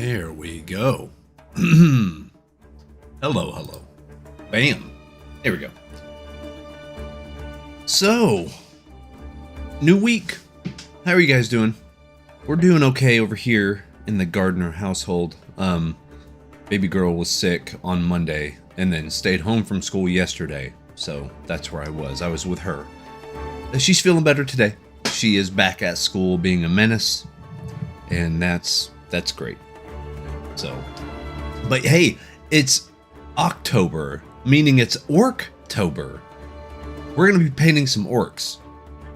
There we go. Hello, hello. Bam. There we go. So, new week. How are you guys doing? We're doing okay over here in the Gardner household. Baby girl was sick on Monday and then stayed home from school yesterday. So that's where I was. I was with her. She's feeling better today. She is back at school being a menace, and that's great. So, but hey, it's October, meaning it's ORC-TOBER. We're going to be painting some orcs,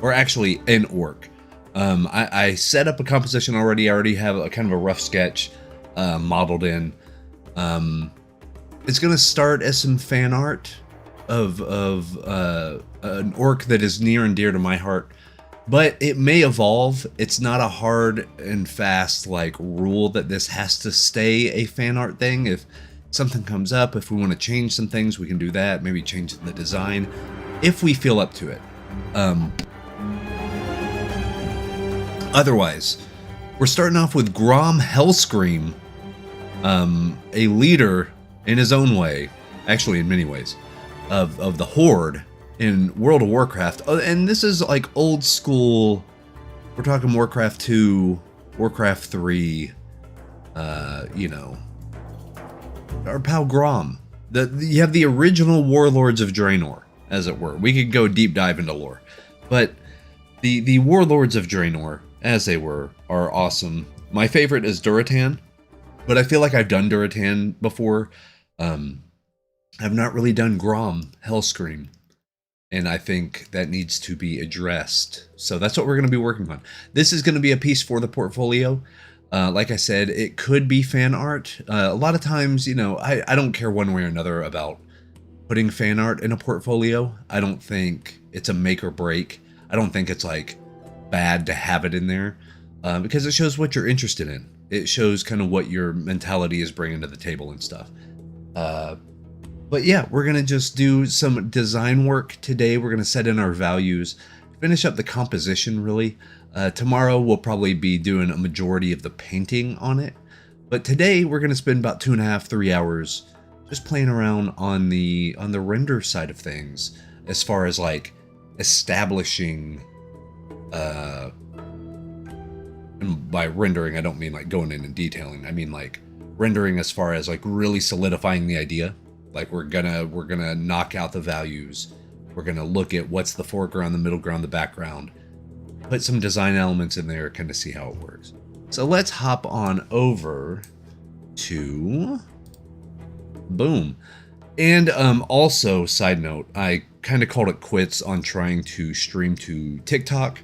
or actually an orc. I set up a composition already. I already have a kind of a rough sketch modeled in. It's going to start as some fan art of an orc that is near and dear to my heart. But it may evolve. It's not a hard and fast like rule that this has to stay a fan art thing. If something comes up, if we want to change some things, we can do that. Maybe change the design if we feel up to it. Otherwise, we're starting off with Grom Hellscream, a leader in his own way, actually in many ways, of the Horde in World of Warcraft. Oh, and this is like old school. We're talking Warcraft 2, Warcraft 3, you know, our pal Grom. You have the original Warlords of Draenor, as it were. We could go deep dive into lore, but the Warlords of Draenor, as they were, are awesome. My favorite is Duratan, but I feel like I've done Duratan before. I've not really done Grom Hellscream, and I think that needs to be addressed. So that's what we're going to be working on. This is going to be a piece for the portfolio. Like I said, it could be fan art. A lot of times, you know, I don't care one way or another about putting fan art in a portfolio. I don't think it's a make or break. I don't think it's like bad to have it in there because it shows what you're interested in. It shows kind of what your mentality is bringing to the table and stuff. But yeah, we're going to just do some design work today. We're going to set in our values, finish up the composition really. Tomorrow we'll probably be doing a majority of the painting on it. But today we're going to spend about 2.5, 3 hours just playing around on the render side of things, as far as like establishing, and by rendering I don't mean like going in and detailing. I mean like rendering as far as like really solidifying the idea. Like we're gonna knock out the values. We're gonna look at what's the foreground, the middle ground, the background. Put some design elements in there, kind of see how it works. So let's hop on over to boom. And also, side note, I kind of called it quits on trying to stream to TikTok.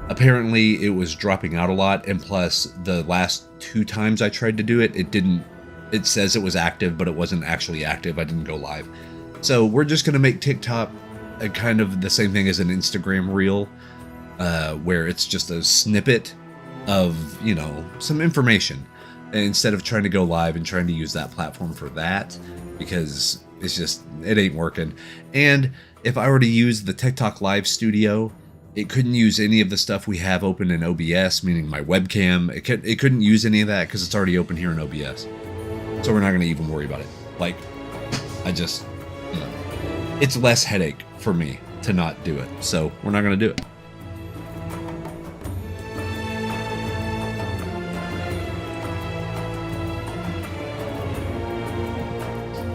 Apparently it was dropping out a lot, and plus the last 2 times I tried to do it, it says it was active, but it wasn't actually active. I didn't go live. So we're just going to make TikTok a kind of the same thing as an Instagram reel, where it's just a snippet of, you know, some information, instead of trying to go live and trying to use that platform for that, because it's just, it ain't working. And if I were to use the TikTok live studio, it couldn't use any of the stuff we have open in OBS, meaning my webcam. It couldn't use any of that because it's already open here in OBS. So we're not going to even worry about it. Like, I just, you know, it's less headache for me to not do it. So we're not going to do it.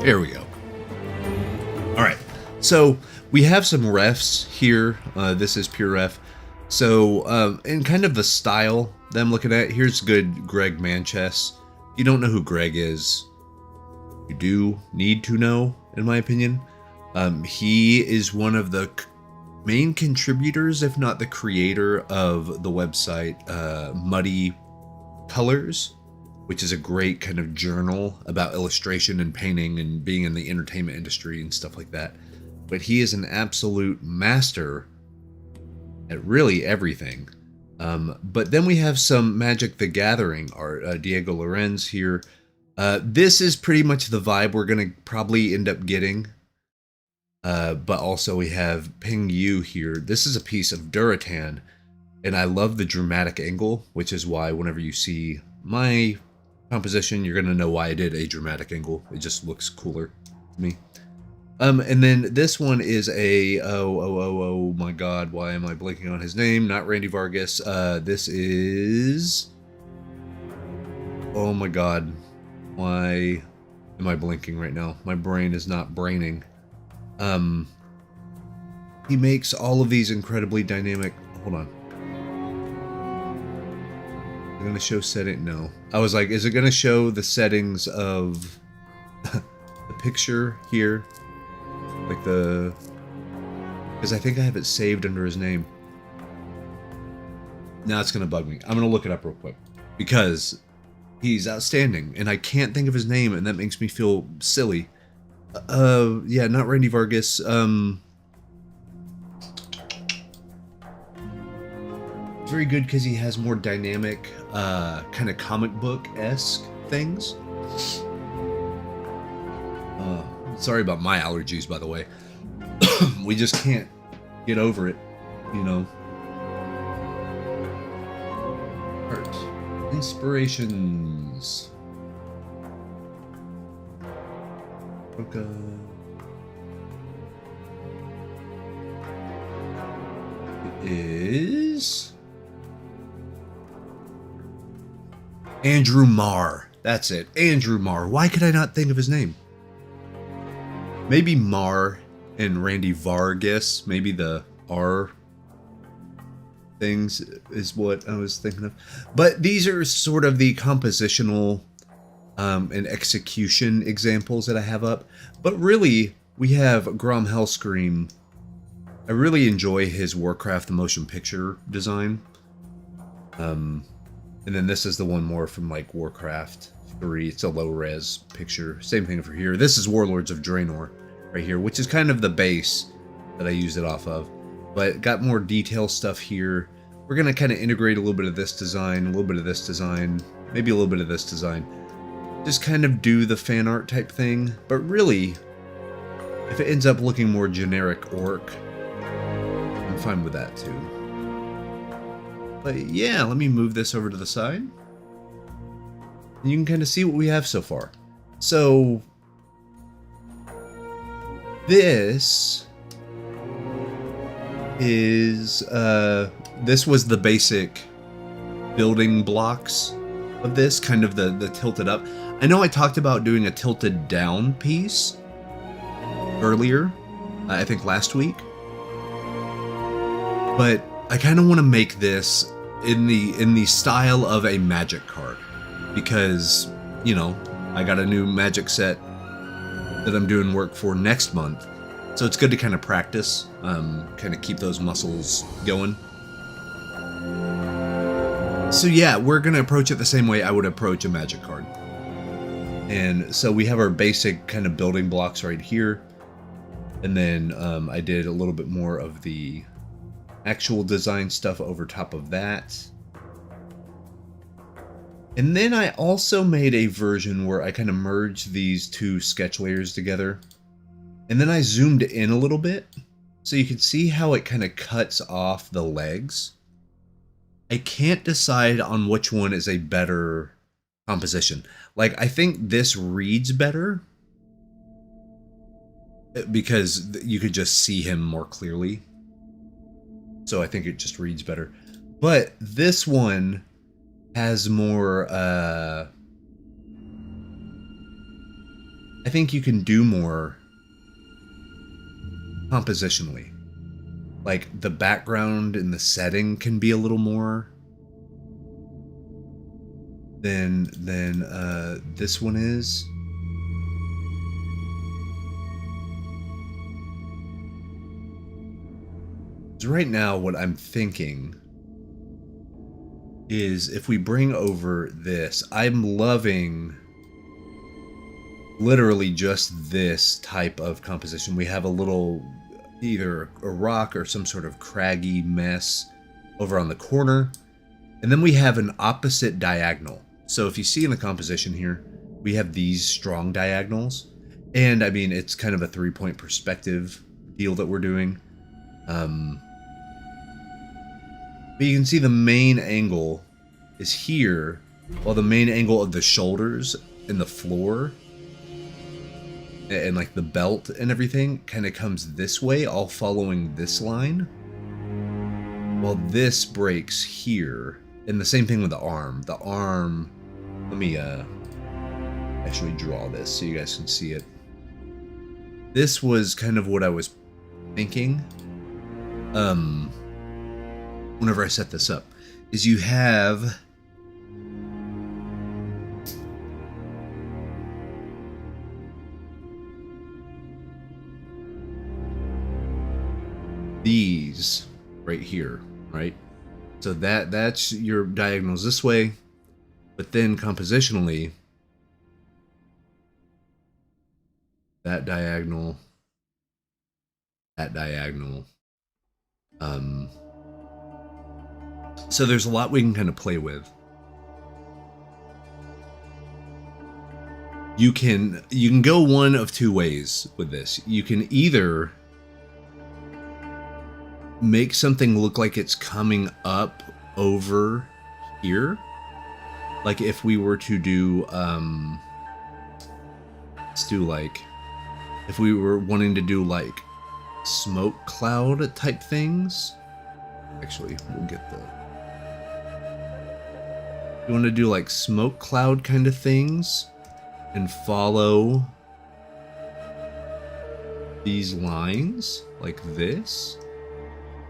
There we go. All right. So we have some refs here. This is pure ref. So in kind of the style that I'm looking at, here's good Greg Manchess. You don't know who Greg is, you do need to know, in my opinion. He is one of the main contributors, if not the creator, of the website Muddy Colors, which is a great kind of journal about illustration and painting and being in the entertainment industry and stuff like that. But he is an absolute master at really everything. But then we have some Magic the Gathering art. Diego Lorenz here. This is pretty much the vibe we're going to probably end up getting. But also we have Ping Yu here. This is a piece of Duratan, and I love the dramatic angle, which is why whenever you see my composition, you're gonna know why I did a dramatic angle. It just looks cooler to me. And then this one is a oh my god, why am I blanking on his name? Not Randy Vargas. This is, oh my god, why am I blinking right now? My brain is not braining. He makes all of these incredibly dynamic. Hold on. Is it gonna show setting? No. I was like, is it gonna show the settings of the picture here? Like the, because I think I have it saved under his name. Now it's gonna bug me. I'm gonna look it up real quick because he's outstanding and I can't think of his name and that makes me feel silly. Yeah, not Randy Vargas. Very good because he has more dynamic, kind of comic book-esque things. Sorry about my allergies, by the way. We just can't get over it, you know. Art. Inspirations. Okay. It is Andrew Marr. That's it. Andrew Marr. Why could I not think of his name? Maybe Marr and Randy Vargas. Maybe the R things is what I was thinking of. But these are sort of the compositional and execution examples that I have up. But really, we have Grom Hellscream. I really enjoy his Warcraft the motion picture design. And then this is the one more from like Warcraft 3. It's a low-res picture. Same thing for here. This is Warlords of Draenor right here, which is kind of the base that I used it off of. But got more detail stuff here. We're going to kind of integrate a little bit of this design, a little bit of this design, maybe a little bit of this design. Just kind of do the fan art type thing. But really, if it ends up looking more generic orc, I'm fine with that too. But yeah, let me move this over to the side. And you can kind of see what we have so far. So this is this was the basic building blocks of this, kind of the tilted up. I know I talked about doing a tilted down piece earlier, I think last week. But I kind of want to make this in the style of a Magic card, because, you know, I got a new Magic set that I'm doing work for next month, so it's good to kind of practice, kind of keep those muscles going. So yeah, we're gonna approach it the same way I would approach a Magic card. And so we have our basic kind of building blocks right here, and then I did a little bit more of the actual design stuff over top of that. And then I also made a version where I kind of merged these two sketch layers together. And then I zoomed in a little bit so you can see how it kind of cuts off the legs. I can't decide on which one is a better composition. Like, I think this reads better because you could just see him more clearly. So I think it just reads better. But this one has more, I think you can do more compositionally. Like, the background and the setting can be a little more than this one is. So right now, what I'm thinking is if we bring over this, I'm loving literally just this type of composition. We have a little, either a rock or some sort of craggy mess over on the corner. And then we have an opposite diagonal. So if you see in the composition here, we have these strong diagonals. And I mean, it's kind of a 3-point perspective deal that we're doing. But you can see the main angle is here, while the main angle of the shoulders and the floor and like the belt and everything kind of comes this way, all following this line. Well, this breaks here. And the same thing with the arm. The arm, let me actually draw this so you guys can see it. This was kind of what I was thinking whenever I set this up, is you have these right here, right? So that's your diagonals this way, but then compositionally, that diagonal, that diagonal. So there's a lot we can kind of play with. You can go one of two ways with this. You can either make something look like it's coming up over here. Like if we were to do, let's do like, if we were wanting to do like smoke cloud type things. Actually, we'll get the, you want to do like smoke cloud kind of things and follow these lines like this,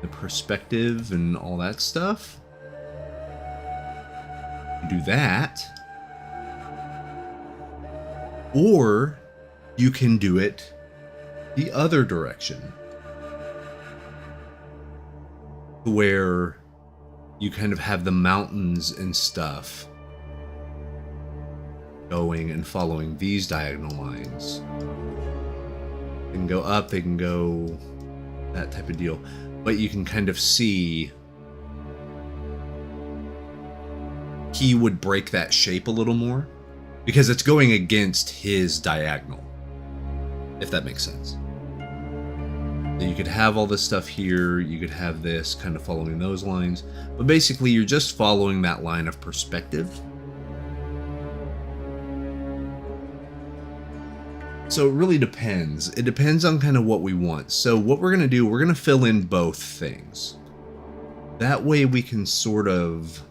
the perspective and all that stuff. Do that, or you can do it the other direction, where you kind of have the mountains and stuff going and following these diagonal lines. They can go up, they can go that type of deal, but you can kind of see he would break that shape a little more because it's going against his diagonal, if that makes sense. So you could have all this stuff here, you could have this kind of following those lines, but basically you're just following that line of perspective. So it really depends. It depends on kind of what we want. So what we're going to do, we're going to fill in both things. That way we can sort of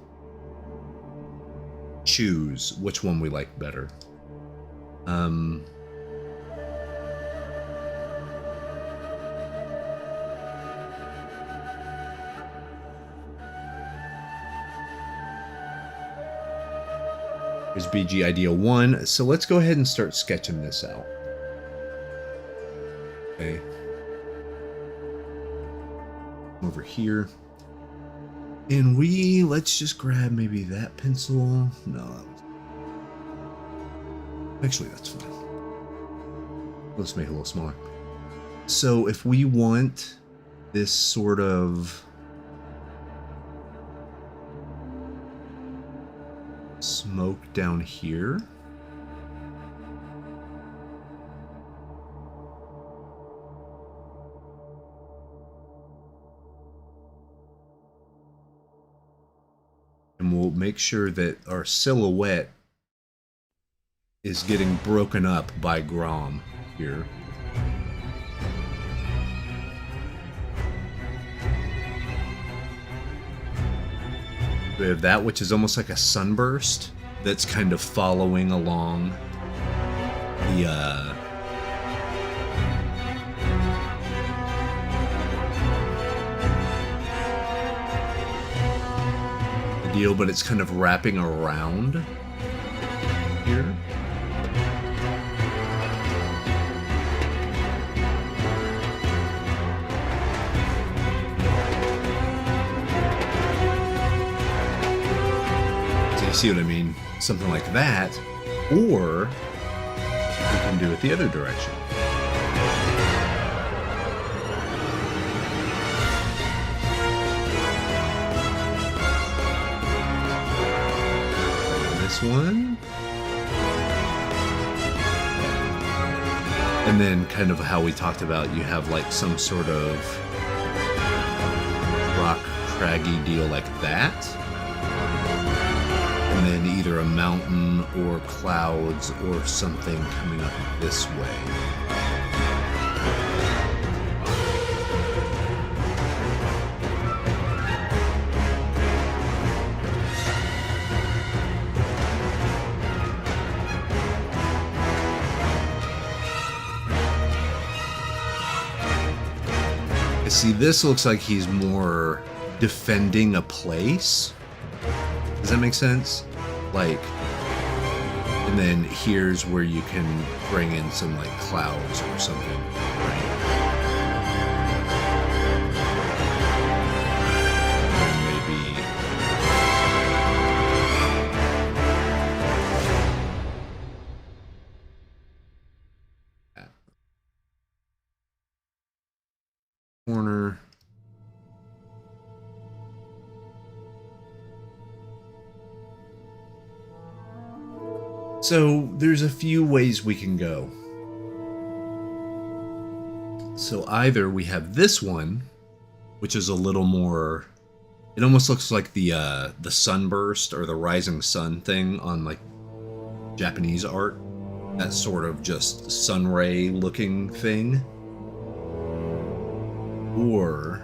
choose which one we like better. Here's BG idea 1. So let's go ahead and start sketching this out. Okay. Over here. And let's just grab maybe that pencil. No, actually that's fine. Let's make it a little smaller. So if we want this sort of smoke down here, and we'll make sure that our silhouette is getting broken up by Grom here. We have that, which is almost like a sunburst that's kind of following along the deal, but it's kind of wrapping around here. See what I mean? Something like that, or we can do it the other direction. This one, and then kind of how we talked about, you have like some sort of rock craggy deal like that. and then either a mountain or clouds or something coming up this way. See, this looks like he's more defending a place. Does that make sense? Like, and then here's where you can bring in some like clouds or something, right? Maybe. Corner. So there's a few ways we can go. So either we have this one, which is a little more, it almost looks like the sunburst or the rising sun thing on like Japanese art. That sort of just sun ray looking thing. Or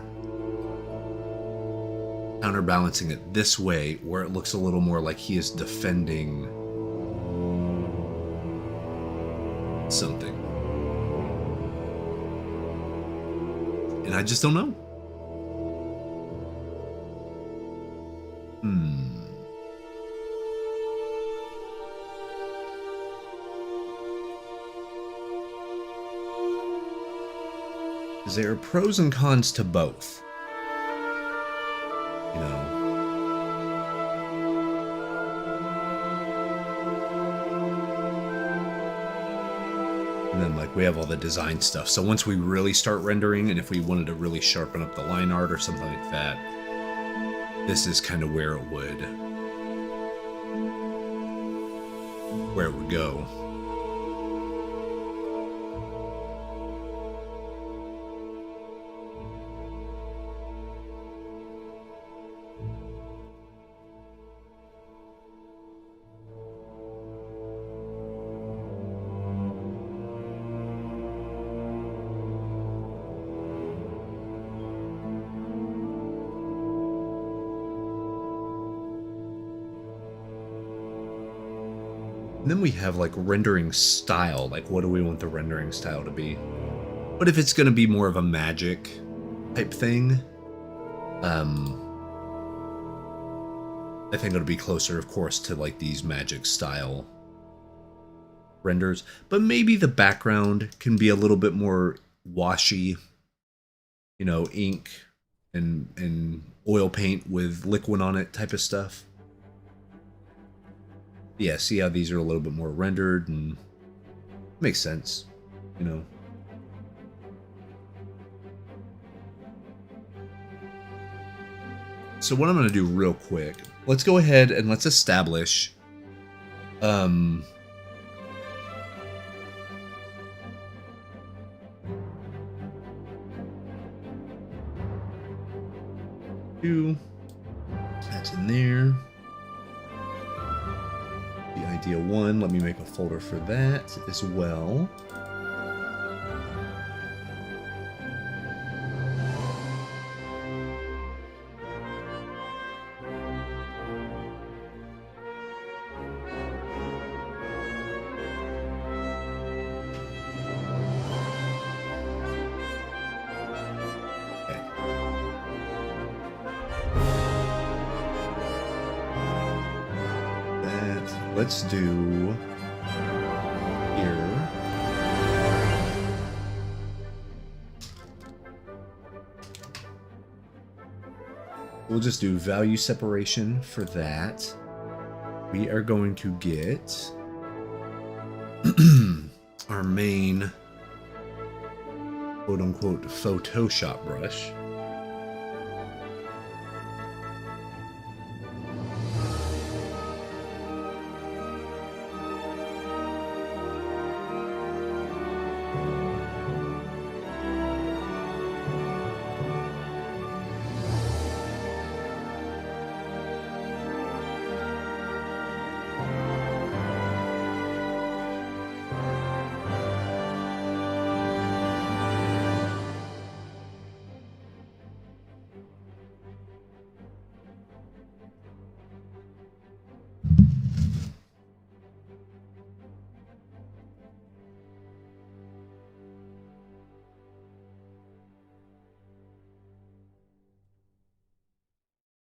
counterbalancing it this way, where it looks a little more like he is defending something. And I just don't know. There are pros and cons to both. You know. And then like we have all the design stuff. So once we really start rendering, and if we wanted to really sharpen up the line art or something like that, this is kind of where it would go. And then we have like rendering style, like what do we want the rendering style to be? But if it's going to be more of a magic type thing, I think it'll be closer, of course, to like these magic style renders. But maybe the background can be a little bit more washy, you know, ink and oil paint with liquid on it type of stuff. Yeah, see how these are a little bit more rendered, and makes sense, you know. So what I'm going to do real quick, let's go ahead and let's establish that's in there. The idea one, let me make a folder for that as well. Let's do here. We'll just do value separation for that. We are going to get our main quote-unquote Photoshop brush.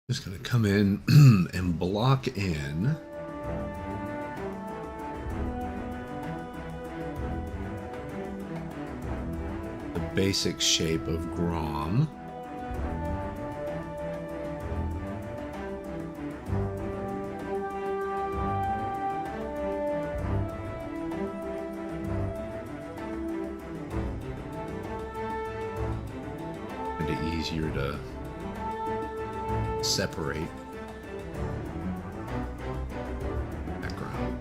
Just going to come in and block in the basic shape of Grom. Easier to separate background.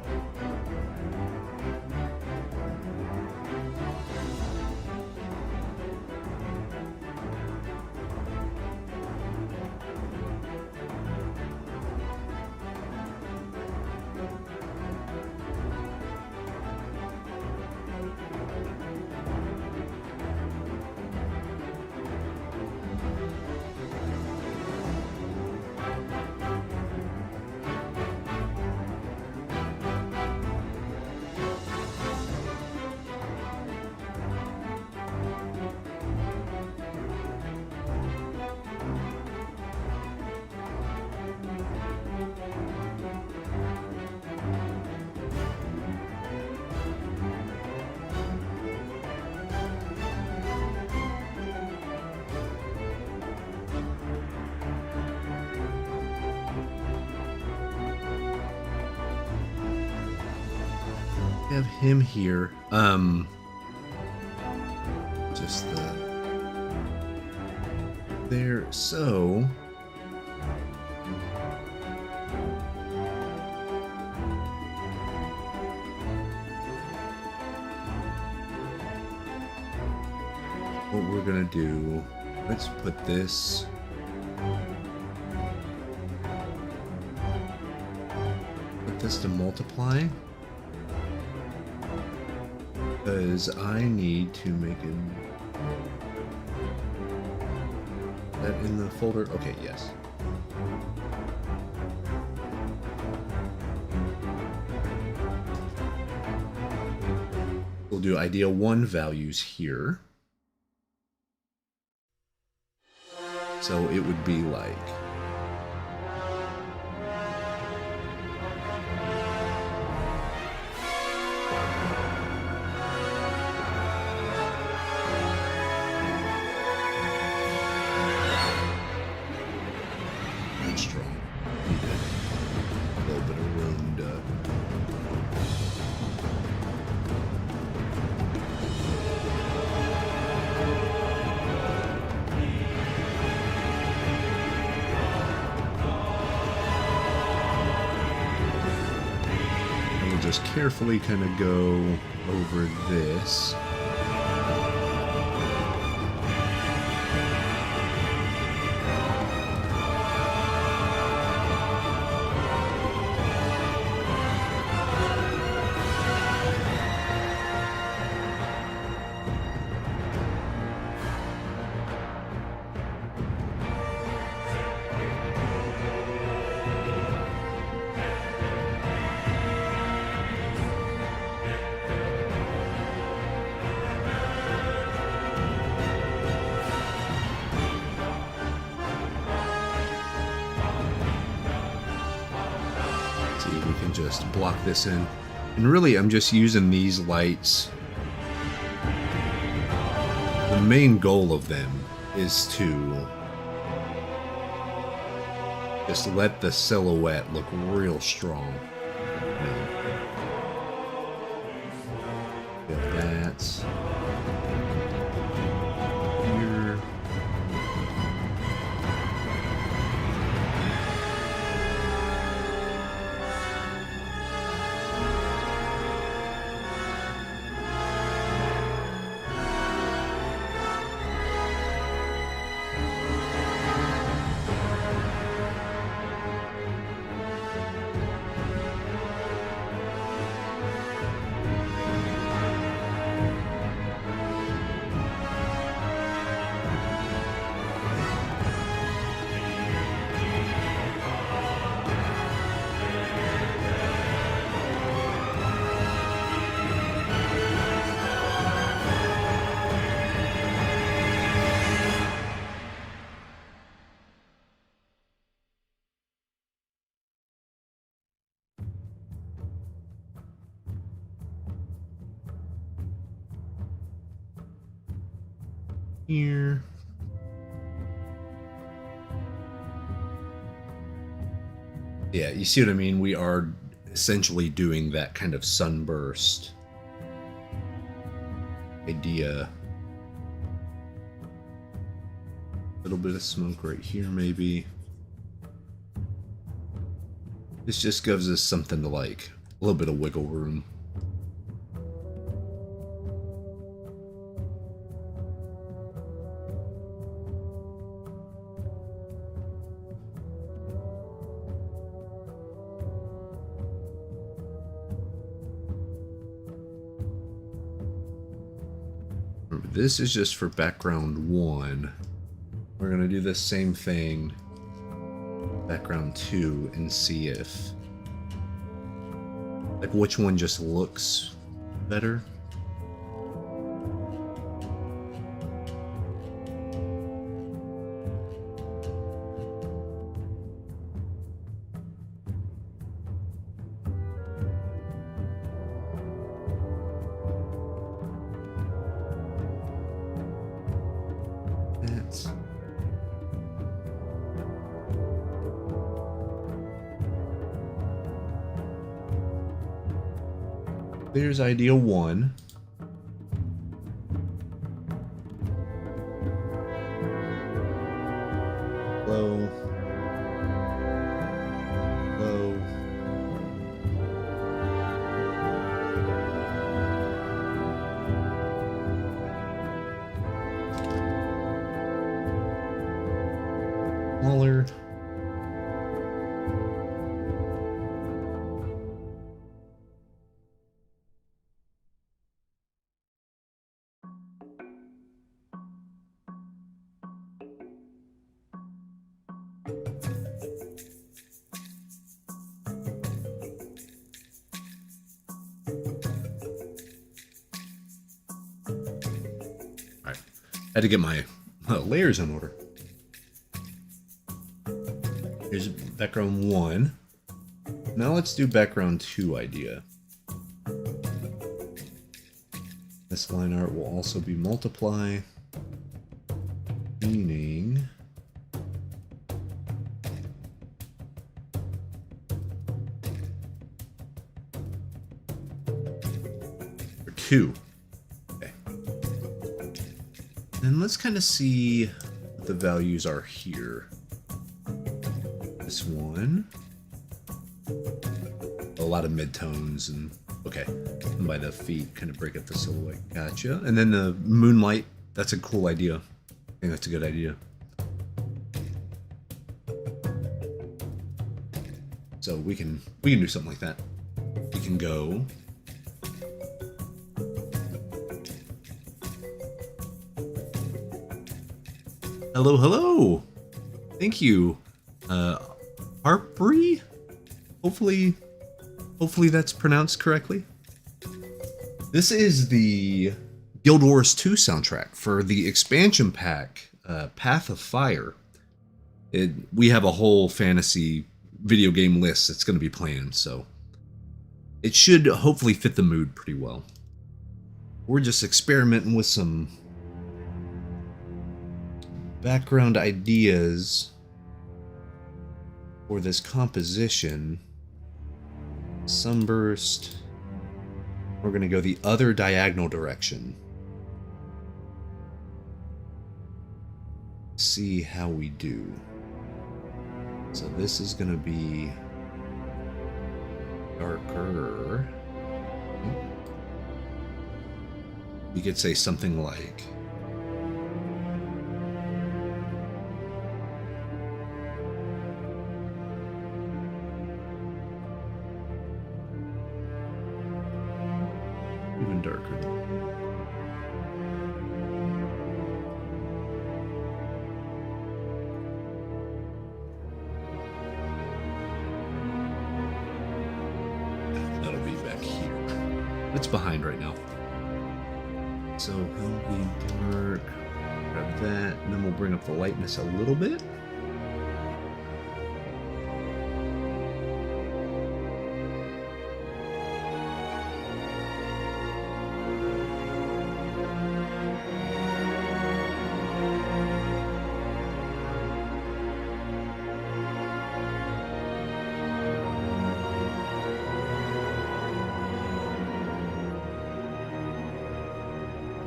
Have him here. Just there. So what we're gonna do, let's put this to multiply. Because I need to make that in the folder. Okay, yes. We'll do idea 1 values here. So it would be like just carefully kind of go over this. Just block this in, and really I'm just using these lights. The main goal of them is to just let the silhouette look real strong. Get that here. here. Yeah, you see what I mean? We are essentially doing that kind of sunburst idea. A little bit of smoke right here, maybe. This just gives us something to like, a little bit of wiggle room. This is just for background 1. We're going to do the same thing, background 2, and see if, like, which one just looks better. There's idea 1. Low. Low. Smaller. Had to get my layers in order. Here's background 1. Now let's do background 2 idea. This line art will also be multiply, meaning for 2. And let's kind of see what the values are here. This one. A lot of midtones and okay. And by the feet, kind of break up the silhouette. Gotcha. And then the moonlight, that's a cool idea. I think that's a good idea. So we can do something like that. We can go hello, hello. Thank you, Harpri. Hopefully that's pronounced correctly. This is the Guild Wars 2 soundtrack for the expansion pack, Path of Fire. We have a whole fantasy video game list that's going to be playing, so it should hopefully fit the mood pretty well. We're just experimenting with some background ideas for this composition. Sunburst. We're going to go the other diagonal direction. See how we do. So this is going to be darker. You could say something like even darker. That'll be back here. It's behind right now. So it'll be dark. Grab that, and then we'll bring up the lightness a little bit.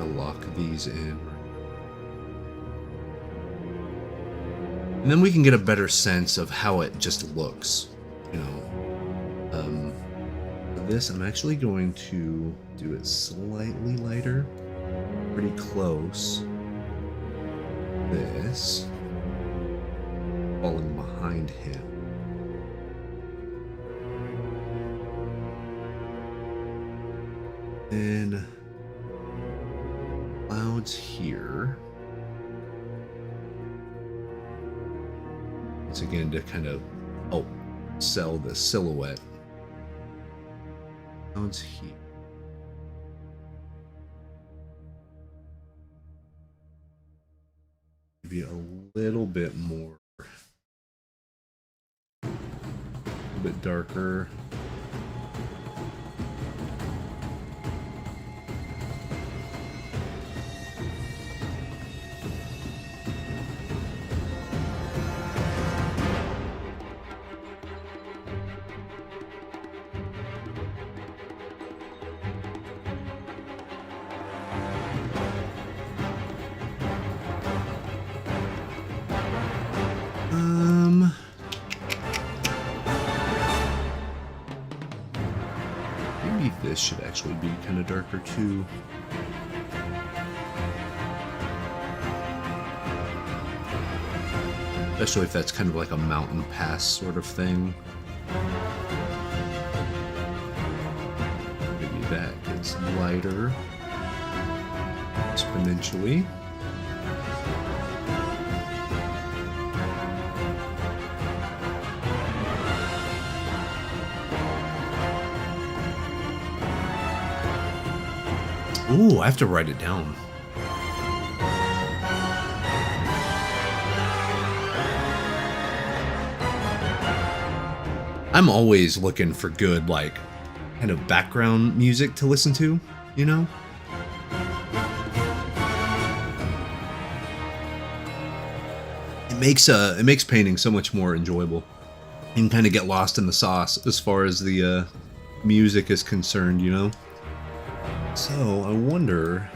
I'll lock these in. And then we can get a better sense of how it just looks, you know. This, I'm actually going to do it slightly lighter, pretty close. This, falling behind him. Then clouds here. It's again to kind of sell the silhouette. Clouds here. Maybe a little bit more, a bit darker. Maybe this should actually be kind of darker too. Especially if that's kind of like a mountain pass sort of thing. Maybe that gets lighter exponentially. Ooh, I have to write it down. I'm always looking for good, like, kind of background music to listen to, you know? It makes painting so much more enjoyable. You can kind of get lost in the sauce as far as the music is concerned, you know? So, I wonder...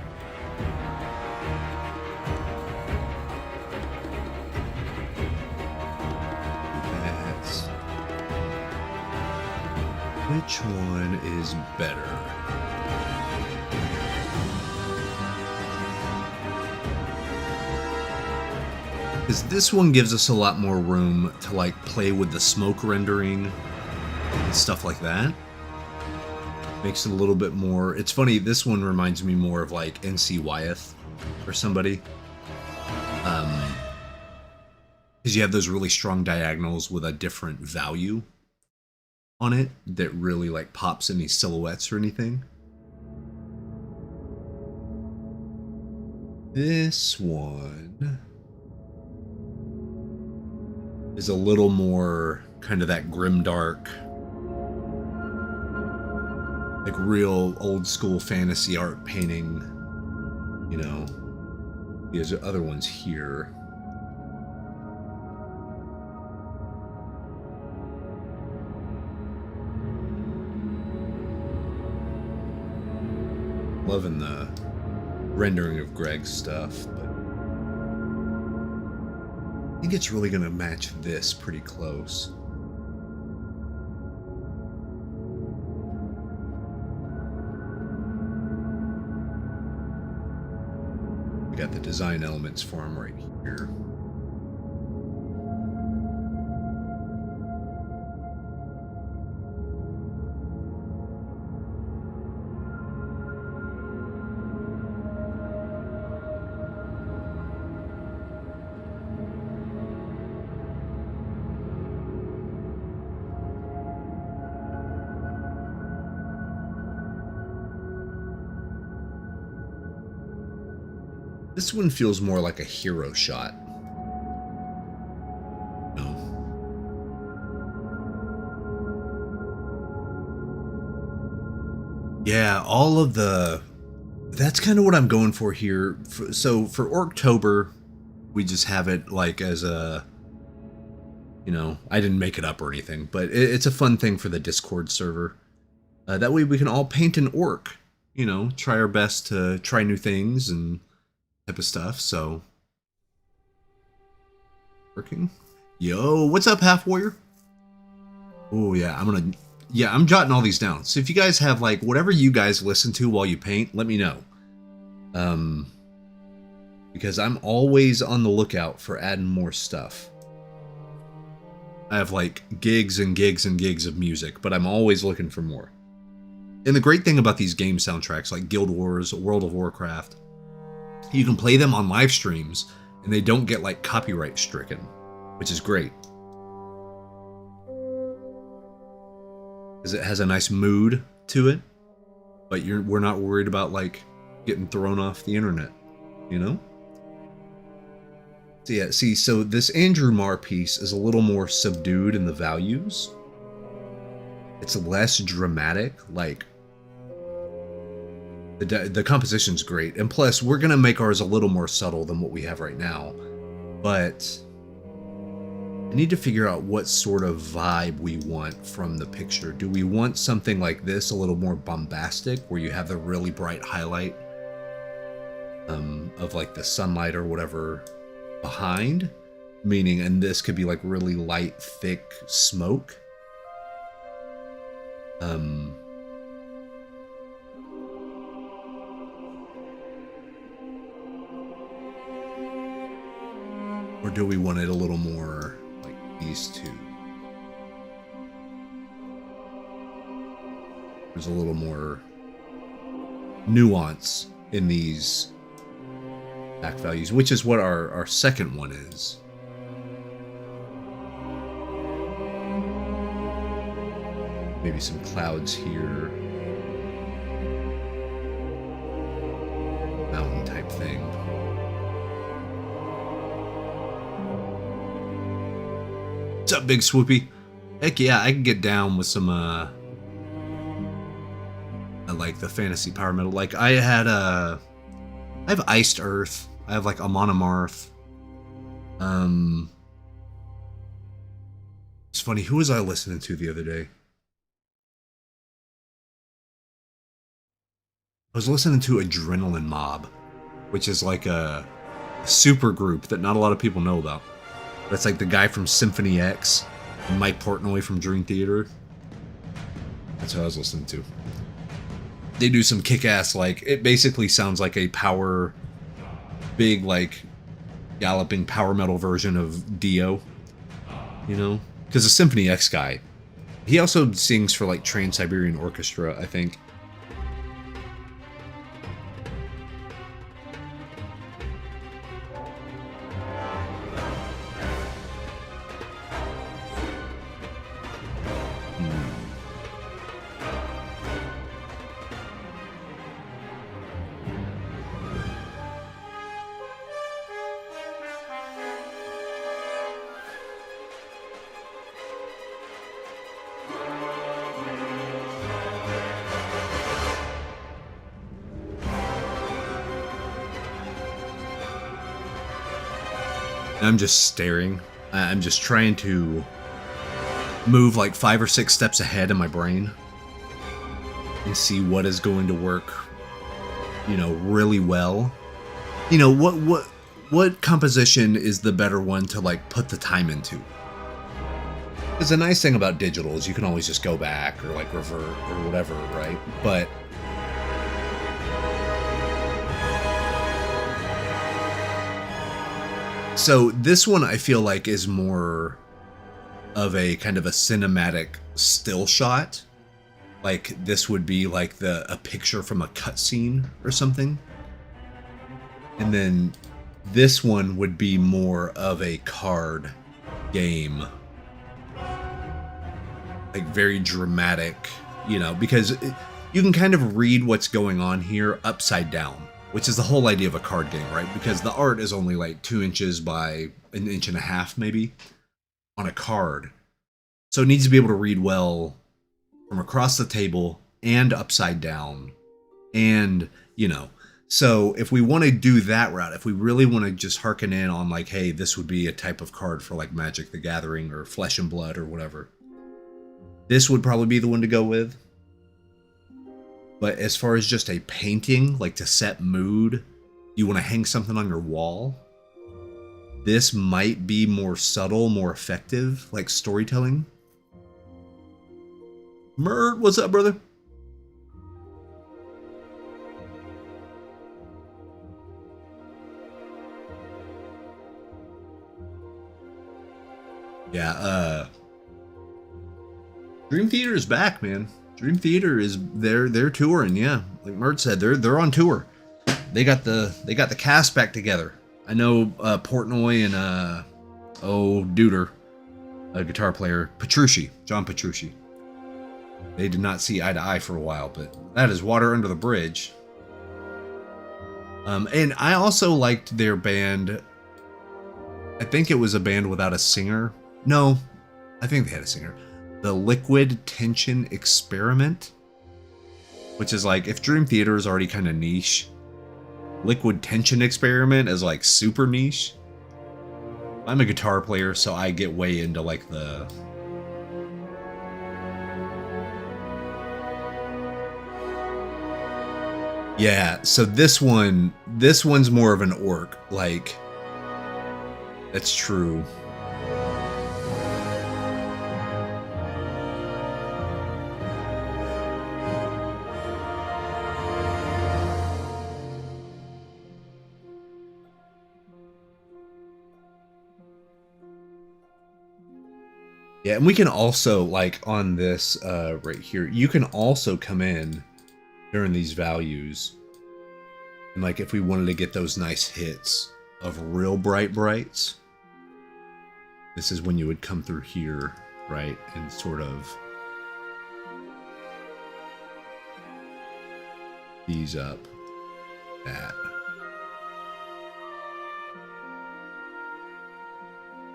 which one is better? Because this one gives us a lot more room to like play with the smoke rendering and stuff like that. Makes it a little bit more... It's funny, this one reminds me more of like NC Wyeth or somebody. Because you have those really strong diagonals with a different value on it that really like pops any silhouettes or anything. This one is a little more kind of that grimdark, like real old school fantasy art painting, you know. These other ones here. Loving the rendering of Greg's stuff, but I think it's really gonna match this pretty close. We got the design elements for him right here. This one feels more like a hero shot. No. Yeah, all of the... That's kind of what I'm going for here. So for ORC-TOBER, we just have it like as a... You know, I didn't make it up or anything, but it's a fun thing for the Discord server. That way we can all paint an orc you know, try our best to try new things and type of stuff. So, working. Yo, what's up, Half Warrior? Oh yeah, I'm jotting all these down. So if you guys have like whatever you guys listen to while you paint, let me know. Because I'm always on the lookout for adding more stuff. I have like gigs and gigs and gigs of music, but I'm always looking for more. And the great thing about these game soundtracks like Guild Wars, World of Warcraft, you can play them on live streams and they don't get like copyright stricken, which is great. Because it has a nice mood to it, but we're not worried about like getting thrown off the internet, you know? So yeah, see, so this Andrew Marr piece is a little more subdued in the values. It's less dramatic, like the composition's great, and plus we're gonna make ours a little more subtle than what we have right now, but I need to figure out what sort of vibe we want from the picture. Do we want something like this, a little more bombastic, where you have the really bright highlight of like the sunlight or whatever behind? Meaning, and this could be like really light, thick smoke. Or do we want it a little more like these two? There's a little more nuance in these back values, which is what our second one is. Maybe some clouds here. Mountain type thing. What's up, Big Swoopy? Heck yeah, I can get down with some I like the fantasy power metal. Like I have Iced Earth. I have like Amon Amarth. It's funny, who was I listening to the other day? I was listening to Adrenaline Mob, which is like a super group that not a lot of people know about. But it's like the guy from Symphony X and Mike Portnoy from Dream Theater. That's what I was listening to. They do some kick-ass, like, it basically sounds like a big, like, galloping power metal version of Dio. You know? Because the Symphony X guy, he also sings for, like, Trans-Siberian Orchestra, I think. I'm just staring. I'm just trying to move like 5 or 6 steps ahead in my brain and see what is going to work, you know, really well. You know, what composition is the better one to like put the time into? Because the nice thing about digital is you can always just go back or like revert or whatever, right? But so this one I feel like is more of a kind of a cinematic still shot. Like this would be like a picture from a cutscene or something. And then this one would be more of a card game. Like very dramatic, you know, because you can kind of read what's going on here upside down. Which is the whole idea of a card game, right? Because the art is only like 2 inches by 1.5 inches, maybe, on a card. So it needs to be able to read well from across the table and upside down. And, you know, so if we want to do that route, if we really want to just harken in on like, hey, this would be a type of card for like Magic the Gathering or Flesh and Blood or whatever, this would probably be the one to go with. But as far as just a painting, like to set mood, you want to hang something on your wall, this might be more subtle, more effective, like storytelling. Mert, what's up, brother? Yeah, Dream Theater is back, man. Dream Theater is they're touring, yeah. Like Mert said, they're on tour. They got the cast back together. I know Portnoy and Duder, a guitar player, John Petrucci. They did not see eye to eye for a while, but that is water under the bridge. And I also liked their band. I think it was a band without a singer. No, I think they had a singer. The Liquid Tension Experiment, which is like, if Dream Theater is already kind of niche, Liquid Tension Experiment is like super niche. I'm a guitar player, so I get way into like the... Yeah, so this one's more of an orc, like, that's true. Yeah, and we can also, like, on this right here, you can also come in during these values, and like if we wanted to get those nice hits of real brights, this is when you would come through here, right, and sort of ease up that,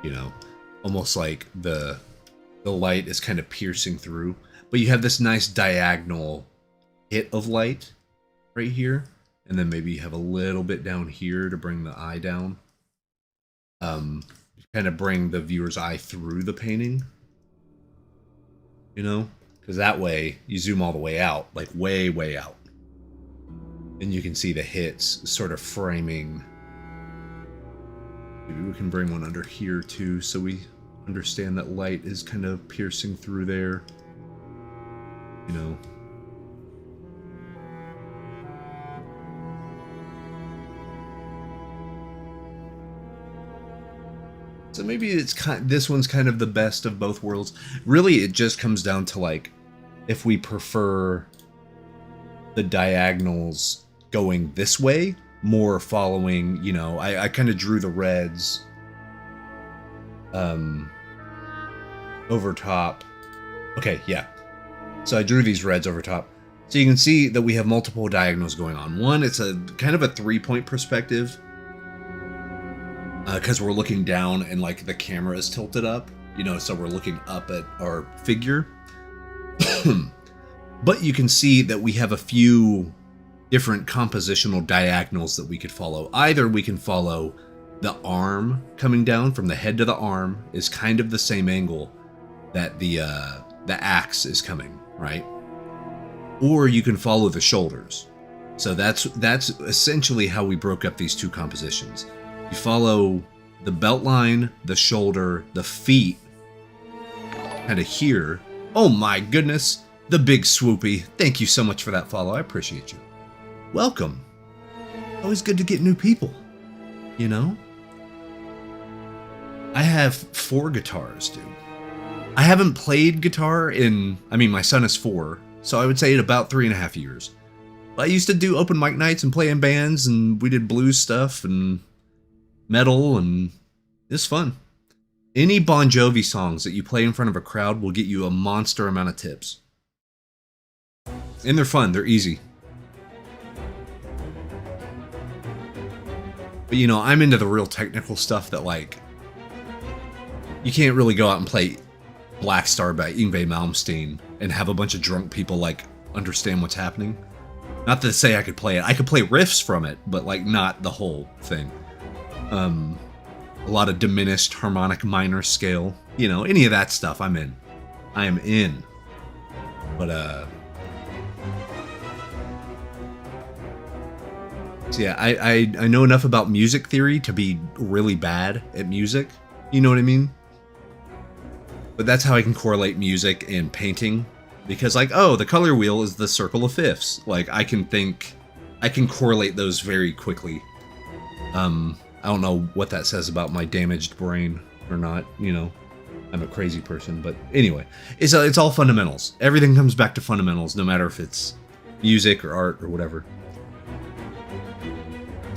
you know, almost like the light is kind of piercing through, but you have this nice diagonal hit of light right here, and then maybe you have a little bit down here to bring the eye down, kind of bring the viewer's eye through the painting, you know, because that way you zoom all the way out, like way out, and you can see the hits sort of framing. Maybe we can bring one under here too, so we understand that light is kind of piercing through there, you know. So maybe it's this one's kind of the best of both worlds. Really, it just comes down to, like, if we prefer the diagonals going this way, more following, you know, I kind of drew the reds over top. Okay, yeah. So I drew these reds over top. So you can see that we have multiple diagonals going on. One, it's a kind of a 3-point perspective, because we're looking down and like the camera is tilted up, you know, so we're looking up at our figure. But you can see that we have a few different compositional diagonals that we could follow. Either we can follow the arm coming down from the head to the arm is kind of the same angle that the axe is coming, right? Or you can follow the shoulders. So that's essentially how we broke up these two compositions. You follow the belt line, the shoulder, the feet, kind of here. Oh my goodness, the big swoopy. Thank you so much for that follow. I appreciate you. Welcome. Always good to get new people, you know? I have 4 guitars, dude. I haven't played guitar in, I mean, my son is 4, so I would say in about 3.5 years. But I used to do open mic nights and play in bands, and we did blues stuff and metal, and it's fun. Any Bon Jovi songs that you play in front of a crowd will get you a monster amount of tips. And they're fun, they're easy. But you know, I'm into the real technical stuff that, like, you can't really go out and play Black Star by Yngwie Malmsteen and have a bunch of drunk people, like, understand what's happening. Not to say I could play it. I could play riffs from it, but, like, not the whole thing. A lot of diminished harmonic minor scale. You know, any of that stuff, I'm in. I am in. But, So yeah, I know enough about music theory to be really bad at music. You know what I mean? But that's how I can correlate music and painting. Because like, oh, the color wheel is the circle of fifths. Like I can correlate those very quickly. I don't know what that says about my damaged brain or not, you know. I'm a crazy person, but anyway, it's all fundamentals. Everything comes back to fundamentals, no matter if it's music or art or whatever.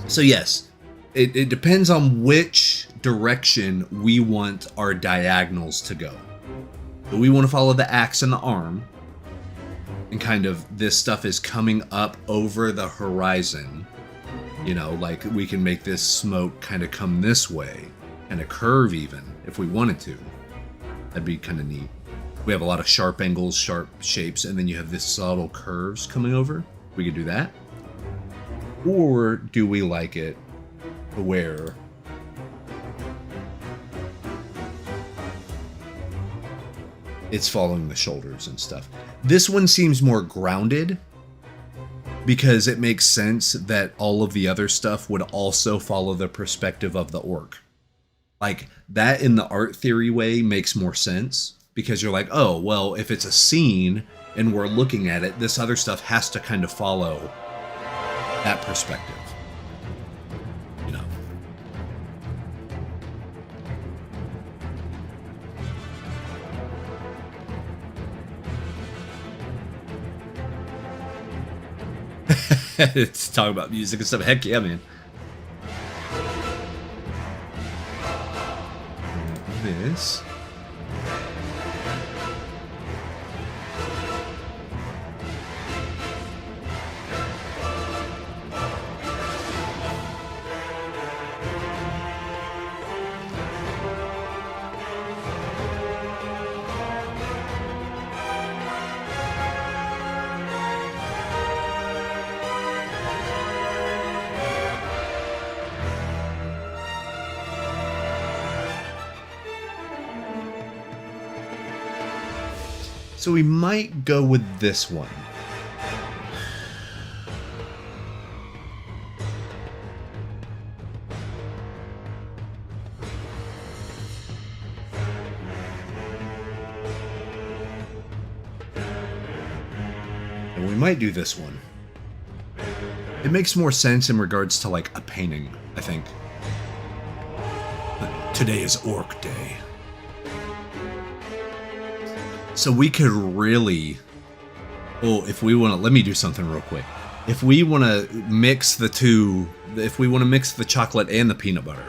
So yes, it depends on which direction we want our diagonals to go. So we want to follow the axe and the arm, and kind of this stuff is coming up over the horizon. You know, like we can make this smoke kind of come this way, and a curve even, if we wanted to. That'd be kind of neat. We have a lot of sharp angles, sharp shapes, and then you have this subtle curves coming over. We could do that. Or do we like it where it's following the shoulders and stuff? This one seems more grounded because it makes sense that all of the other stuff would also follow the perspective of the orc. Like, that in the art theory way makes more sense, because you're like, oh, well, if it's a scene and we're looking at it, this other stuff has to kind of follow that perspective. You know. It's talking about music and stuff. Heck yeah, man. This. So we might go with this one. And we might do this one. It makes more sense in regards to like a painting, I think. Today is Orc Day. So we could really, oh, if we want to, let me do something real quick. If we want to mix the two, if we want to mix the chocolate and the peanut butter,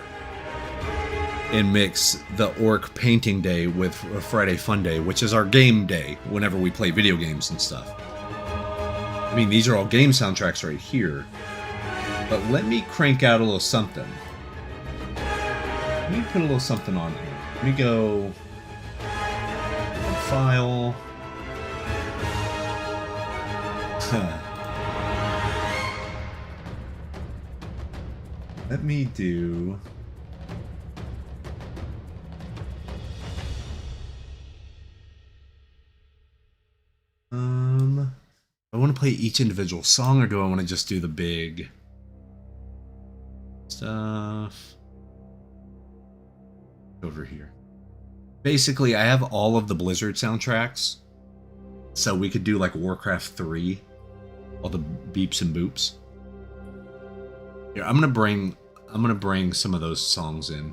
and mix the Orc Painting Day with a Friday Fun Day, which is our game day whenever we play video games and stuff. I mean, these are all game soundtracks right here. But let me crank out a little something. Let me put a little something on here. Let me go... file. Let me do... I want to play each individual song, or do I want to just do the big stuff over here? Basically, I have all of the Blizzard soundtracks, so we could do like Warcraft 3, all the beeps and boops. Here, I'm gonna bring some of those songs in.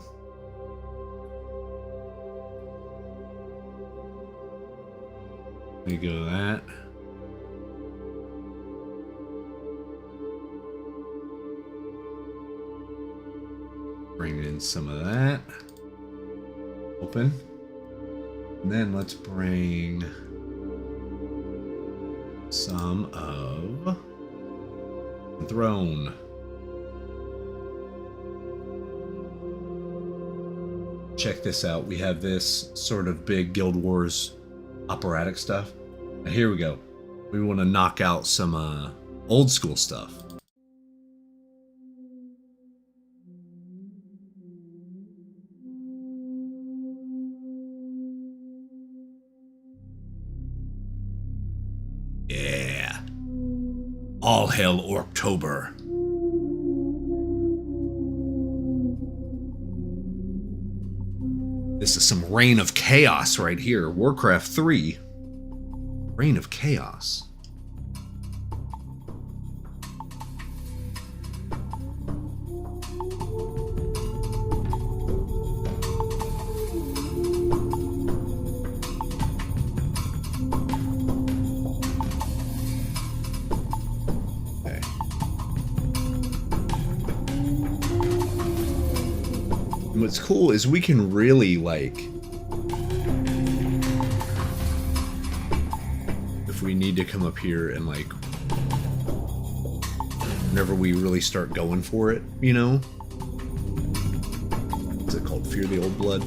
Let me go that. Bring in some of that. Open. And then let's bring some of Throne. Check this out. We have this sort of big Guild Wars operatic stuff. And here we go. We want to knock out some old school stuff. Yeah. All hail Orc-TOBER. This is some Reign of Chaos right here. Warcraft 3. Reign of Chaos. What's cool is we can really, like, if we need to come up here and, like, whenever we really start going for it, you know? What's it called? Fear the Old Blood?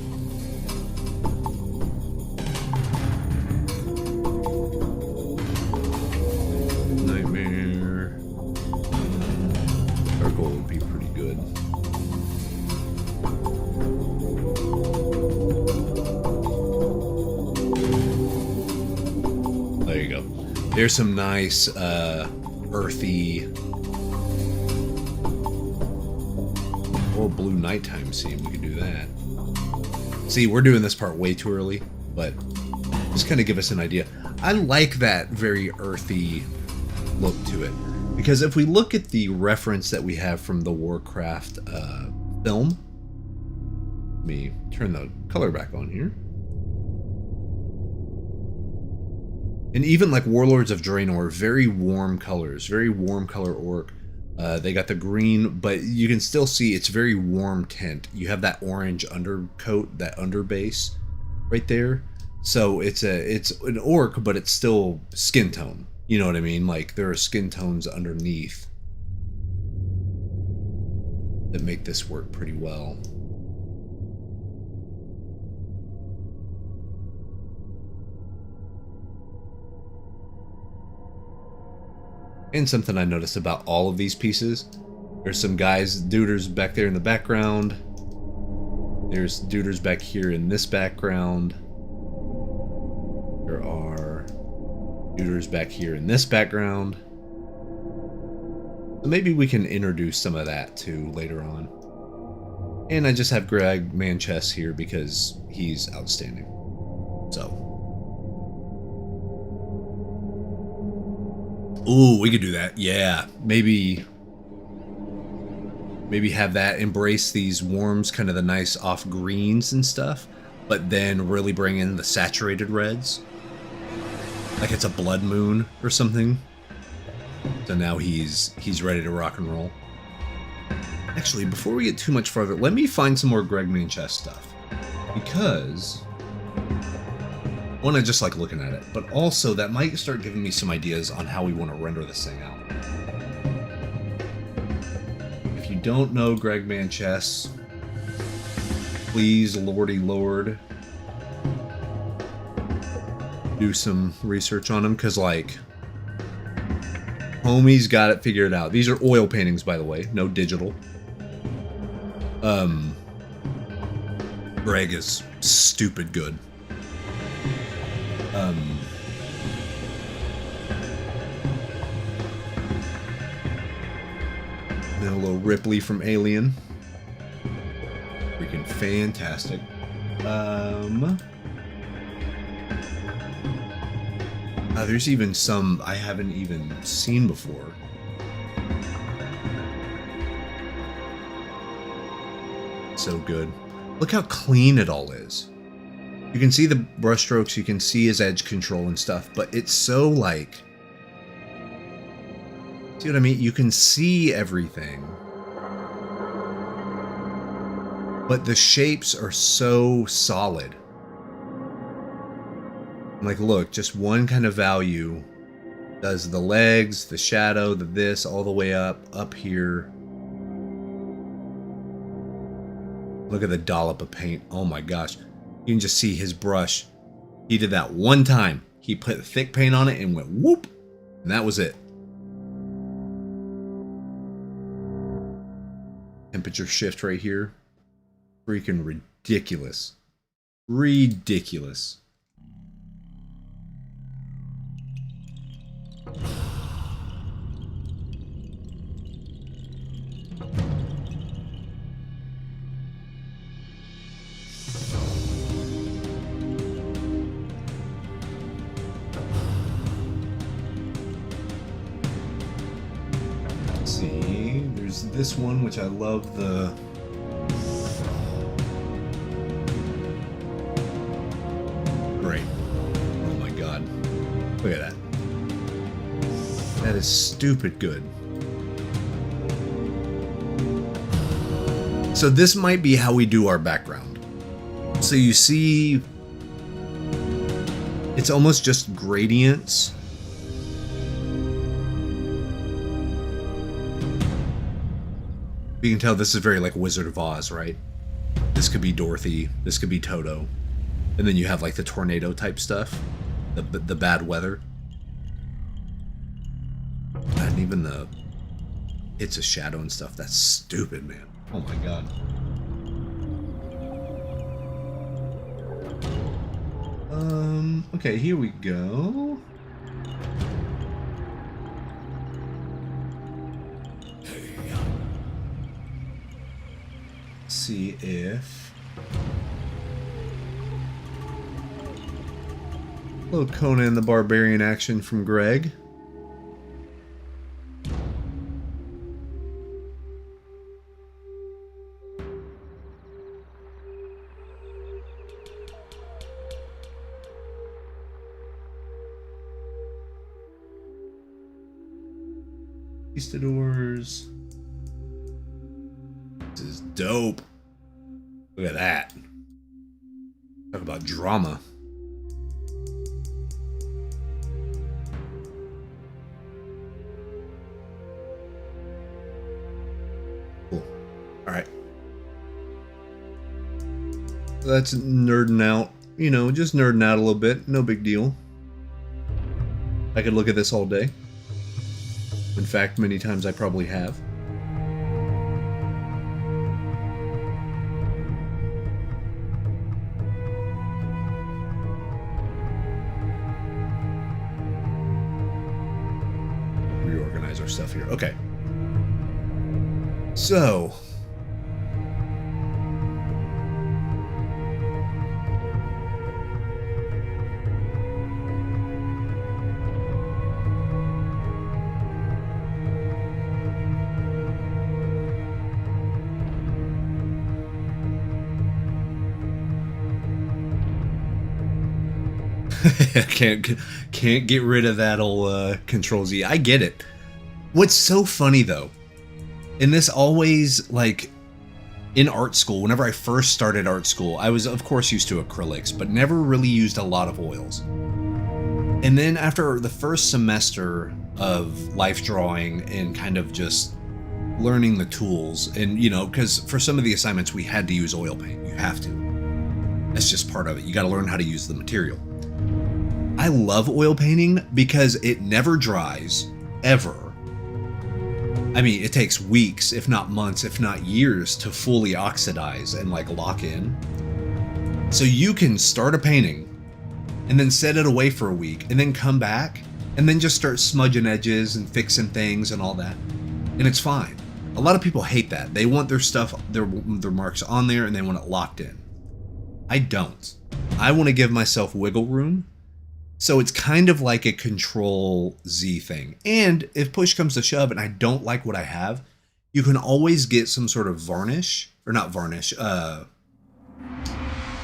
Nightmare. Our goal would be pretty good. There you go. There's some nice, earthy or blue nighttime scene. We could do that. See, we're doing this part way too early, but just kind of give us an idea. I like that very earthy look to it, because if we look at the reference that we have from the Warcraft film, let me turn the color back on here. And even like Warlords of Draenor, very warm colors, very warm color orc. They got the green, but you can still see it's very warm tint. You have that orange undercoat, that underbase right there. So it's an orc, but it's still skin tone. You know what I mean? Like there are skin tones underneath that make this work pretty well. And something I noticed about all of these pieces, there's some guys, duders back there in the background. There's duders back here in this background. There are duders back here in this background. So maybe we can introduce some of that too later on. And I just have Greg Manchess here because he's outstanding. So. Ooh, we could do that. Yeah, maybe have that embrace these warms, kind of the nice off greens and stuff, but then really bring in the saturated reds, like it's a blood moon or something. So now he's ready to rock and roll. Actually, before we get too much further, let me find some more Greg Manchess stuff, because one, I just like looking at it, but also that might start giving me some ideas on how we want to render this thing out. If you don't know Greg Manchess, please, lordy lord, do some research on him, because, like, homie's got it figured out. These are oil paintings, by the way, no digital. Greg is stupid good. Then a little Ripley from Alien. Freaking fantastic. There's even some I haven't even seen before. So good. Look how clean it all is. You can see the brush strokes, you can see his edge control and stuff, but it's so, like, see what I mean? You can see everything, but the shapes are so solid. Like, look, just one kind of value does the legs, the shadow, the this, all the way up here. Look at the dollop of paint. Oh my gosh. You can just see his brush. He did that one time. He put thick paint on it and went whoop. And that was it. Temperature shift right here. Freaking ridiculous. Ridiculous. use this one, which I love the... Great. Oh my god. Look at that. That is stupid good. So this might be how we do our background. So you see, it's almost just gradients. You can tell this is very like Wizard of Oz, right? This could be Dorothy, this could be Toto. And then you have like the tornado type stuff, the bad weather. And even the hits of shadow and stuff, that's stupid, man. Oh my god. Okay, here we go. See if... A little Conan the Barbarian action from Greg. Conquistadors. This is dope. Look at that. Talk about drama. Cool. Alright. That's nerding out. You know, just nerding out a little bit. No big deal. I could look at this all day. In fact, many times I probably have. Reorganize our stuff here. Okay. So. can't get rid of that old Control Z. I get it. What's so funny though, and this always, like, in art school, whenever I first started art school, I was of course used to acrylics, but never really used a lot of oils. And then after the first semester of life drawing and kind of just learning the tools, and you know, because for some of the assignments we had to use oil paint. You have to. That's just part of it. You got to learn how to use the material. I love oil painting because it never dries, ever. I mean, it takes weeks, if not months, if not years to fully oxidize and like lock in. So you can start a painting and then set it away for a week and then come back and then just start smudging edges and fixing things and all that. And it's fine. A lot of people hate that. They want their stuff, their marks on there, and they want it locked in. I don't. I want to give myself wiggle room. So it's kind of like a Control Z thing. And if push comes to shove and I don't like what I have, you can always get some sort of varnish, or not varnish, oh,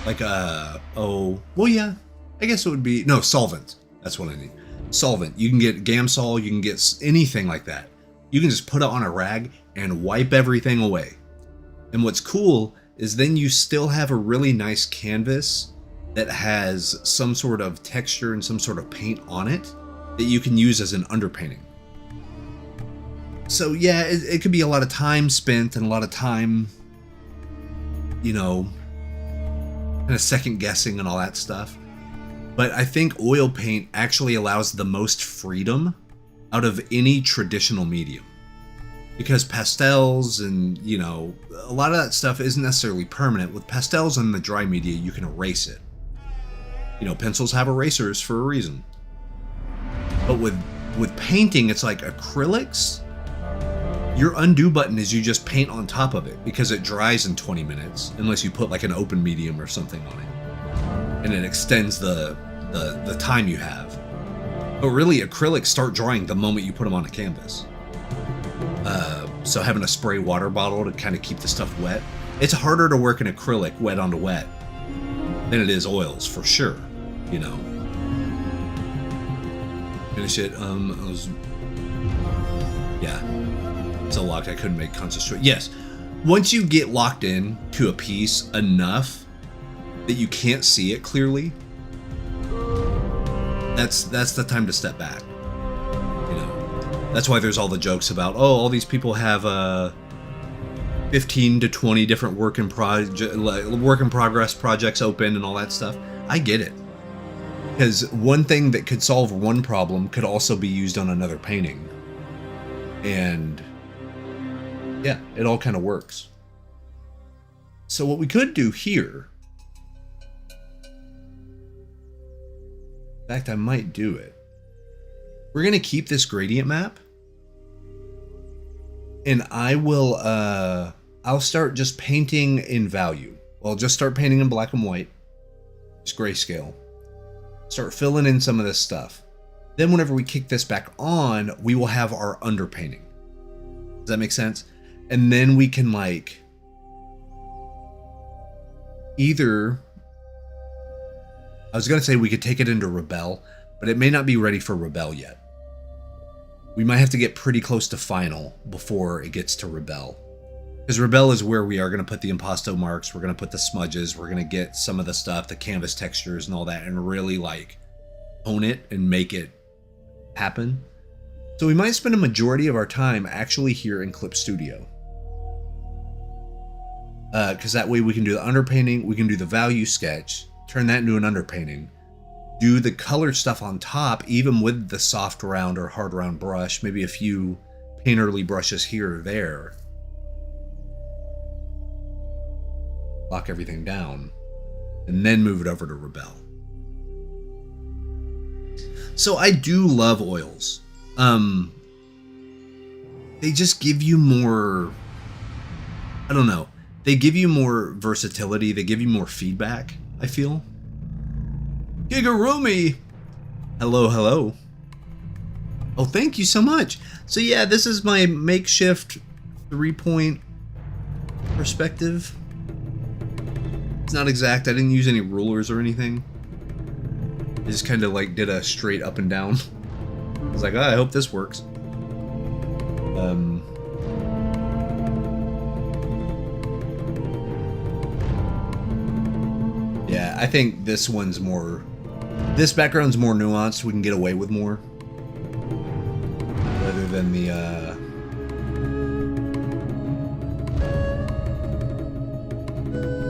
well, yeah, I guess it would be, no, solvent. That's what I need. Solvent. You can get Gamsol, you can get anything like that. You can just put it on a rag and wipe everything away. And what's cool is then you still have a really nice canvas that has some sort of texture and some sort of paint on it that you can use as an underpainting. So yeah, it could be a lot of time spent and a lot of time, you know, kind of second guessing and all that stuff. But I think oil paint actually allows the most freedom out of any traditional medium. Because pastels and, you know, a lot of that stuff isn't necessarily permanent. With pastels and the dry media, you can erase it. You know, pencils have erasers for a reason. But with painting, it's like acrylics. Your undo button is you just paint on top of it because it dries in 20 minutes, unless you put like an open medium or something on it. And it extends the time you have. But really, acrylics start drying the moment you put them on a canvas. So having a spray water bottle to kind of keep the stuff wet. It's harder to work in acrylic wet onto wet than it is oils, for sure, you know. Finish it. Yeah. So locked, I couldn't make conscious choice. Yes. Once you get locked in to a piece enough that you can't see it clearly, that's the time to step back. You know, that's why there's all the jokes about, oh, all these people have 15 to 20 different work in progress projects open and all that stuff. I get it, because one thing that could solve one problem could also be used on another painting, and yeah, it all kind of works. So what we could do here, in fact, I might do it. We're going to keep this gradient map, and I will, I'll start just painting in value. I'll just start painting in black and white, just grayscale. Start filling in some of this stuff. Then whenever we kick this back on, we will have our underpainting. Does that make sense? And then we can, like, either, I was going to say we could take it into Rebel, but it may not be ready for Rebel yet. We might have to get pretty close to final before it gets to Rebel. Because Rebel is where we are going to put the impasto marks, we're going to put the smudges, we're going to get some of the stuff, the canvas textures and all that, and really, like, hone it and make it happen. So we might spend a majority of our time actually here in Clip Studio. Because that way we can do the underpainting, we can do the value sketch, turn that into an underpainting, do the color stuff on top, even with the soft round or hard round brush, maybe a few painterly brushes here or there. Lock everything down, and then move it over to Rebel. So I do love oils. They just give you more, I don't know, they give you more versatility, they give you more feedback, I feel. Gigarumi! Hello, hello. Oh, thank you so much. So yeah, this is my makeshift 3-point perspective. It's not exact, I didn't use any rulers or anything. I just kind of like did a straight up and down. I was like, oh, I hope this works. Yeah, I think this one's more, this background's more nuanced, we can get away with more. Rather than the,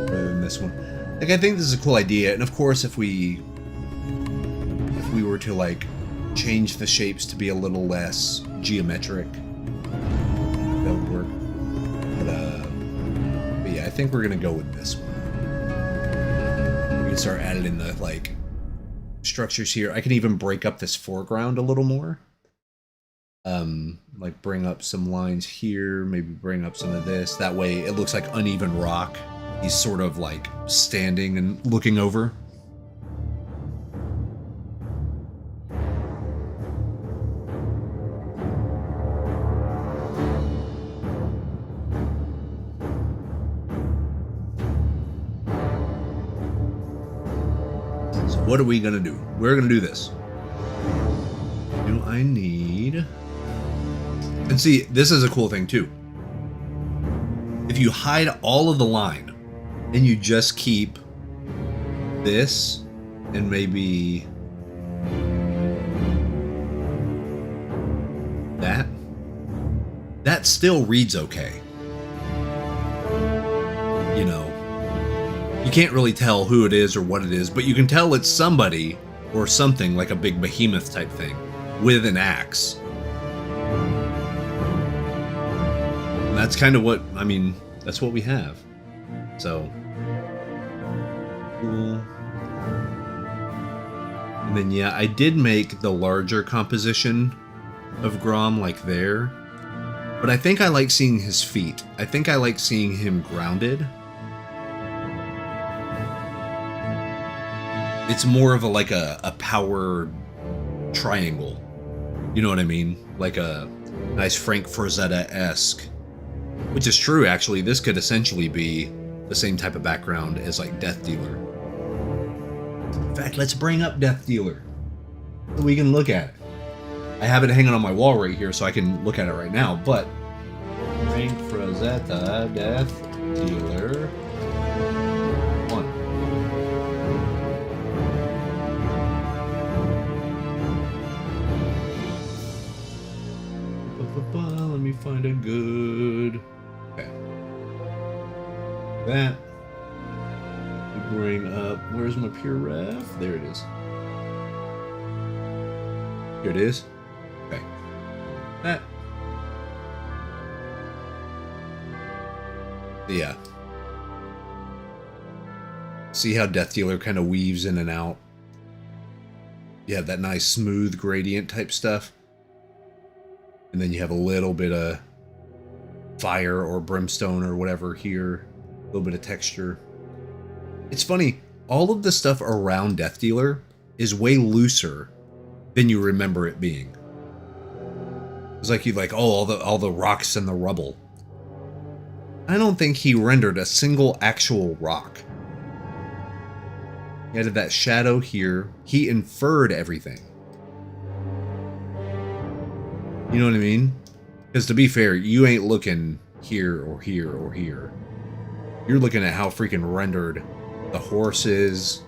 rather than this one. Like, I think this is a cool idea, and of course if we were to, like, change the shapes to be a little less geometric, that would work. But yeah, I think we're gonna go with this one. We can start adding in the, like, structures here. I can even break up this foreground a little more. Like bring up some lines here, maybe bring up some of this. That way it looks like uneven rock. He's sort of like standing and looking over. So what are we gonna do? We're gonna do this. Do I need... And see, this is a cool thing too. If you hide all of the line and you just keep this and maybe that still reads okay. You know, you can't really tell who it is or what it is, but you can tell it's somebody or something, like a big behemoth type thing with an axe. And that's kind of what, I mean, that's what we have. So, cool. And then, yeah, I did make the larger composition of Grom, like there. But I think I like seeing his feet. I think I like seeing him grounded. It's more of a, like a power triangle. You know what I mean? Like a nice Frank Frazetta-esque Which is true, actually. This could essentially be the same type of background as like Death Dealer. In fact, let's bring up Death Dealer so we can look at it. I have it hanging on my wall right here so I can look at it right now, but Frank Frazetta, Death Dealer 1. Let me find a good... Okay. That. We bring up... Where's my pure ref? There it is. Here it is. Okay. That. Yeah. See how Death Dealer kind of weaves in and out? You have that nice smooth gradient type stuff. And then you have a little bit of fire or brimstone or whatever here. A little bit of texture. It's funny, all of the stuff around Death Dealer is way looser than you remember it being. It's like all the rocks and the rubble. I don't think he rendered a single actual rock. He added that shadow here. He inferred everything. You know what I mean? Because to be fair, you ain't looking here or here or here. You're looking at how freaking rendered the horse is.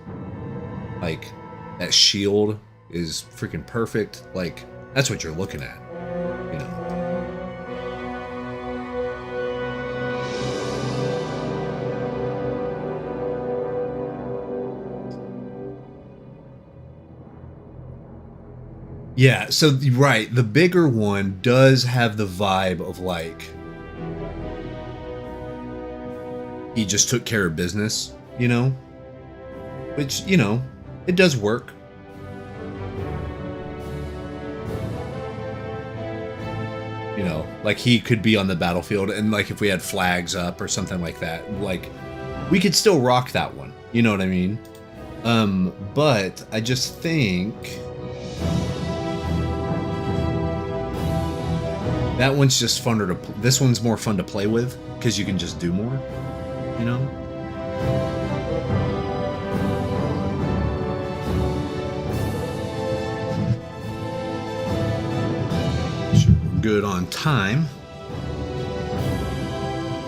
Like, that shield is freaking perfect. Like, that's what you're looking at. You know. Yeah, so, right, the bigger one does have the vibe of, like, he just took care of business, you know? Which, you know, it does work. You know, like, he could be on the battlefield, and, like, if we had flags up or something like that, like, we could still rock that one, you know what I mean? But I just think... that one's just funner to... this one's more fun to play with, because you can just do more, you know? Sure, we're good on time.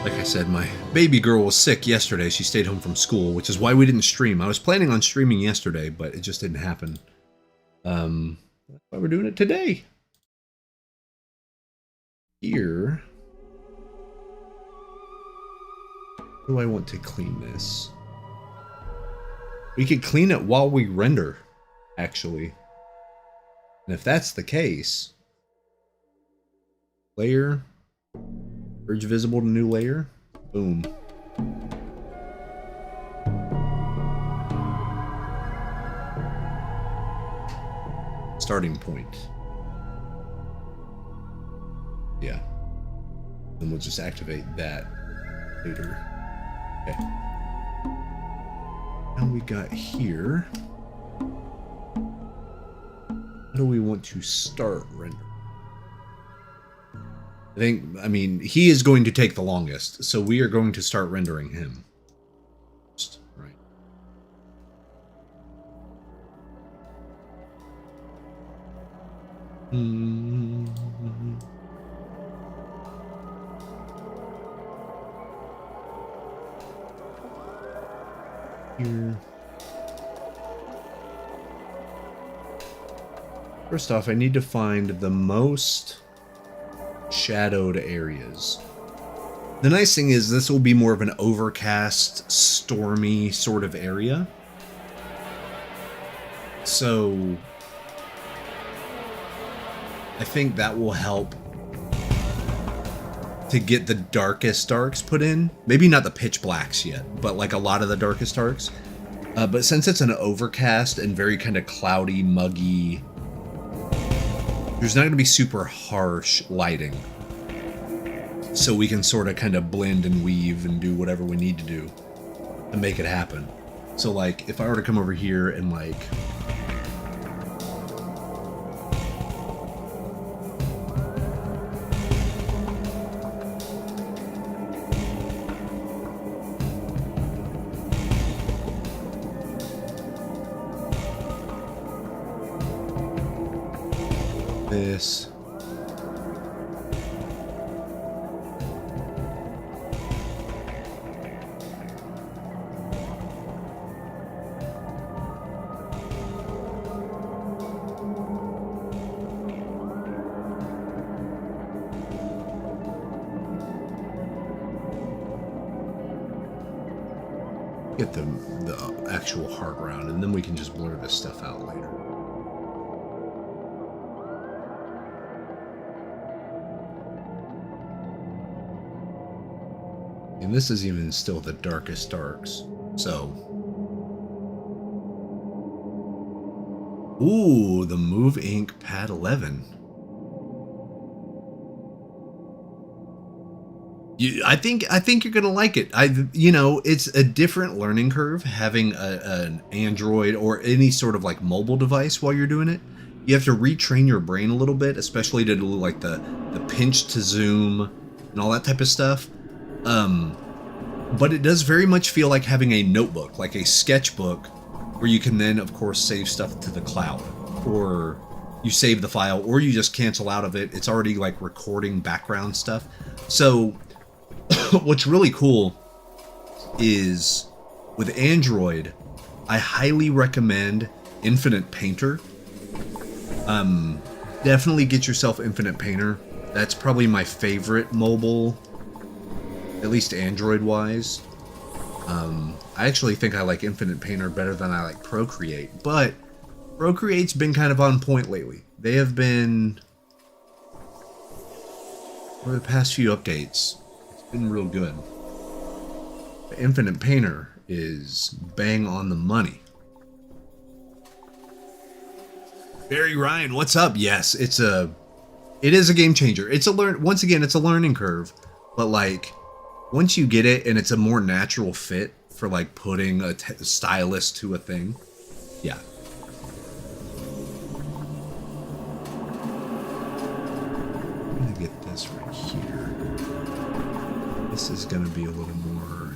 Like I said, my baby girl was sick yesterday. She stayed home from school, which is why we didn't stream. I was planning on streaming yesterday, but it just didn't happen. That's why we're doing it today. Here, how do I want to clean this? We could clean it while we render, actually. And if that's the case, layer, merge visible to new layer, boom. Starting point. Yeah. And we'll just activate that later. Okay. Now we got here. How do we want to start render? I mean, he is going to take the longest, so we are going to start rendering him. Right. Here. First off, I need to find the most shadowed areas. The nice thing is this will be more of an overcast, stormy sort of area. So I think that will help to get the darkest darks put in. Maybe not the pitch blacks yet, but like a lot of the darkest darks. But since it's an overcast and very kind of cloudy, muggy, there's not going to be super harsh lighting. So we can sort of kind of blend and weave and do whatever we need to do to make it happen. So like if I were to come over here and like this. Get the actual heart round, and then we can just blur this stuff out later. And this is even still the darkest darks. So, ooh, the Move Ink Pad 11. I think you're gonna like it. It's a different learning curve having an Android or any sort of like mobile device while you're doing it. You have to retrain your brain a little bit, especially to do like the pinch to zoom and all that type of stuff. But it does very much feel like having a notebook, like a sketchbook, where you can then, of course, save stuff to the cloud, or you save the file, or you just cancel out of it. It's already like recording background stuff. So what's really cool is with Android, I highly recommend Infinite Painter. Definitely get yourself Infinite Painter. That's probably my favorite mobile, at least Android-wise. I actually think I like Infinite Painter better than I like Procreate, but Procreate's been kind of on point lately. They have been, over the past few updates, it's been real good. The Infinite Painter is bang on the money. Barry Ryan, what's up? Yes, it is a game changer. It's once again, it's a learning curve, but like once you get it and it's a more natural fit for like putting a stylus to a thing, yeah. I'm gonna get this right here. This is gonna be a little more.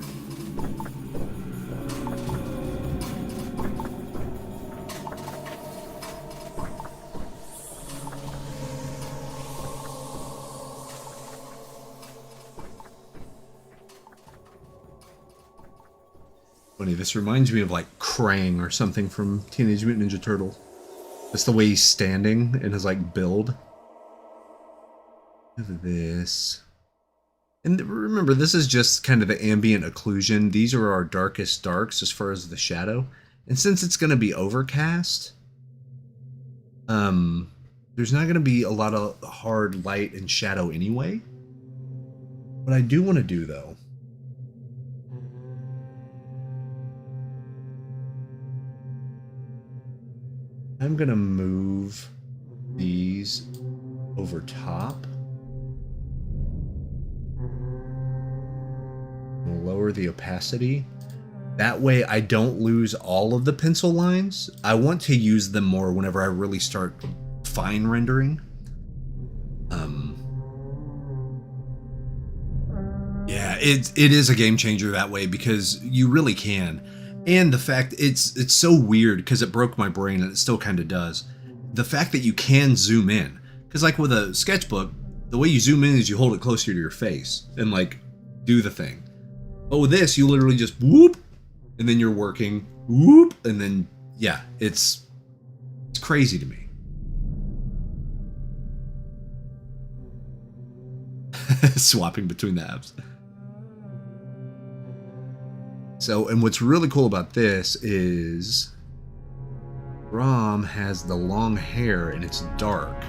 Funny, this reminds me of like Krang or something from Teenage Mutant Ninja Turtles. Just the way he's standing and his like build. Look at this. And remember, this is just kind of the ambient occlusion. These are our darkest darks as far as the shadow. And since it's going to be overcast, there's not going to be a lot of hard light and shadow anyway. What I do want to do though, I'm gonna move these over top. I'll lower the opacity. That way I don't lose all of the pencil lines. I want to use them more whenever I really start fine rendering. Yeah, it is a game changer that way because you really can. And the fact it's so weird because it broke my brain and it still kind of does. The fact that you can zoom in, because like with a sketchbook, the way you zoom in is you hold it closer to your face and like do the thing. But with this, you literally just whoop, and then you're working whoop, and then yeah, it's crazy to me. Swapping between the apps. So, and what's really cool about this is Rom has the long hair and it's dark.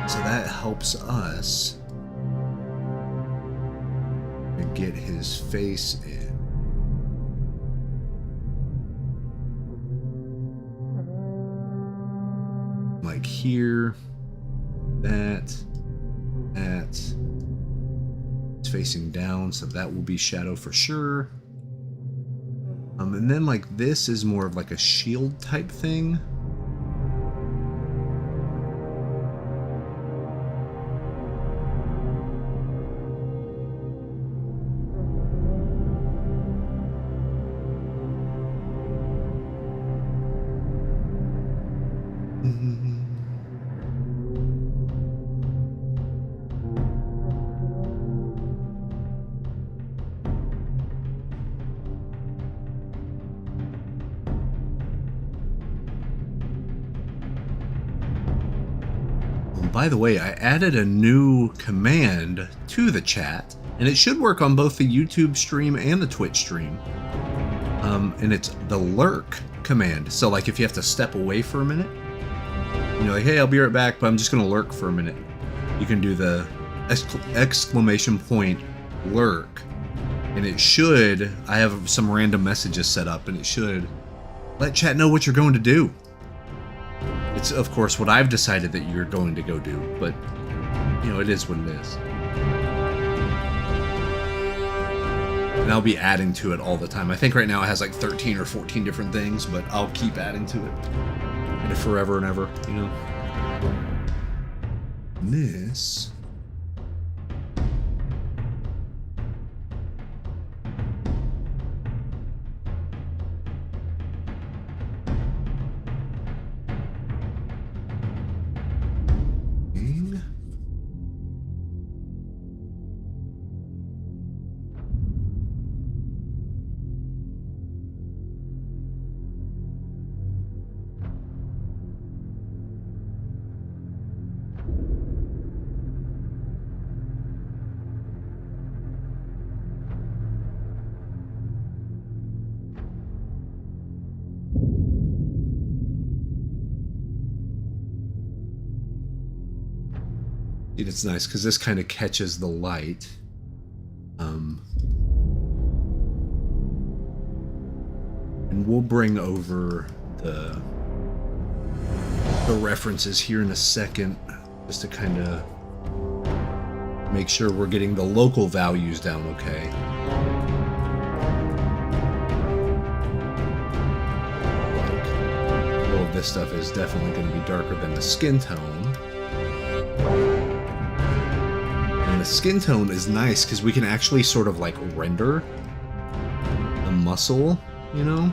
So that helps us to get his face in. Like here, that. Facing down, so that will be shadow for sure. And then like this is more of like a shield type thing. by the way, I added a new command to the chat, and it should work on both the YouTube stream and the Twitch stream. And it's the lurk command. So like if you have to step away for a minute, you're like, hey, I'll be right back, but I'm just gonna lurk for a minute. You can do the exclamation point lurk, and it should, I have some random messages set up, and it should let chat know what you're going to do. It's of course what I've decided that you're going to go do, but you know, it is what it is. And I'll be adding to it all the time. I think right now it has like 13 or 14 different things, but I'll keep adding to it. And forever and ever, you know. And this. It's nice because this kind of catches the light. And we'll bring over the references here in a second, just to kind of make sure we're getting the local values down okay. Like, all of this stuff is definitely going to be darker than the skin tone. And the skin tone is nice because we can actually sort of like render the muscle, you know?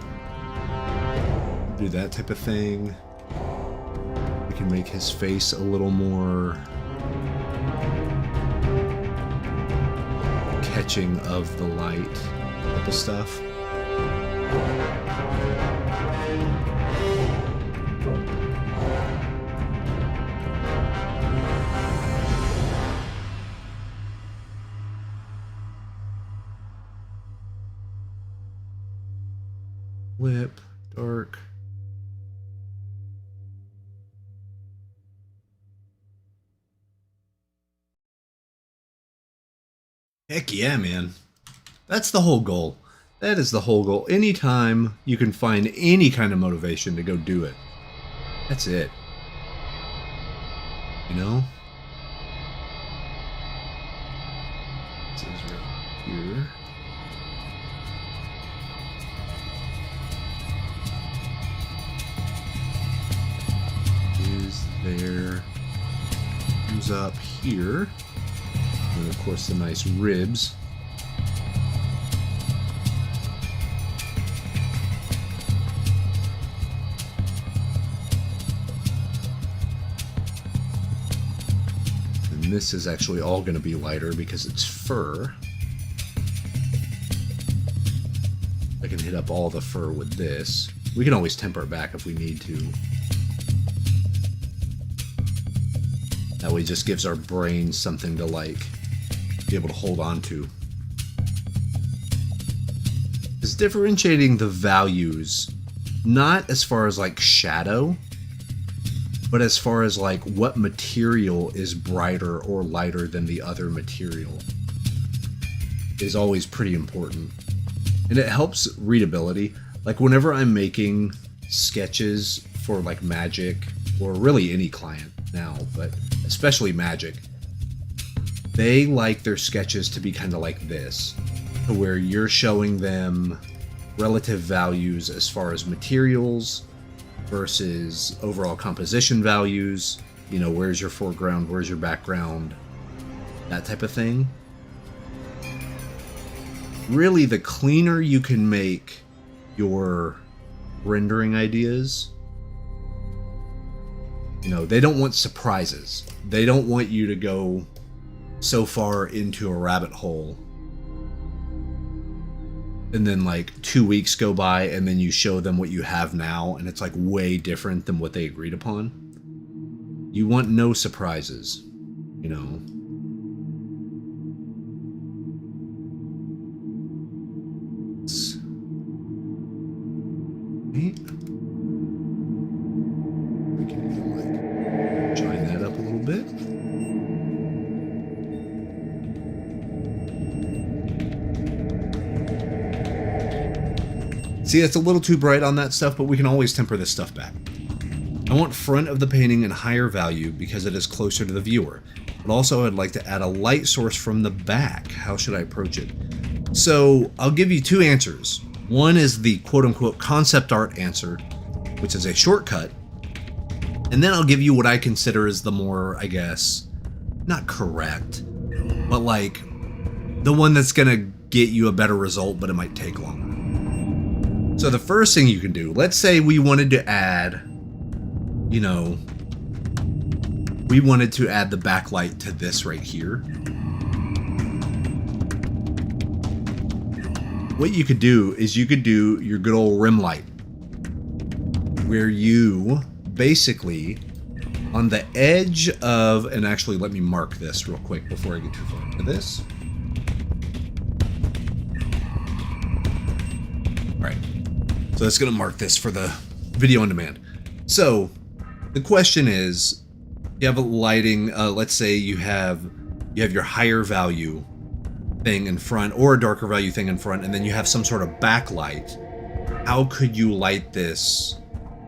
Do that type of thing. We can make his face a little more catching of the light type of stuff. Whip, dark. Heck yeah, man. That's the whole goal. That is the whole goal. Anytime you can find any kind of motivation to go do it, that's it. You know? This is right here. There comes up here, and of course the nice ribs. And this is actually all going to be lighter because it's fur. I can hit up all the fur with this. We can always temper it back if we need to. That way it just gives our brain something to like be able to hold on to. It's differentiating the values, not as far as like shadow, but as far as like what material is brighter or lighter than the other material is always pretty important. And it helps readability. Like whenever I'm making sketches for like Magic or really any client now, but especially Magic, they like their sketches to be kind of like this, where you're showing them relative values as far as materials versus overall composition values. You know, where's your foreground, where's your background, that type of thing. Really, the cleaner you can make your rendering ideas, you know, they don't want surprises. They don't want you to go so far into a rabbit hole and then like 2 weeks go by and then you show them what you have now and it's like way different than what they agreed upon. You want no surprises, you know. We can even like join that up a little bit. See, it's a little too bright on that stuff, but we can always temper this stuff back. I want front of the painting in higher value because it is closer to the viewer. But also I'd like to add a light source from the back. How should I approach it? So I'll give you two answers. One is the quote-unquote concept art answer, which is a shortcut. And then I'll give you what I consider is the more, I guess, not correct, but like the one that's gonna get you a better result, but it might take longer. So the first thing you can do, let's say we wanted to add, you know, we wanted to add the backlight to this right here. What you could do is you could do your good old rim light, where you basically on the edge of, and actually let me mark this real quick before I get too far into this. All right, so it's gonna mark this for the video on demand. So the question is, you have a lighting, let's say you have your higher value thing in front or a darker value thing in front, and then you have some sort of backlight. How could you light this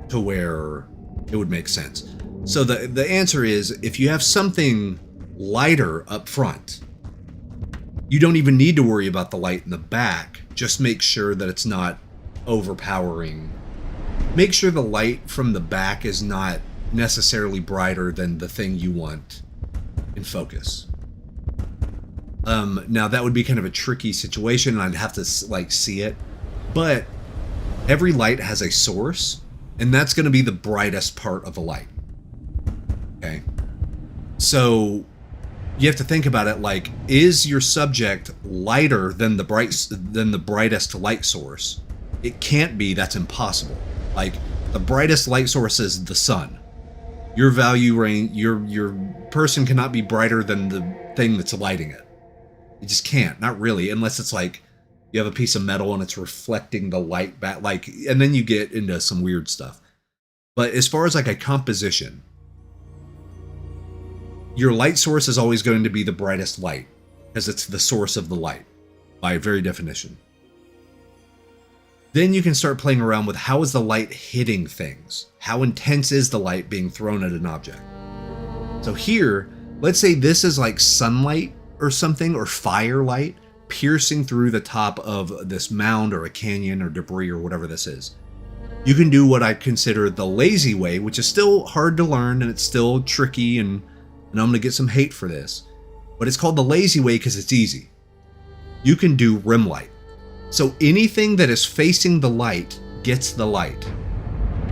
to where it would make sense? So the answer is, if you have something lighter up front, you don't even need to worry about the light in the back. Just make sure that it's not overpowering. Make sure the light from the back is not necessarily brighter than the thing you want in focus. Now that would be kind of a tricky situation, and I'd have to like see it, but every light has a source, and that's going to be the brightest part of the light. Okay, so you have to think about it like, is your subject lighter than the brightest light source? It can't be. That's impossible. Like, the brightest light source is the sun. Your value range, your person cannot be brighter than the thing that's lighting it. You just can't, not really, unless it's like you have a piece of metal and it's reflecting the light back, like, and then you get into some weird stuff. But as far as like a composition, your light source is always going to be the brightest light, because it's the source of the light, by very definition. Then you can start playing around with, how is the light hitting things? How intense is the light being thrown at an object? So here, let's say this is like sunlight or something, or firelight piercing through the top of this mound or a canyon or debris or whatever this is. You can do what I consider the lazy way, which is still hard to learn and it's still tricky, and I'm going to get some hate for this, but it's called the lazy way because it's easy. You can do rim light. So anything that is facing the light gets the light.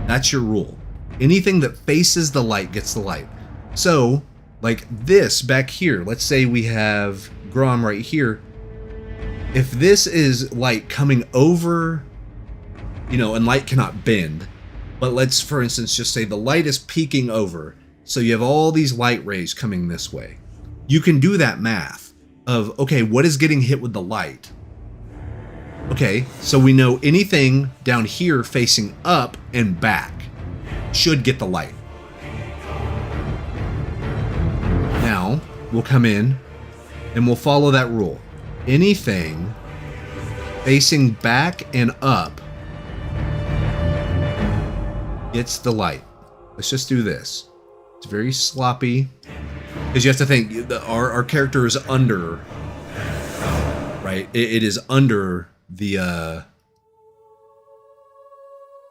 That's your rule. Anything that faces the light gets the light. So, like this back here, let's say we have Grom right here. If this is light coming over, you know, and light cannot bend, but let's, for instance, just say the light is peeking over. So you have all these light rays coming this way. You can do that math of, okay, what is getting hit with the light? Okay, so we know anything down here facing up and back should get the light. Now, we'll come in and we'll follow that rule. Anything facing back and up gets the light. Let's just do this. It's very sloppy, because you have to think, our character is under, right? It is under the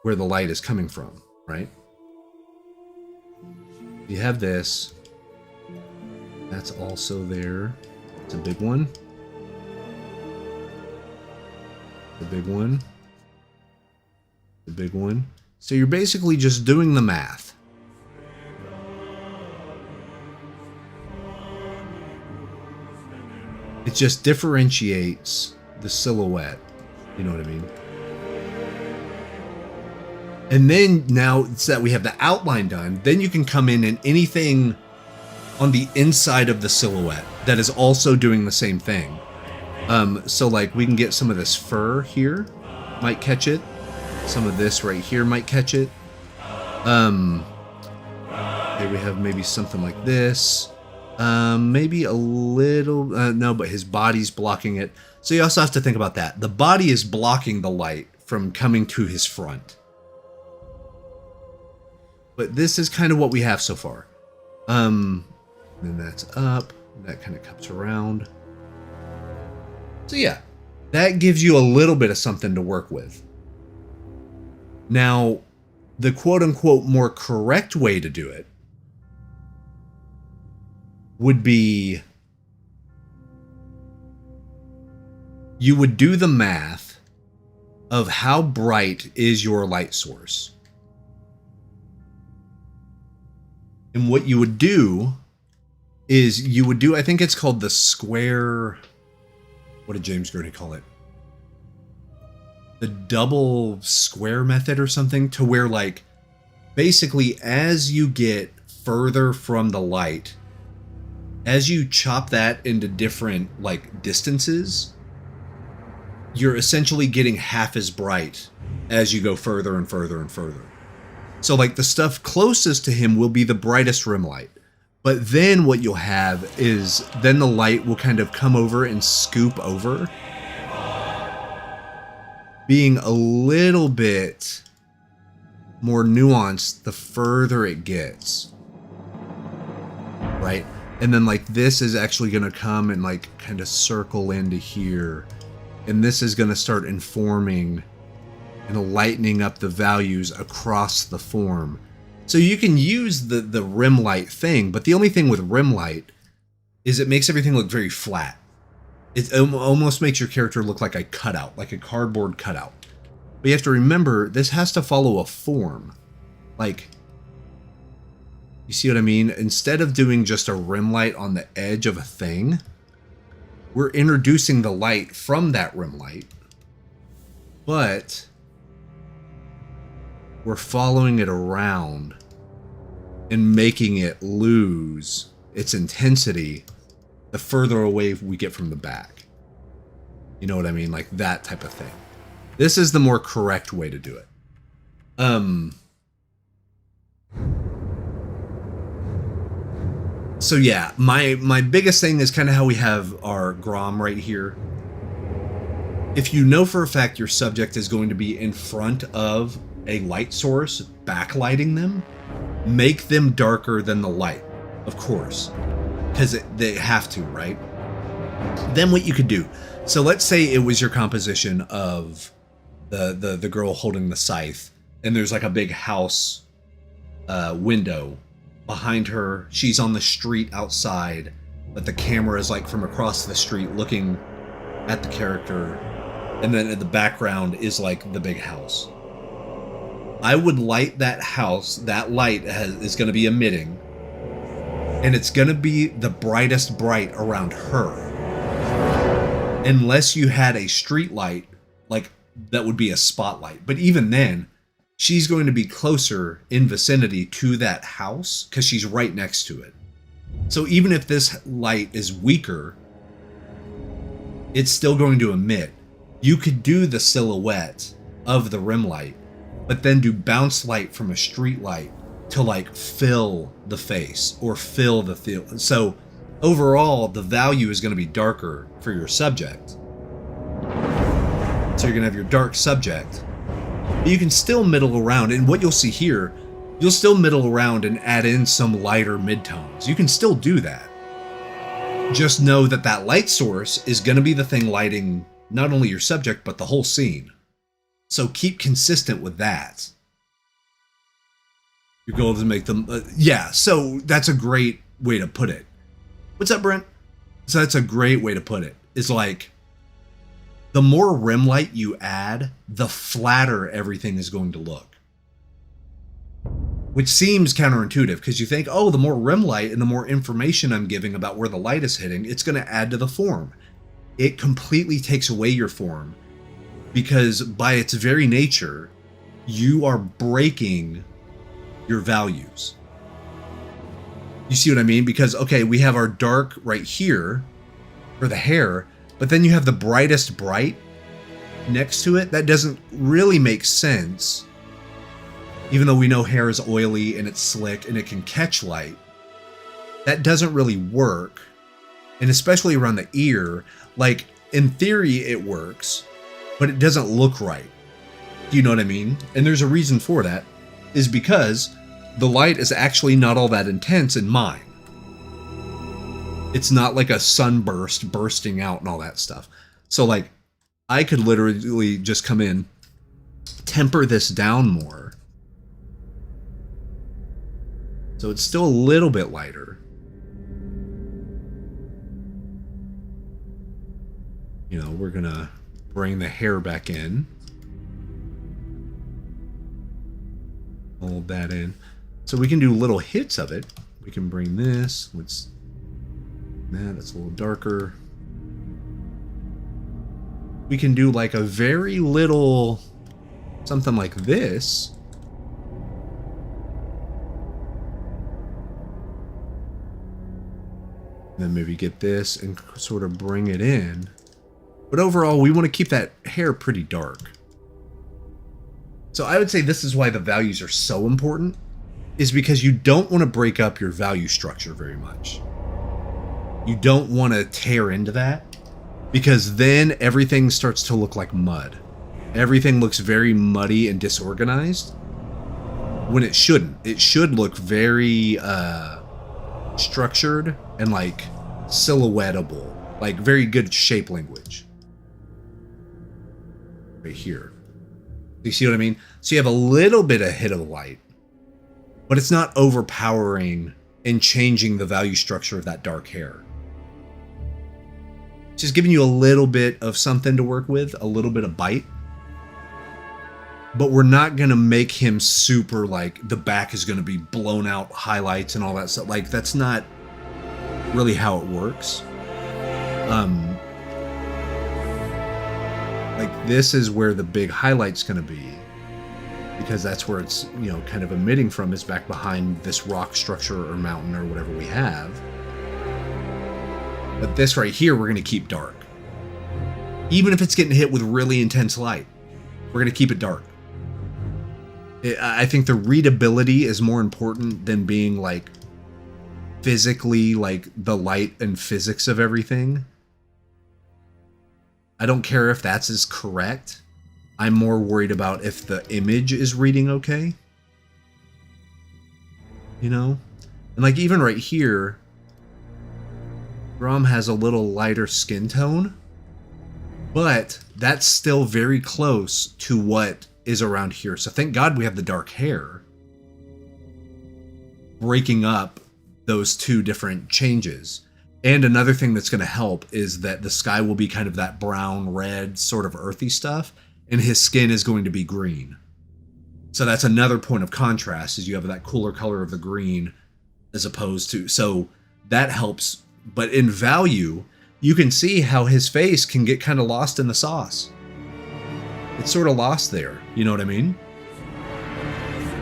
where the light is coming from, right? You have this. That's also there. It's a big one. The big one. The big one. So you're basically just doing the math. It just differentiates the silhouette. You know what I mean? And then now so that we have the outline done, then you can come in and anything on the inside of the silhouette that is also doing the same thing. So like we can get some of this fur here, might catch it. Some of this right here might catch it. Here we have maybe something like this. Maybe a little, no, but his body's blocking it. So you also have to think about that. The body is blocking the light from coming to his front. But this is kind of what we have so far. Then that's up. That kind of comes around. So yeah, that gives you a little bit of something to work with. Now, the quote-unquote more correct way to do it would be you would do the math of how bright is your light source. And what you would do is you would do, I think it's called the square, what did James Gurney call it? The double square method or something, to where like basically as you get further from the light, as you chop that into different like distances, you're essentially getting half as bright as you go further and further and further. So like the stuff closest to him will be the brightest rim light. But then what you'll have is then the light will kind of come over and scoop over, being a little bit more nuanced the further it gets. Right? And then like this is actually going to come and like kind of circle into here. And this is going to start informing and lightening up the values across the form. So you can use the rim light thing, but the only thing with rim light is it makes everything look very flat. It almost makes your character look like a cutout, like a cardboard cutout. But you have to remember, this has to follow a form. Like, you see what I mean? Instead of doing just a rim light on the edge of a thing, we're introducing the light from that rim light, but we're following it around and making it lose its intensity the further away we get from the back. You know what I mean? Like that type of thing. This is the more correct way to do it. So yeah, my biggest thing is kind of how we have our Grom right here. If you know for a fact your subject is going to be in front of a light source backlighting them, make them darker than the light, of course, because they have to, right? Then what you could do, so let's say it was your composition of the girl holding the scythe, and there's like a big house window behind her. She's on the street outside, but the camera is like from across the street looking at the character, and then in the background is like the big house. I would light that house. That light is going to be emitting, and it's going to be the brightest bright around her. Unless you had a street light, like that would be a spotlight. But even then, she's going to be closer in vicinity to that house because she's right next to it. So even if this light is weaker, it's still going to emit. You could do the silhouette of the rim light, but then do bounce light from a street light to like fill the face or fill the field. So overall, the value is going to be darker for your subject. So you're going to have your dark subject, but you can still middle around. And what you'll see here, you'll still middle around and add in some lighter midtones. You can still do that. Just know that that light source is going to be the thing lighting not only your subject, but the whole scene. So keep consistent with that. Your goal is to make them... yeah, so that's a great way to put it. What's up, Brent? So that's a great way to put it. It's like, the more rim light you add, the flatter everything is going to look. Which seems counterintuitive, because you think, oh, the more rim light and the more information I'm giving about where the light is hitting, it's going to add to the form. It completely takes away your form. Because by its very nature, you are breaking your values. You see what I mean? Because, okay, we have our dark right here for the hair, but then you have the brightest bright next to it. That doesn't really make sense. Even though we know hair is oily and it's slick and it can catch light, that doesn't really work. And especially around the ear, like in theory it works, but it doesn't look right. Do you know what I mean? And there's a reason for that, is because the light is actually not all that intense in mine. It's not like a sunburst bursting out and all that stuff. So like, I could literally just come in, temper this down more, so it's still a little bit lighter. You know, we're gonna bring the hair back in. Hold that in. So we can do little hits of it. We can bring this. That's a little darker. We can do like a very little something like this. And then maybe get this and sort of bring it in. But overall, we want to keep that hair pretty dark. So I would say this is why the values are so important, is because you don't want to break up your value structure very much. You don't want to tear into that, because then everything starts to look like mud. Everything looks very muddy and disorganized when it shouldn't. It should look very structured and like silhouettable, like very good shape language. Right here. You see what I mean? So you have a little bit of hit of light, but it's not overpowering and changing the value structure of that dark hair. Just giving you a little bit of something to work with, a little bit of bite. But we're not going to make him super, like, the back is going to be blown out highlights and all that stuff. Like, that's not really how it works. Like, this is where the big highlight's going to be, because that's where it's, you know, kind of emitting from, is back behind this rock structure or mountain or whatever we have. But this right here, we're going to keep dark. Even if it's getting hit with really intense light, we're going to keep it dark. I think the readability is more important than being like physically like the light and physics of everything. I don't care if that's as correct. I'm more worried about if the image is reading okay. You know? And like even right here, Grom has a little lighter skin tone, but that's still very close to what is around here. So thank God we have the dark hair breaking up those two different changes. And another thing that's going to help is that the sky will be kind of that brown, red, sort of earthy stuff, and his skin is going to be green. So that's another point of contrast, is you have that cooler color of the green as opposed to, so that helps. But in value, you can see how his face can get kind of lost in the sauce. It's sort of lost there. You know what I mean?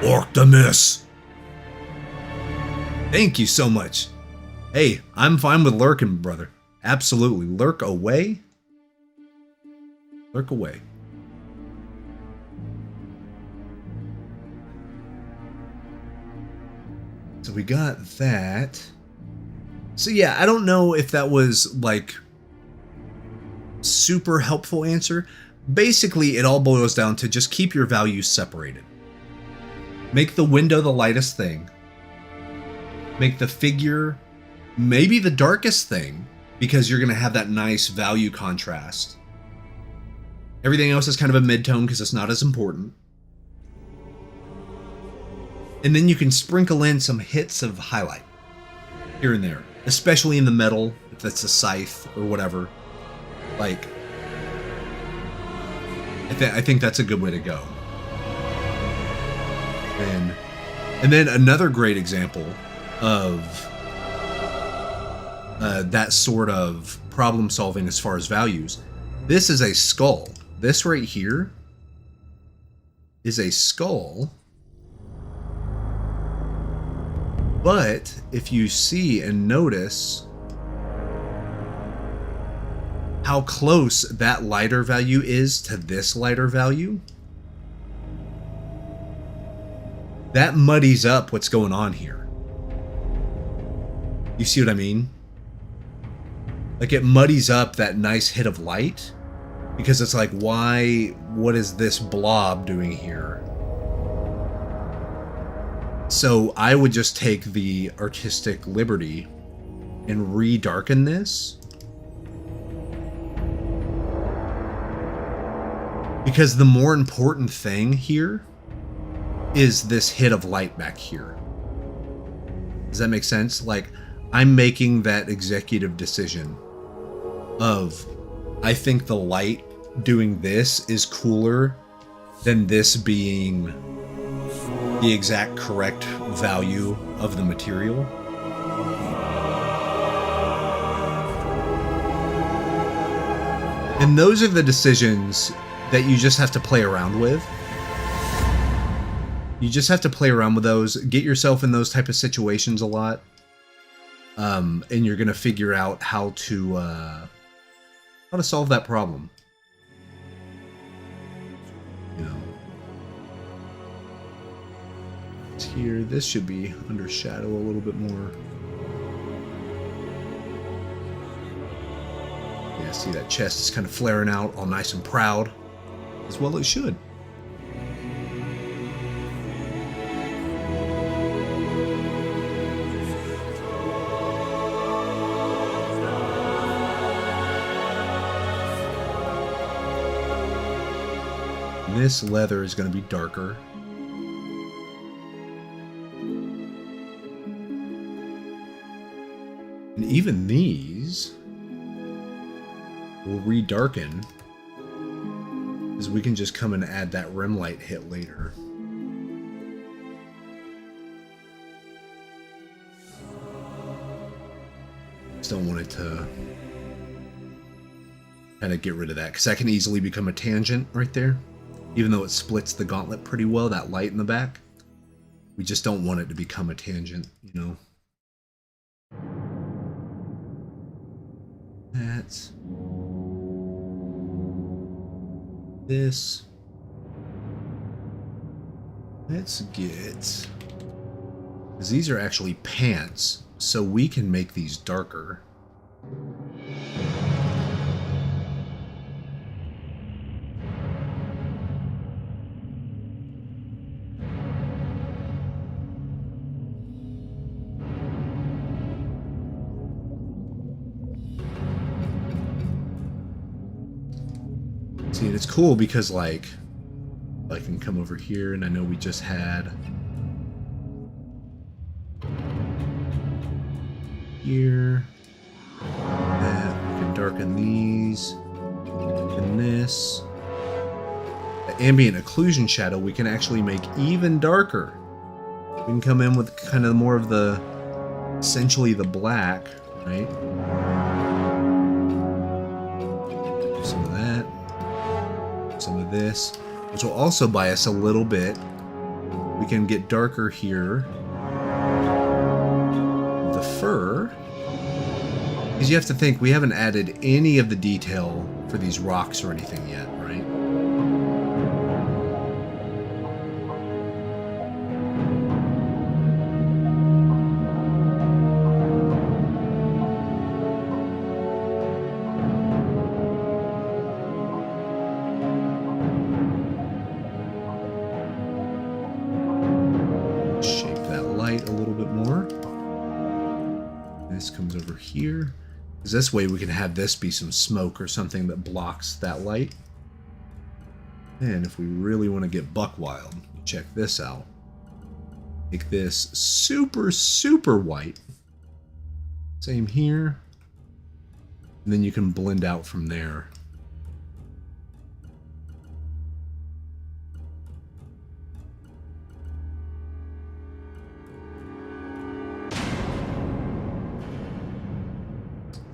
Orc-TOBER. Thank you so much. Hey, I'm fine with lurking, brother. Absolutely. Lurk away. Lurk away. So we got that. So yeah, I don't know if that was like super helpful answer. Basically, it all boils down to just keep your values separated. Make the window the lightest thing. Make the figure maybe the darkest thing, because you're going to have that nice value contrast. Everything else is kind of a mid-tone because it's not as important. And then you can sprinkle in some hits of highlight here and there, especially in the metal, if that's a scythe or whatever. Like, I think that's a good way to go. And then another great example of that sort of problem solving as far as values. This is a skull. This right here is a skull. But if you see and notice how close that lighter value is to this lighter value, that muddies up what's going on here. You see what I mean? Like, it muddies up that nice hit of light, because it's like, what is this blob doing here? So I would just take the artistic liberty and re-darken this. Because the more important thing here is this hit of light back here. Does that make sense? Like, I'm making that executive decision of, I think the light doing this is cooler than this being the exact correct value of the material. And those are the decisions that you just have to play around with. You just have to play around with those, get yourself in those type of situations a lot. And you're going to figure out how to solve that problem. You know, it's here. This should be under shadow a little bit more. Yeah, see that chest is kind of flaring out, all nice and proud, as well it should. This leather is going to be darker. And even these will redarken, because we can just come and add that rim light hit later. Just don't want it to kind of get rid of that, because that can easily become a tangent right there. Even though it splits the gauntlet pretty well, that light in the back, we just don't want it to become a tangent, you know. That's this. Let's get, because these are actually pants, so we can make these darker. See, and it's cool because, like, I can come over here, and I know we just had here, that we can darken these, and this. The ambient occlusion shadow we can actually make even darker. We can come in with kind of more of the, essentially the black, right? Some of that. Some of this, which will also buy us a little bit. We can get darker here. The fur, because you have to think, we haven't added any of the detail for these rocks or anything yet, right? Here, because this way we can have this be some smoke or something that blocks that light. And if we really want to get buck wild, check this out. Make this super, super white. Same here. And then you can blend out from there.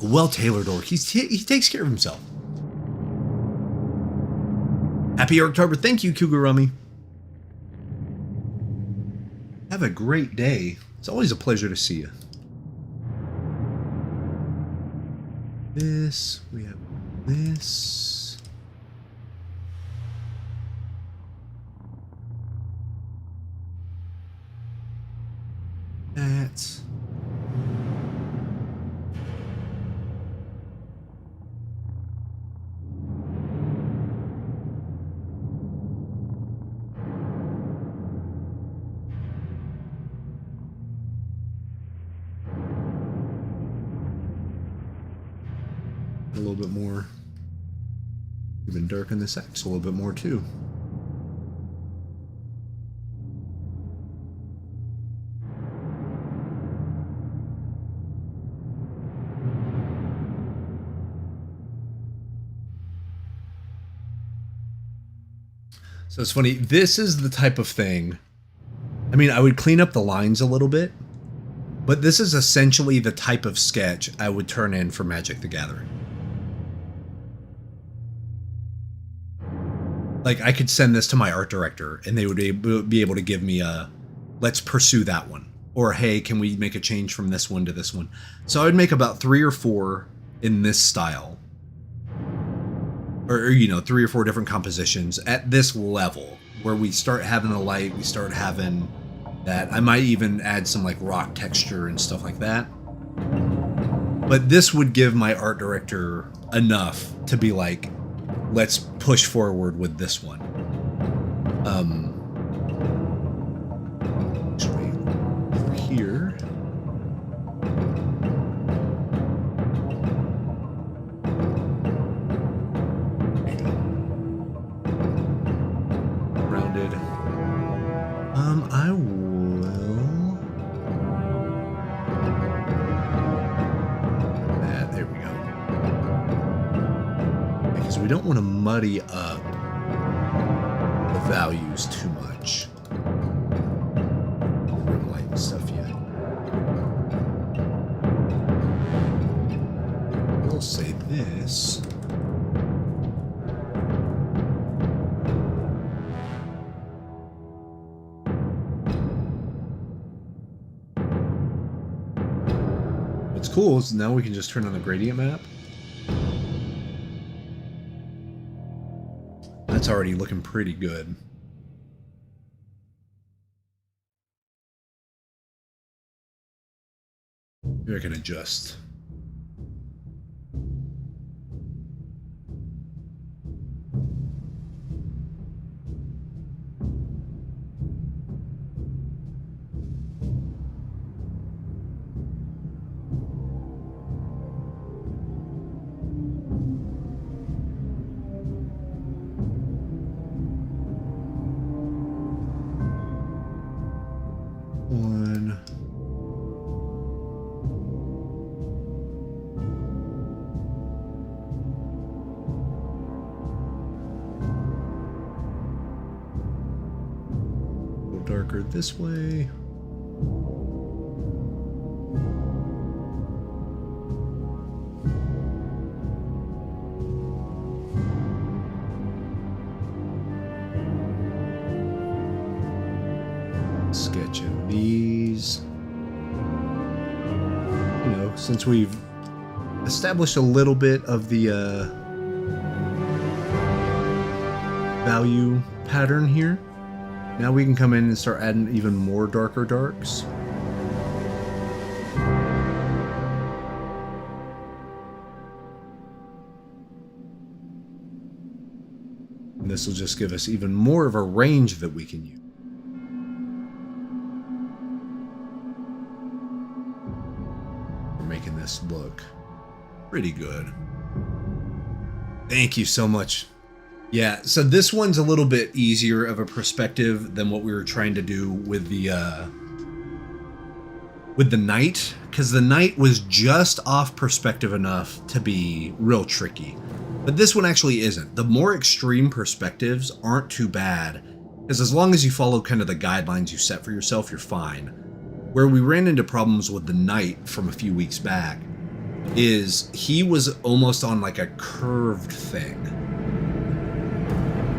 Well-tailored orc. He takes care of himself. Happy October. Thank you, Kugurami. have a great day. It's always a pleasure to see you. This, we have this. That. A little bit more. Even darken this X a little bit more too. So it's funny, this is the type of thing, I mean, I would clean up the lines a little bit, but this is essentially the type of sketch I would turn in for Magic the Gathering. Like, I could send this to my art director, and they would be able to give me a, let's pursue that one. Or, hey, can we make a change from this one to this one? So I would make about 3 or 4 in this style. Or, you know, 3 or 4 different compositions at this level, where we start having the light, we start having that. I might even add some, like, rock texture and stuff like that. But this would give my art director enough to be like, let's push forward with this one. Actually, over here. Rounded. I will. There we go. Because we don't want to muddy up the values too much. Rim light and stuff yet. We'll say this. What's cool is now we can just turn on the gradient map. That's already looking pretty good. Maybe I can adjust. Darker this way. Sketching these. You know, since we've established a little bit of the value pattern here, now we can come in and start adding even more darker darks. And this will just give us even more of a range that we can use. We're making this look pretty good. Thank you so much. Yeah, so this one's a little bit easier of a perspective than what we were trying to do with the knight, because the knight was just off perspective enough to be real tricky. But this one actually isn't. The more extreme perspectives aren't too bad, because as long as you follow kind of the guidelines you set for yourself, you're fine. Where we ran into problems with the knight from a few weeks back is he was almost on like a curved thing.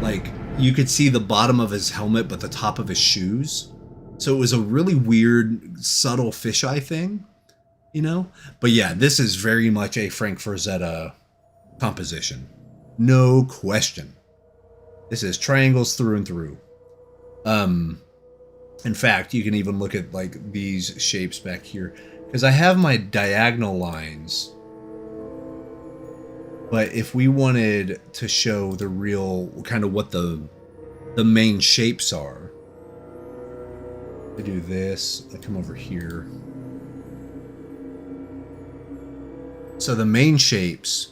Like, you could see the bottom of his helmet, but the top of his shoes. So it was a really weird, subtle fisheye thing, you know? But yeah, this is very much a Frank Frazetta composition. No question. This is triangles through and through. In fact, you can even look at like these shapes back here, because I have my diagonal lines. But if we wanted to show the real kind of what the main shapes are, I do this, I come over here. So the main shapes,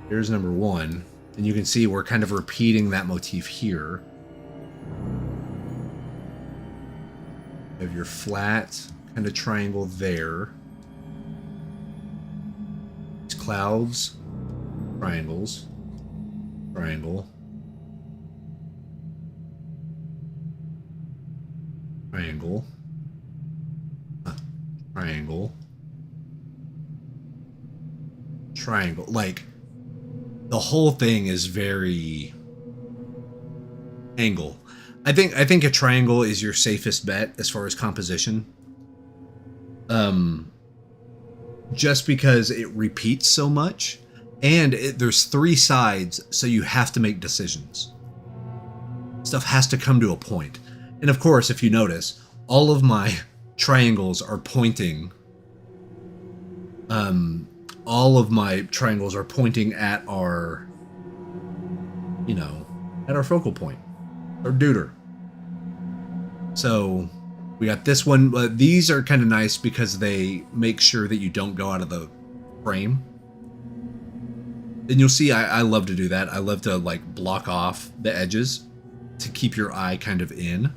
here's number one, and you can see we're kind of repeating that motif here. You have your flat kind of triangle there. These clouds, triangles, triangle, triangle, triangle, triangle. Like, the whole thing is very angle. I think a triangle is your safest bet as far as composition. Just because it repeats so much, and there's three sides, so you have to make decisions. Stuff has to come to a point. And of course, if you notice, all of my triangles are pointing. All of my triangles are pointing at our, at our focal point, our deuter. So we got this one, but these are kind of nice because they make sure that you don't go out of the frame. And you'll see I love to do that. I love to like block off the edges to keep your eye kind of in.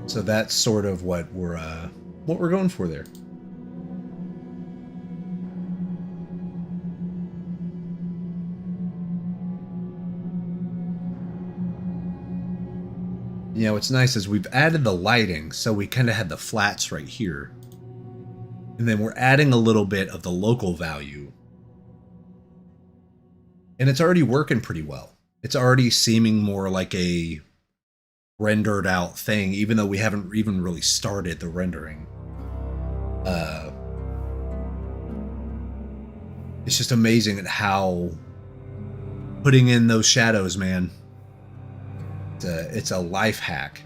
So that's sort of what we're going for there. You know, what's nice is we've added the lighting, so we kind of had the flats right here. And then we're adding a little bit of the local value. And it's already working pretty well. It's already seeming more like a rendered out thing, even though we haven't even really started the rendering. It's just amazing at how putting in those shadows, man. It's a life hack.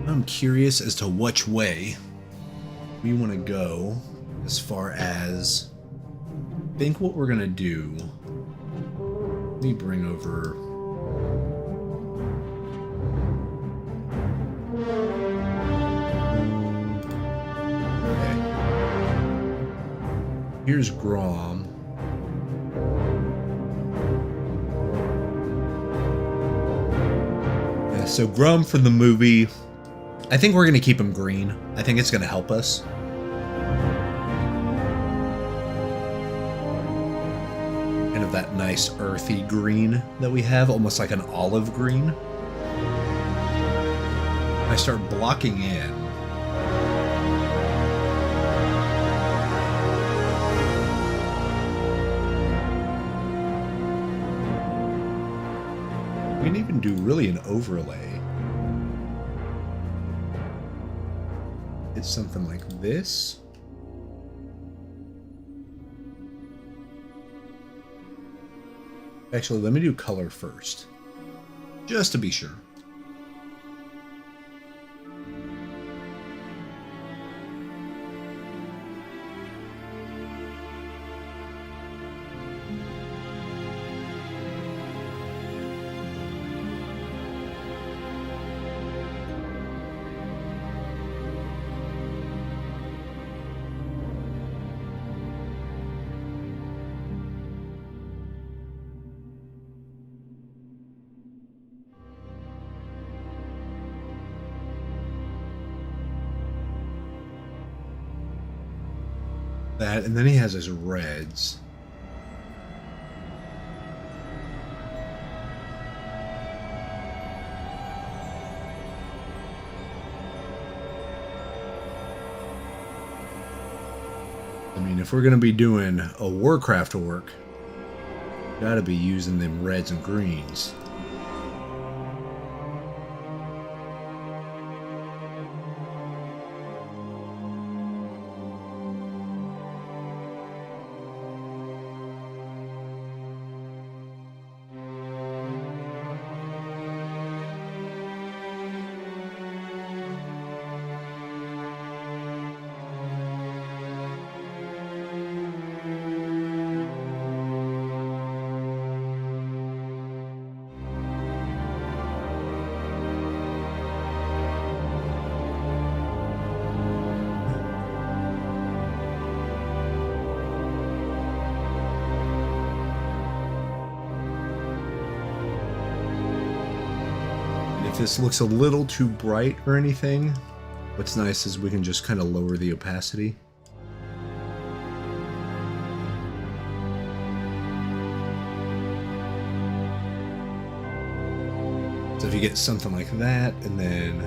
I'm curious as to which way we want to go as far as I think what we're gonna do. Let me bring over here's Grom. Yeah, so Grom from the movie, I think we're going to keep him green. I think it's going to help us. Kind of that nice earthy green that we have, almost like an olive green. I start blocking in. We can even do really an overlay. It's something like this. Actually, let me do color first, just to be sure. That, and then he has his reds. mean, if we're gonna be doing a Warcraft orc, gotta be using them reds and greens. If this looks a little too bright or anything, what's nice is we can just kind of lower the opacity. So if you get something like that, and then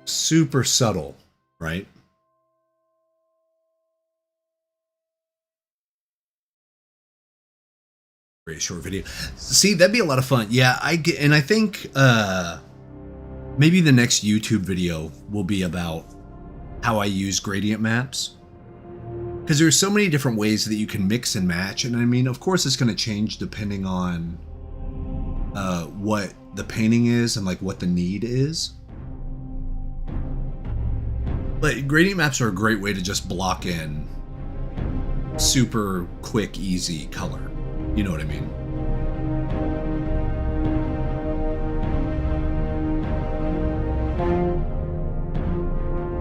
super subtle, right? Very short video. See, that'd be a lot of fun. Yeah, I think maybe the next YouTube video will be about how I use gradient maps, because there's so many different ways that you can mix and match, and I mean, of course, it's going to change depending on what the painting is and like what the need is. But gradient maps are a great way to just block in super quick, easy color. You know what I mean?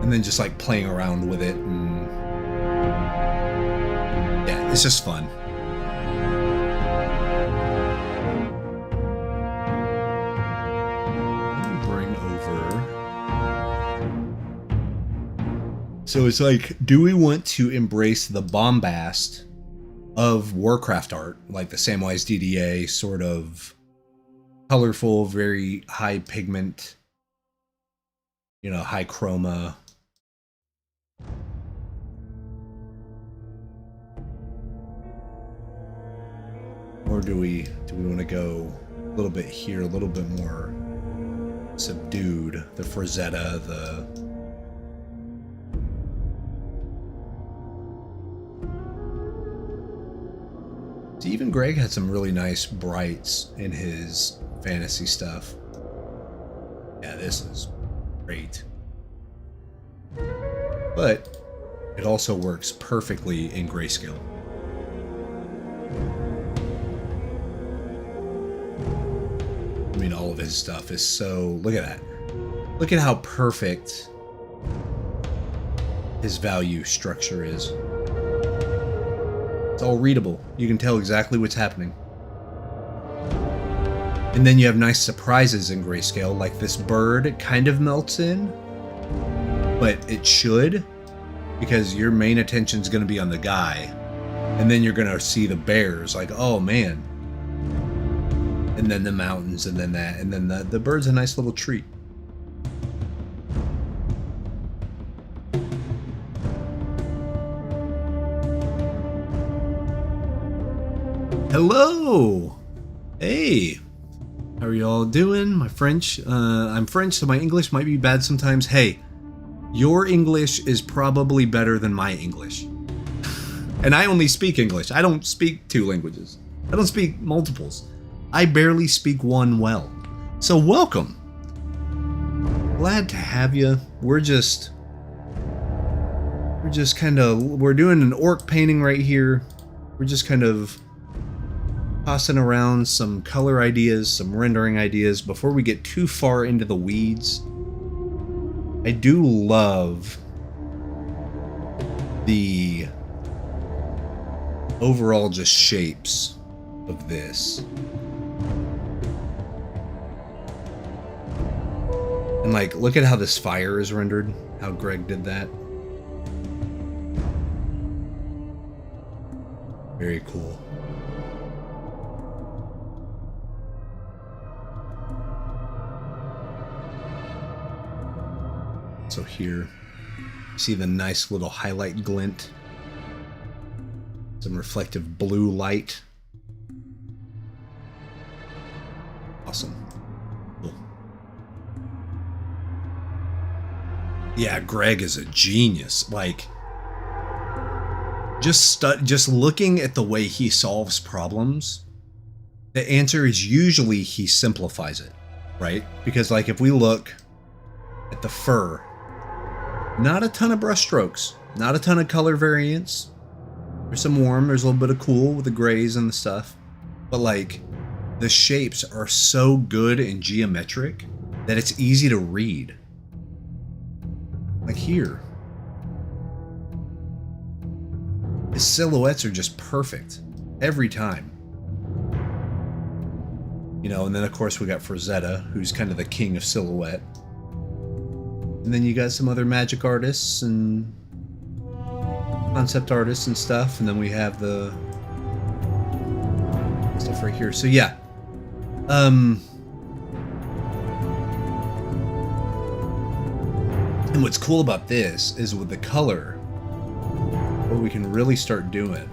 And then just like playing around with it, and yeah, it's just fun. Let me bring over. So it's like, do we want to embrace the bombast of Warcraft art, like the Samwise DDA, sort of colorful, very high pigment, you know, high chroma. Or do we want to go a little bit here, a little bit more subdued, the Frazetta, the even Greg had some really nice brights in his fantasy stuff. Yeah, this is great. But it also works perfectly in grayscale. I mean, all of his stuff is so... Look at that. Look at how perfect his value structure is. It's all readable. You can tell exactly what's happening. And then you have nice surprises in grayscale, like this bird. It kind of melts in, but it should, because your main attention is going to be on the guy. And then you're going to see the bears, like, oh man. And then the mountains, and then that, and then the bird's a nice little treat. Hello! Hey! How are y'all doing? My French, I'm French, so my English might be bad sometimes. Hey, your English is probably better than my English. And I only speak English. I don't speak two languages. I don't speak multiples. I barely speak one well. So welcome! Glad to have you. We're just kind of, we're doing an orc painting right here. We're just kind of tossing around some color ideas, some rendering ideas before we get too far into the weeds. I do love the overall just shapes of this. And like, look at how this fire is rendered, how Greg did that. Very cool. So here, see the nice little highlight glint. Some reflective blue light. Awesome. Cool. Yeah, Greg is a genius. Like, just looking at the way he solves problems, the answer is usually he simplifies it, right? Because like if we look at the fur, not a ton of brush strokes, not a ton of color variants. There's some warm, there's a little bit of cool with the grays and the stuff, but like the shapes are so good and geometric that it's easy to read. Like here, his silhouettes are just perfect every time. You know, and then of course we got Frazetta, who's kind of the king of silhouette. And then you got some other magic artists and concept artists and stuff, and then we have the stuff right here. So yeah. And what's cool about this is with the color, what we can really start doing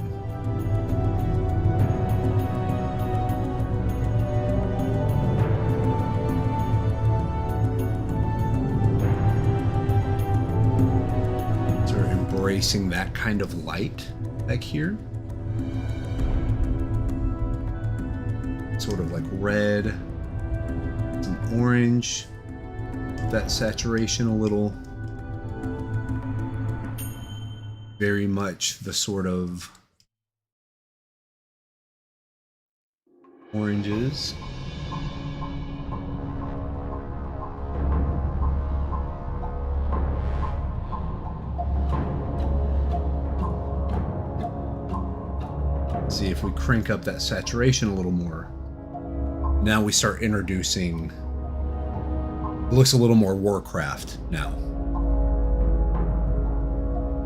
embracing that kind of light back here. Sort of like red, some orange, that saturation a little. Very much the sort of oranges. See if we crank up that saturation a little more. Now we start introducing, it looks a little more Warcraft now.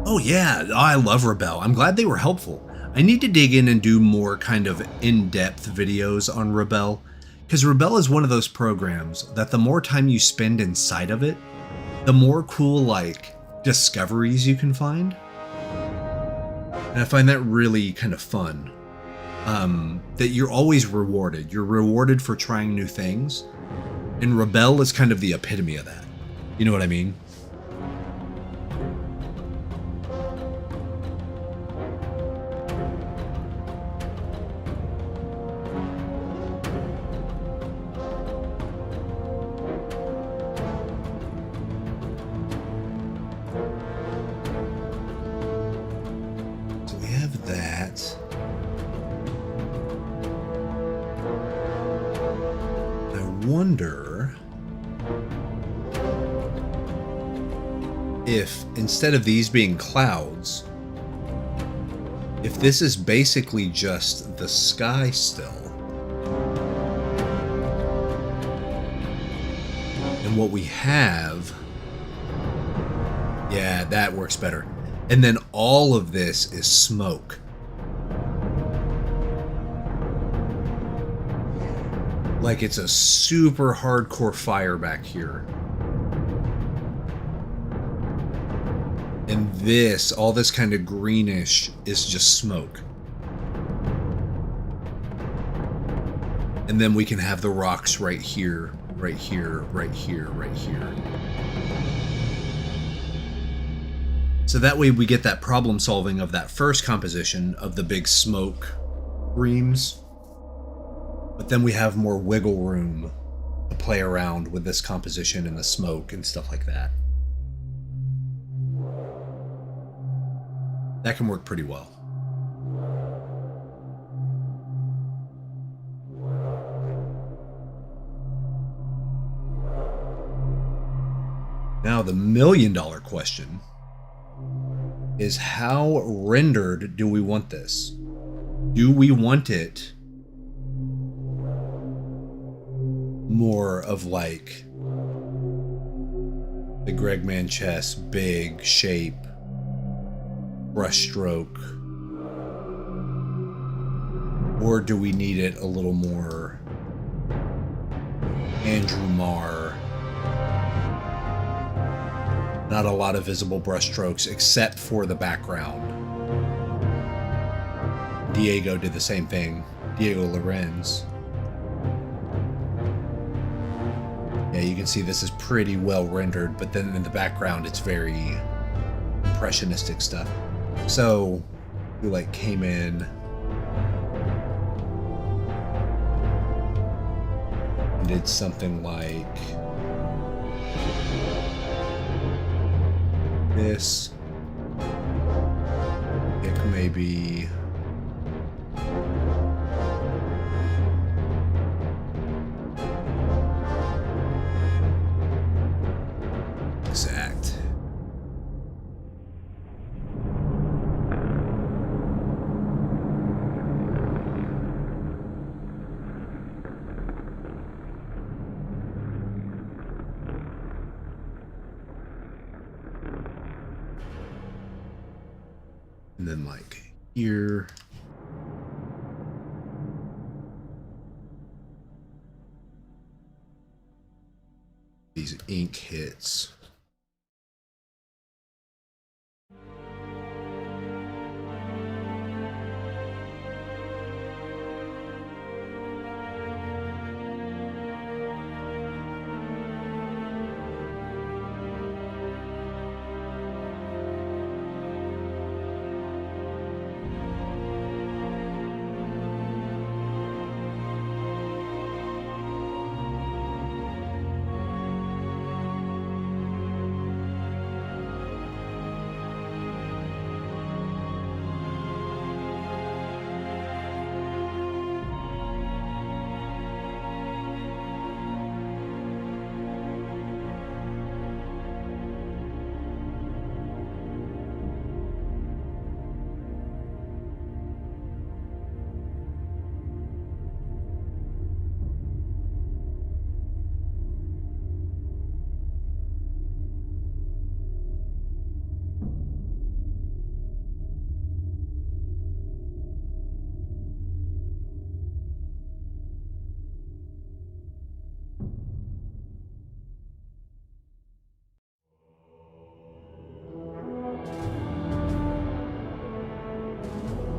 Oh yeah, I love Rebel. I'm glad they were helpful. I need to dig in and do more kind of in-depth videos on Rebel, because Rebel is one of those programs that the more time you spend inside of it, the more cool like discoveries you can find. And I find that really kind of fun. That you're always rewarded. You're rewarded for trying new things. And Rebel is kind of the epitome of that. You know what I mean? So we have that. Wonder if instead of these being clouds, if this is basically just the sky still, and what we have, yeah, that works better, and then all of this is smoke. Like it's a super hardcore fire back here. And this, all this kind of greenish is just smoke. And then we can have the rocks right here, right here, right here, right here. So that way we get that problem solving of that first composition of the big smoke reams. But then we have more wiggle room to play around with this composition and the smoke and stuff like that. That can work pretty well. Now the $1,000,000 question is, how rendered do we want this? Do we want it more of like the Greg Manchess big shape brushstroke, or do we need it a little more Andrew Marr Not a lot of visible brush strokes except for the background. Diego did the same thing. Diego Lorenz. Yeah, you can see this is pretty well rendered, but then in the background it's very impressionistic stuff. So we like came in and did something like this. Pick maybe exact. And then like here. These ink hits.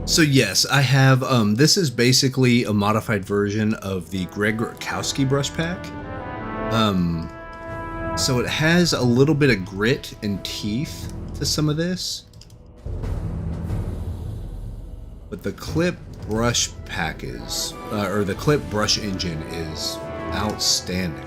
So yes, I have, this is basically a modified version of the Greg Rutkowski brush pack. So it has a little bit of grit and teeth to some of this. But the clip brush pack is, or the clip brush engine is outstanding.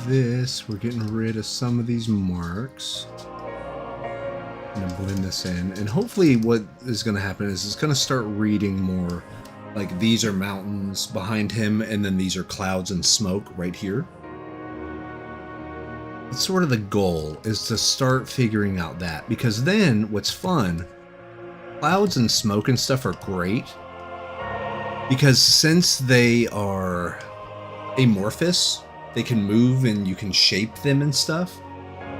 this, we're getting rid of some of these marks. I'm gonna blend this in, and hopefully what is gonna happen is it's gonna start reading more like these are mountains behind him, and then these are clouds and smoke right here. That's sort of the goal, is to start figuring out that, because then what's fun, clouds and smoke and stuff are great, because since they are amorphous, they can move and you can shape them and stuff.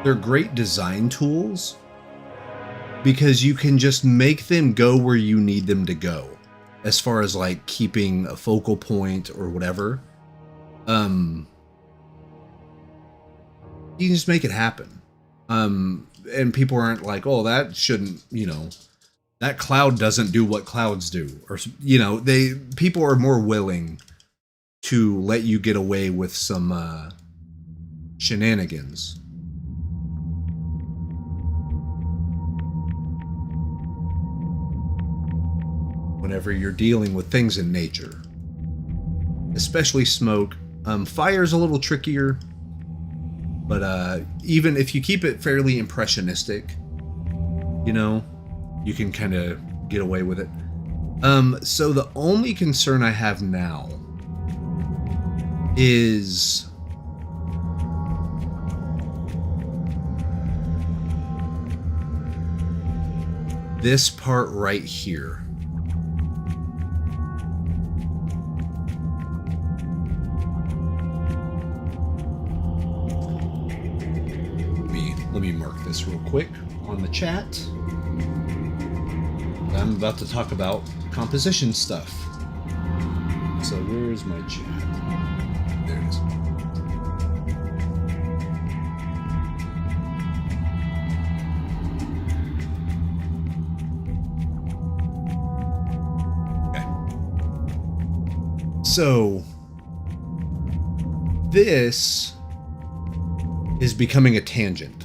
They're great design tools because you can just make them go where you need them to go, as far as like keeping a focal point or whatever. You can just make it happen. And people aren't like, oh, that shouldn't, that cloud doesn't do what clouds do, or people are more willing to let you get away with some shenanigans. Whenever you're dealing with things in nature, especially smoke. Fire's a little trickier, but even if you keep it fairly impressionistic, you can kind of get away with it. So the only concern I have now is this part right here. Let me mark this real quick on the chat. I'm about to talk about composition stuff. So where's my chat? There it is. Okay. So this is becoming a tangent.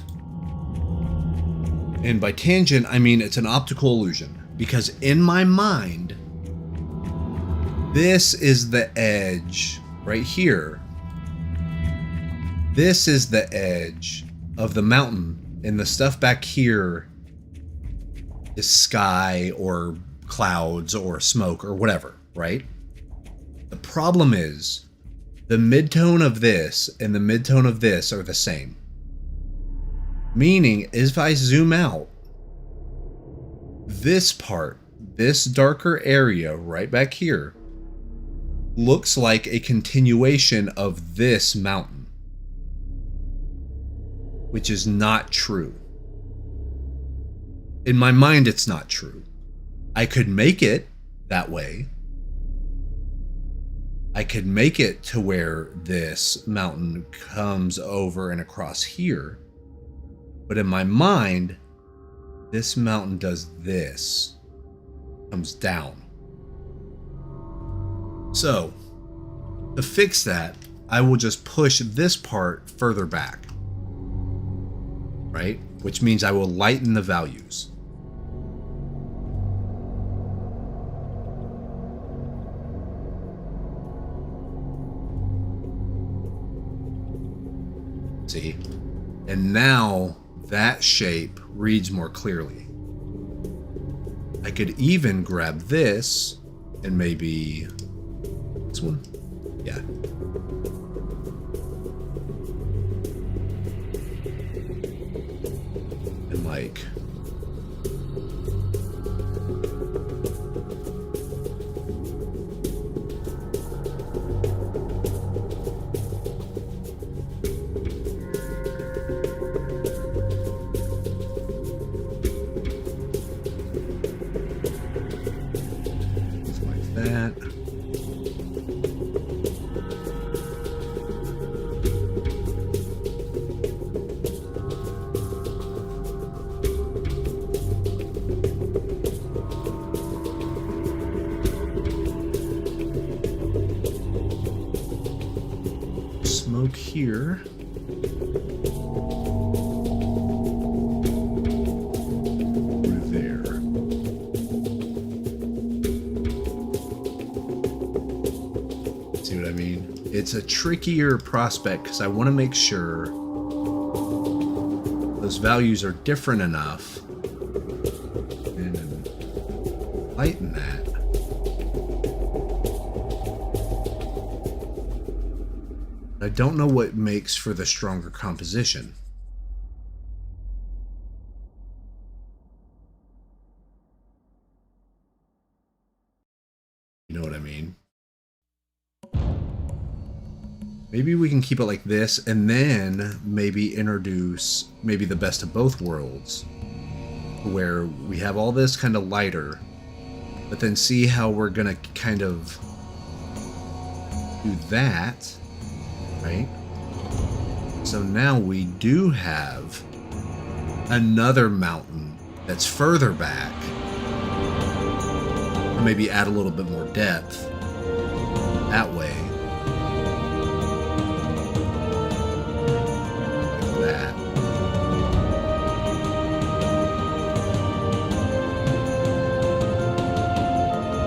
And by tangent, I mean it's an optical illusion. Because in my mind, this is the edge right here. This is the edge of the mountain. And the stuff back here is sky or clouds or smoke or whatever, right? The problem is the midtone of this and the midtone of this are the same. Meaning, if I zoom out, this part, this darker area right back here, looks like a continuation of this mountain, which is not true. In my mind, it's not true. I could make it that way. I could make it to where this mountain comes over and across here. But in my mind, this mountain does this, comes down. So, to fix that, I will just push this part further back, right? Which means I will lighten the values. See? And now that shape reads more clearly. I could even grab this and maybe this one. Yeah. And like that. Smoke here. it's a trickier prospect because I want to make sure those values are different enough and lighten that. I don't know what makes for the stronger composition. You know what I mean? Maybe we can keep it like this and then maybe introduce maybe the best of both worlds, where we have all this kind of lighter, but then see how we're gonna kind of do that, right? So now we do have another mountain that's further back. Maybe add a little bit more depth that way. Like that.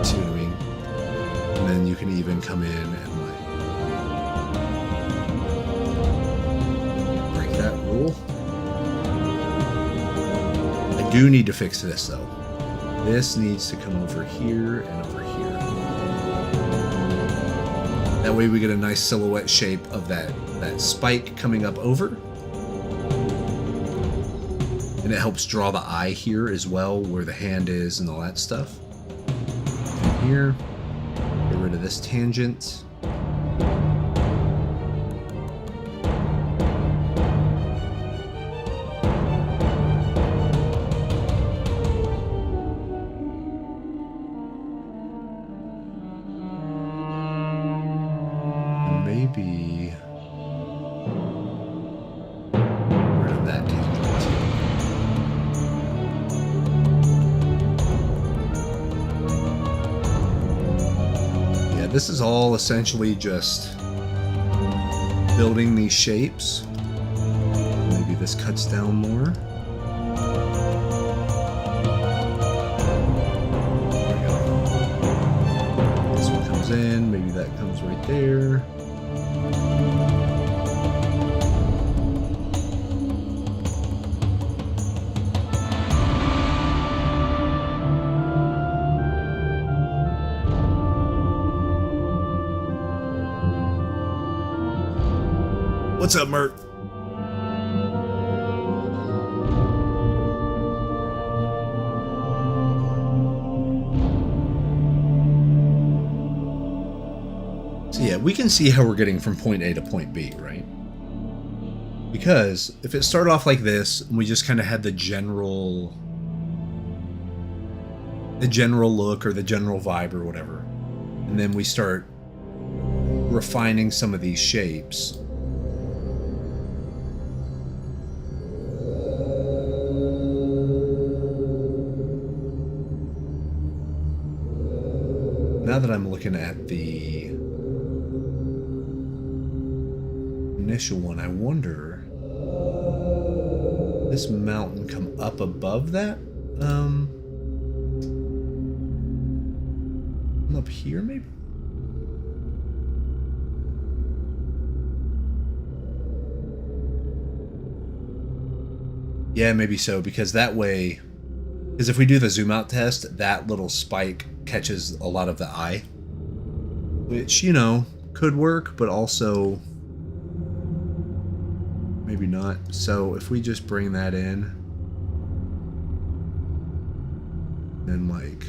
See what I mean? And then you can even come in and like break that rule. I do need to fix this though. This needs to come over here and over here. That way we get a nice silhouette shape of that spike coming up over. And it helps draw the eye here as well, where the hand is and all that stuff. And here, get rid of this tangent. Maybe get rid of that tangent too. Yeah, this is all essentially just building these shapes. Maybe this cuts down more. There we go. This one comes in, maybe that comes right there. What's up, Mert? So yeah, we can see how we're getting from point A to point B, right? Because if it started off like this, and we just kind of had the general look or the general vibe or whatever, and then we start refining some of these shapes. Now that I'm looking at the initial one, I wonder, this mountain come up above that? Up here maybe? Yeah, maybe so, because that way, because if we do the zoom out test, that little spike catches a lot of the eye, which, you know, could work, but also maybe not. So if we just bring that in, then like,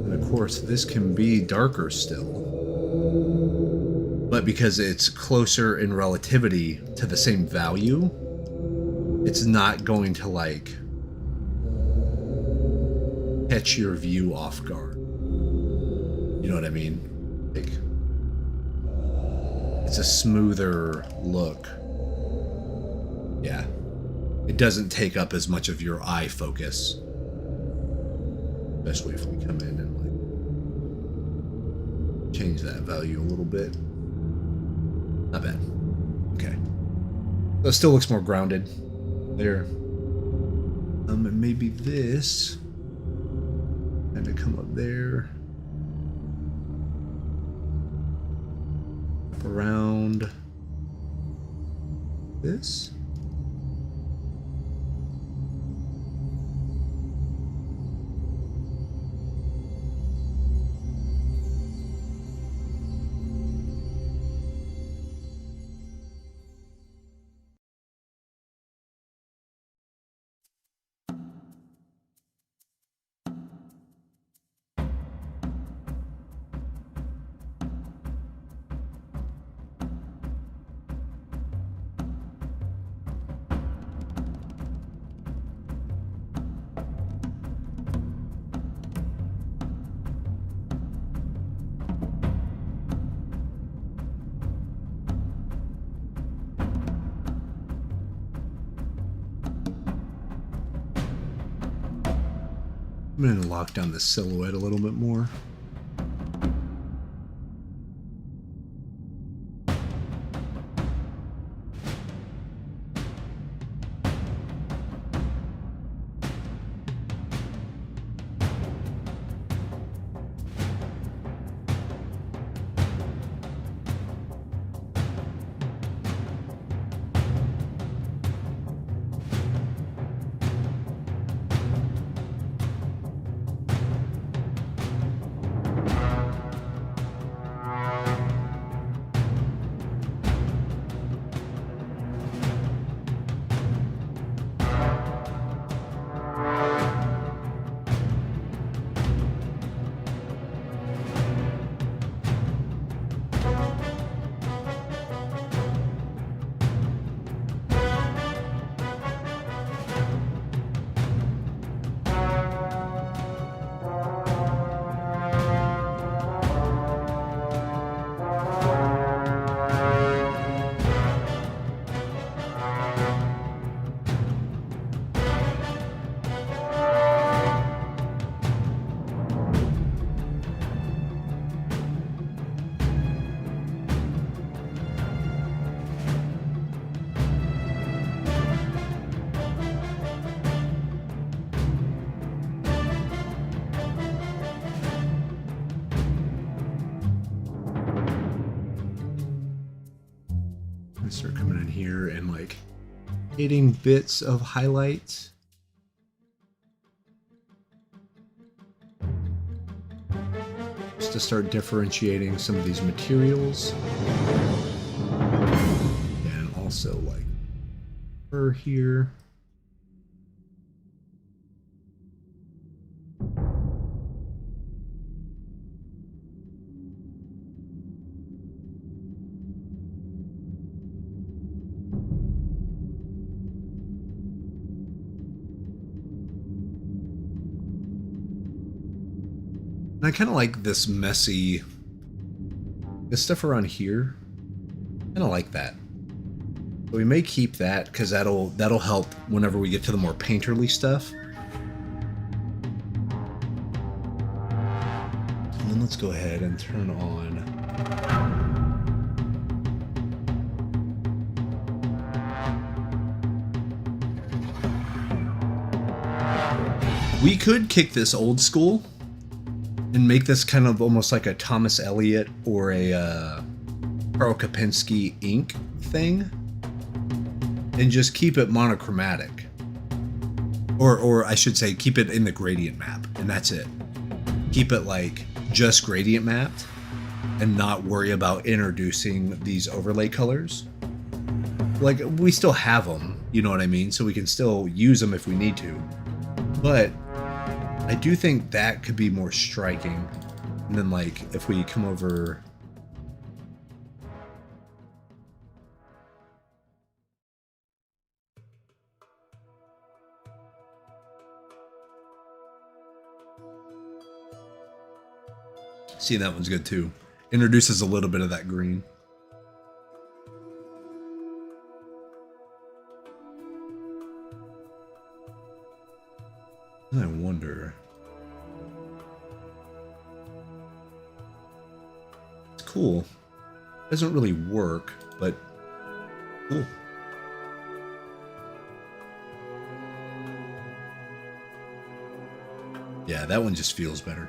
and of course this can be darker still, but because it's closer in relativity to the same value, it's not going to like catch your view off guard. You know what I mean? Like, it's a smoother look. Yeah. It doesn't take up as much of your eye focus. Especially if we come in and like change that value a little bit. Not bad. Okay. So it still looks more grounded there. And maybe this kind of come up there. wrap around this. I'm going to lock down the silhouette a little bit more. Start coming in here and like hitting bits of highlights. Just to start differentiating some of these materials. And also like fur here. And I kind of like this messy, this stuff around here. Kind of like that. So we may keep that because that'll help whenever we get to the more painterly stuff. And then let's go ahead and turn on. We could kick this old school and make this kind of almost like a Thomas Elliot or a Karl Kopinski ink thing, and just keep it monochromatic, or I should say keep it in the gradient map, and that's it. Keep it like just gradient mapped and not worry about introducing these overlay colors. Like, we still have them, you know what I mean, so we can still use them if we need to, but I do think that could be more striking. And then like if we come over, see, that one's good too. Introduces a little bit of that green. I wonder. It's cool. Doesn't really work, but cool. Yeah, that one just feels better.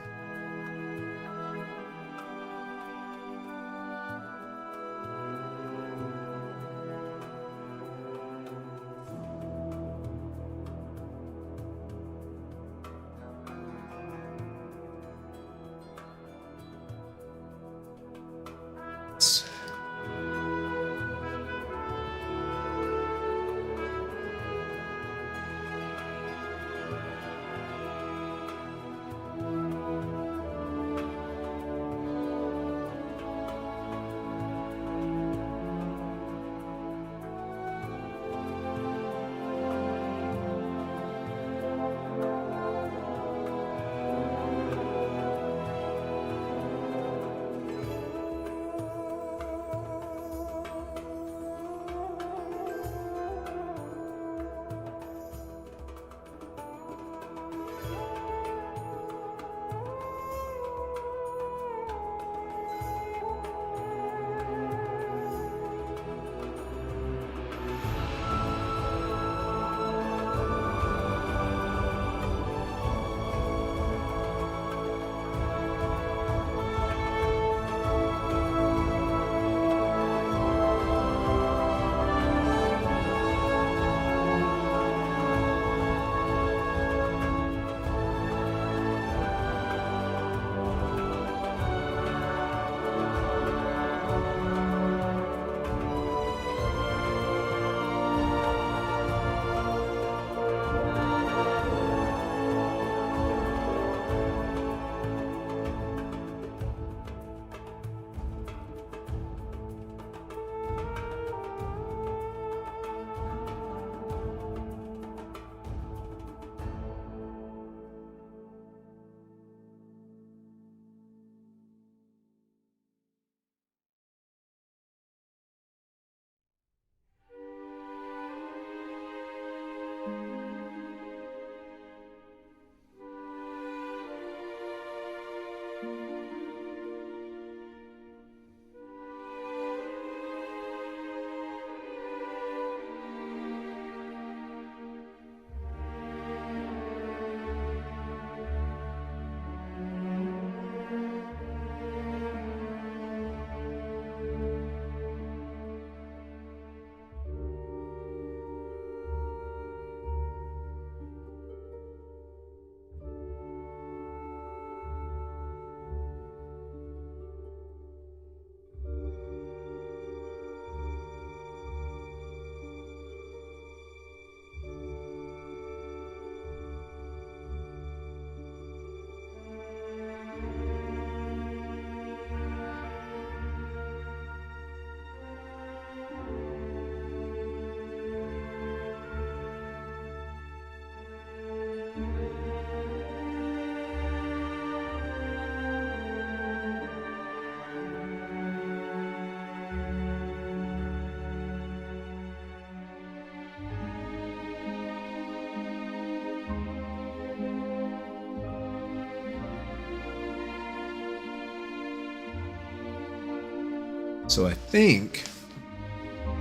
So I think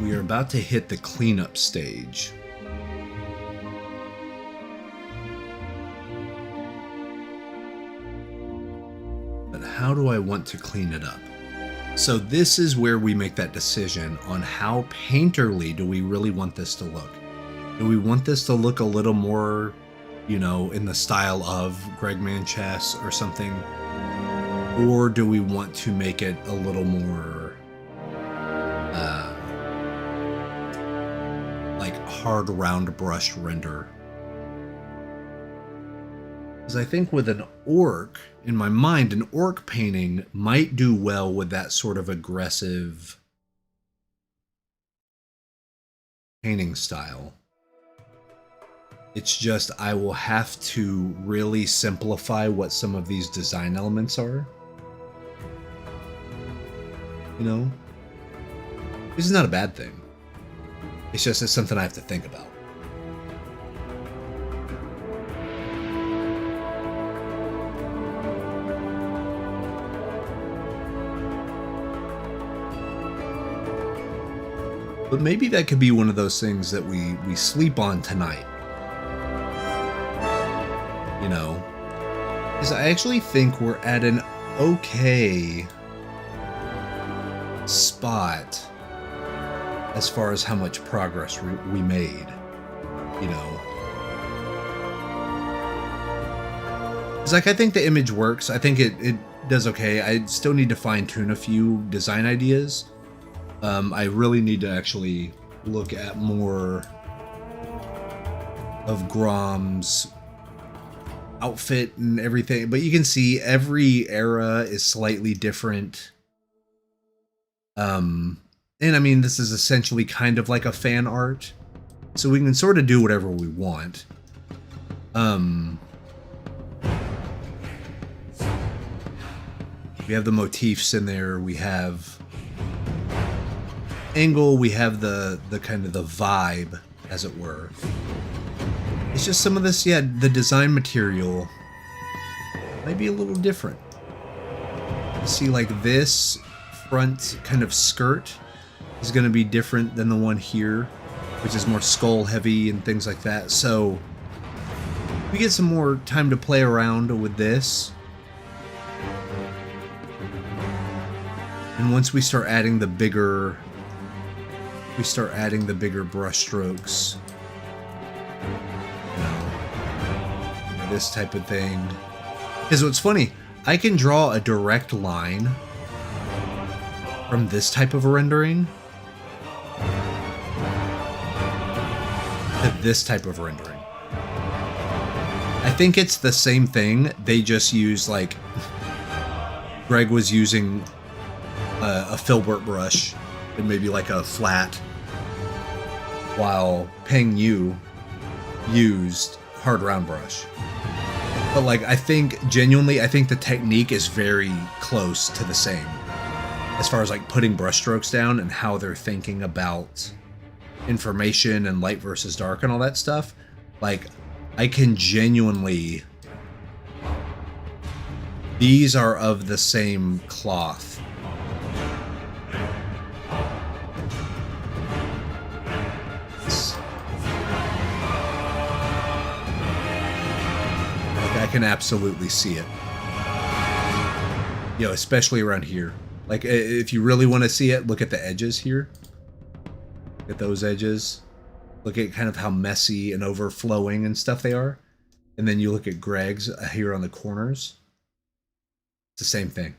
we are about to hit the cleanup stage. But how do I want to clean it up? So this is where we make that decision on how painterly do we really want this to look. Do we want this to look a little more, you know, in the style of Greg Manchess or something? Or do we want to make it a little more like hard round brushed render? Because I think with an orc, in my mind, an orc painting might do well with that sort of aggressive painting style. It's just I will have to really simplify what some of these design elements are. You know? This is not a bad thing. It's just it's something I have to think about. But maybe that could be one of those things that we sleep on tonight. You know? Because I actually think we're at an okay spot as far as how much progress we made. You know? It's like I think the image works. I think it does okay. I still need to fine-tune a few design ideas. I really need to actually look at more of Grom's outfit and everything, but you can see every era is slightly different. And I mean, this is essentially kind of like a fan art, so we can sort of do whatever we want. We have the motifs in there, we have angle, we have the kind of the vibe, as it were. It's just some of this, yeah, the design material might be a little different. You see, like this front kind of skirt is going to be different than the one here, which is more skull heavy and things like that. So we get some more time to play around with this. And once we start adding the bigger brush strokes, you know, this type of thing. Because what's funny, I can draw a direct line from this type of rendering to this type of rendering. I think it's the same thing. They just use, like, Greg was using a filbert brush and maybe like a flat, while Peng Yu used hard round brush. But like, I think genuinely, I think the technique is very close to the same as far as like putting brush strokes down and how they're thinking about information and light versus dark and all that stuff. Like, I can genuinely, these are of the same cloth. I can absolutely see it. You know, especially around here. Like, if you really want to see it, look at the edges here. Look at those edges. Look at kind of how messy and overflowing and stuff they are. And then you look at Greg's here on the corners. It's the same thing.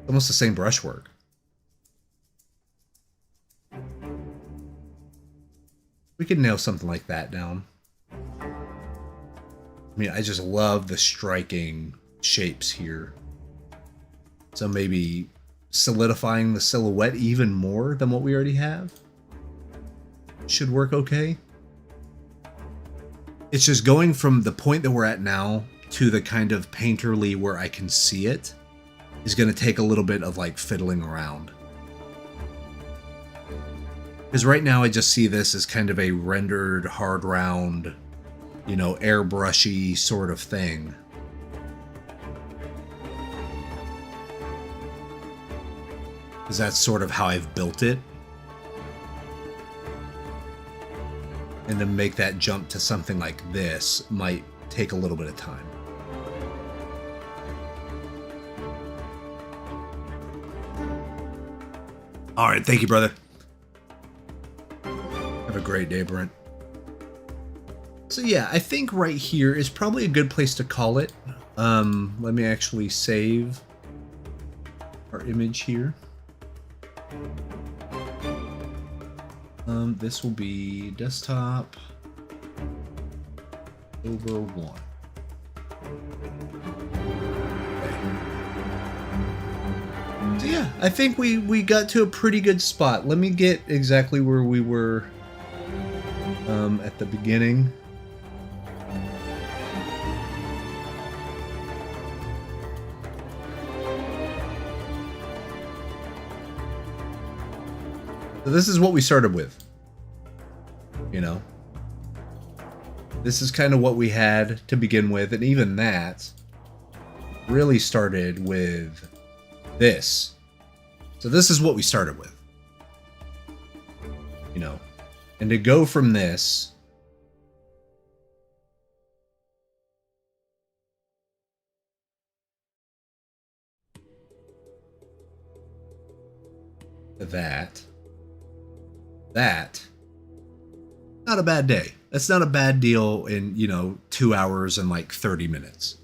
Almost the same brushwork. We could nail something like that down. I mean, I just love the striking shapes here. So maybe solidifying the silhouette even more than what we already have should work okay. It's just going from the point that we're at now to the kind of painterly where I can see it is going to take a little bit of like fiddling around. Because right now I just see this as kind of a rendered hard round, you know, airbrushy sort of thing. because that's sort of how I've built it. And to make that jump to something like this might take a little bit of time. All right, thank you, brother. Have a great day, Brent. So yeah, I think right here is probably a good place to call it. Let me actually save our image here. This will be desktop over 1. Okay. So yeah, I think we got to a pretty good spot. Let me get exactly where we were at the beginning. So this is what we started with, you know. This is kind of what we had to begin with, and even that really started with this. So this is what we started with, you know. And to go from this to that, not a bad day. That's not a bad deal in, you know, 2 hours and like 30 minutes.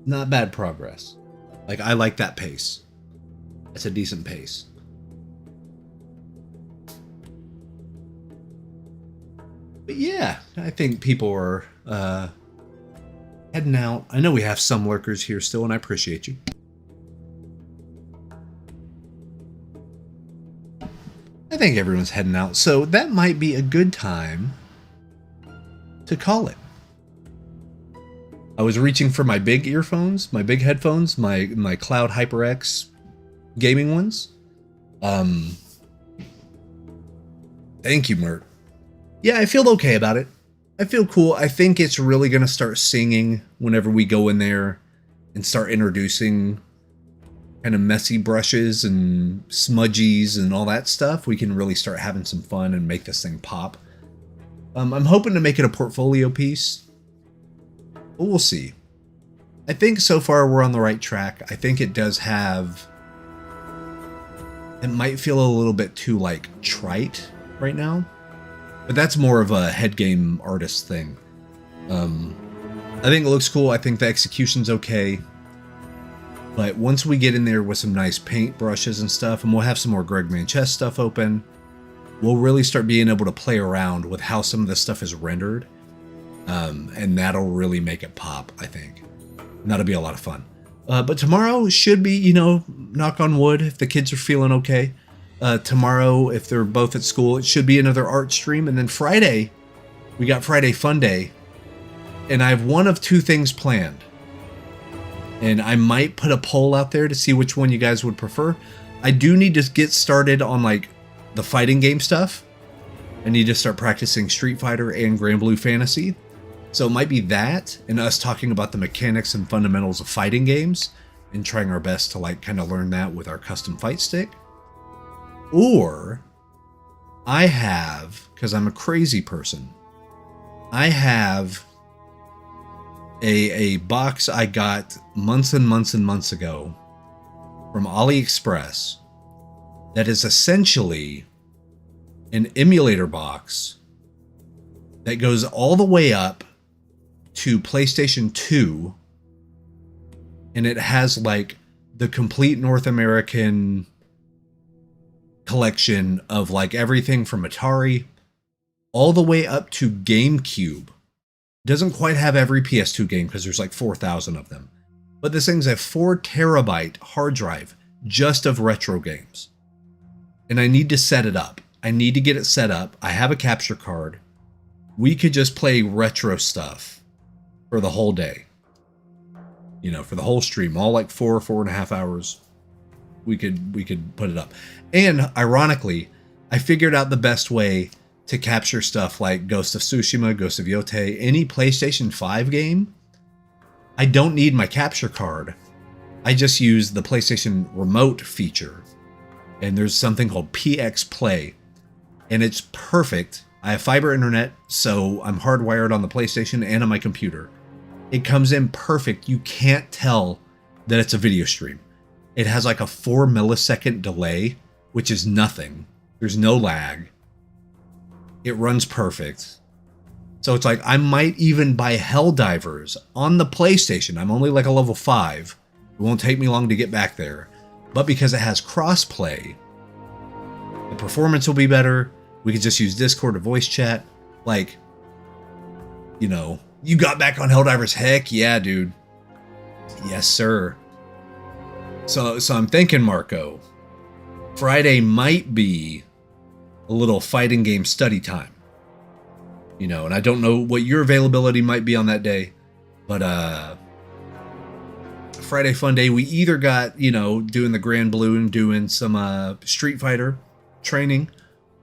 Not bad progress. Like, I like that pace. That's a decent pace. But yeah, I think people are heading out. I know we have some lurkers here still, and I appreciate you. I think everyone's heading out, so that might be a good time to call it. I was reaching for my big earphones, my big headphones, my Cloud HyperX gaming ones. Thank you, Mert. Yeah, I feel okay about it. I feel cool. I think it's really going to start singing whenever we go in there and start introducing kind of messy brushes and smudgies and all that stuff. We can really start having some fun and make this thing pop. I'm hoping to make it a portfolio piece, but we'll see. I think so far we're on the right track. I think it does have... It might feel a little bit too, like, trite right now, but that's more of a head game artist thing. I think it looks cool. I think the execution's okay. But once we get in there with some nice paint brushes and stuff, and we'll have some more Greg Manchess stuff open, we'll really start being able to play around with how some of this stuff is rendered. And that'll really make it pop, I think. And that'll be a lot of fun. But tomorrow should be, you know, knock on wood, if the kids are feeling okay. Tomorrow, if they're both at school, it should be another art stream. And then Friday, we got Friday Fun Day. And I have one of two things planned. And I might put a poll out there to see which one you guys would prefer. I do need to get started on, like, the fighting game stuff. I need to start practicing Street Fighter and Grand Blue Fantasy. So it might be that, and us talking about the mechanics and fundamentals of fighting games, and trying our best to, like, kind of learn that with our custom fight stick. Or, I have, because I'm a crazy person, I have a box I got months and months and months ago from AliExpress that is essentially an emulator box that goes all the way up to PlayStation 2, and it has like the complete North American collection of like everything from Atari all the way up to GameCube. Doesn't quite have every PS2 game because there's like 4,000 of them. But this thing's a 4 terabyte hard drive just of retro games. And I need to set it up. I need to get it set up. I have a capture card. We could just play retro stuff for the whole day. You know, for the whole stream, all like 4.5 hours. We could put it up. And ironically, I figured out the best way to capture stuff like Ghost of Tsushima, Ghost of Yotei, any PlayStation 5 game. I don't need my capture card. I just use the PlayStation Remote feature, and there's something called PX Play, and it's perfect. I have fiber internet, so I'm hardwired on the PlayStation and on my computer. It comes in perfect. You can't tell that it's a video stream. It has like a 4 millisecond delay, which is nothing. There's no lag. It runs perfect. So it's like, I might even buy Helldivers on the PlayStation. I'm only like a level 5. It won't take me long to get back there. But because it has crossplay, the performance will be better. We could just use Discord or voice chat. Like, you know, you got back on Helldivers? Heck yeah, dude. Yes, sir. So I'm thinking, Marco, Friday might be a little fighting game study time. You know, and I don't know what your availability might be on that day, but Friday fun day, we either got, you know, doing the Grand Blue and doing some Street Fighter training,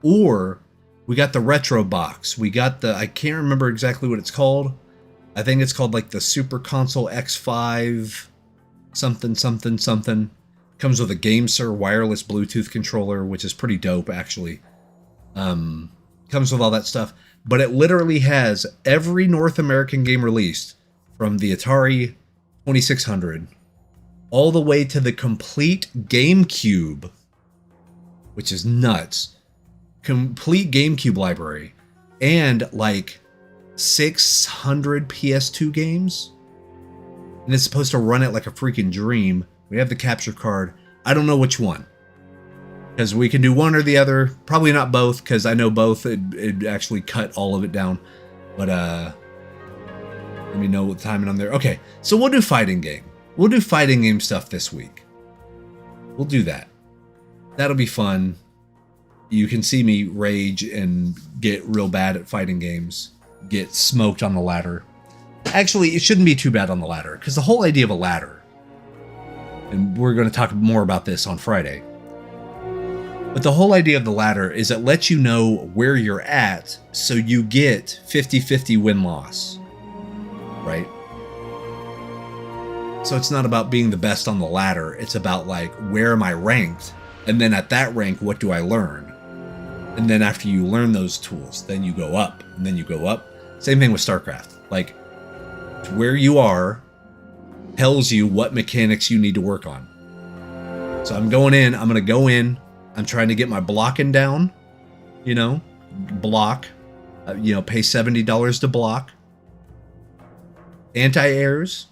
or we got the retro box. We got the, I can't remember exactly what it's called. I think it's called like the Super Console X5 something something something. Comes with a GameSir wireless Bluetooth controller, which is pretty dope actually. Comes with all that stuff, but it literally has every North American game released from the Atari 2600 all the way to the complete GameCube, which is nuts. Complete GameCube library, and like 600 PS2 games, and it's supposed to run it like a freaking dream. We have the capture card. I don't know which one, because we can do one or the other. Probably not both, because I know both it'd actually cut all of it down. But let me know what timing on there. Okay, so we'll do fighting game. We'll do fighting game stuff this week. We'll do that. That'll be fun. You can see me rage and get real bad at fighting games. Get smoked on the ladder. Actually, it shouldn't be too bad on the ladder, because the whole idea of a ladder, and we're going to talk more about this on Friday, but the whole idea of the ladder is it lets you know where you're at, so you get 50-50 win-loss, right? So it's not about being the best on the ladder, it's about like, where am I ranked? And then at that rank, what do I learn? And then after you learn those tools, then you go up, and then you go up. Same thing with StarCraft. Like, where you are tells you what mechanics you need to work on. So I'm going in, I'm going to go in, I'm trying to get my blocking down, you know, block, you know, pay $70 to block, anti-airs,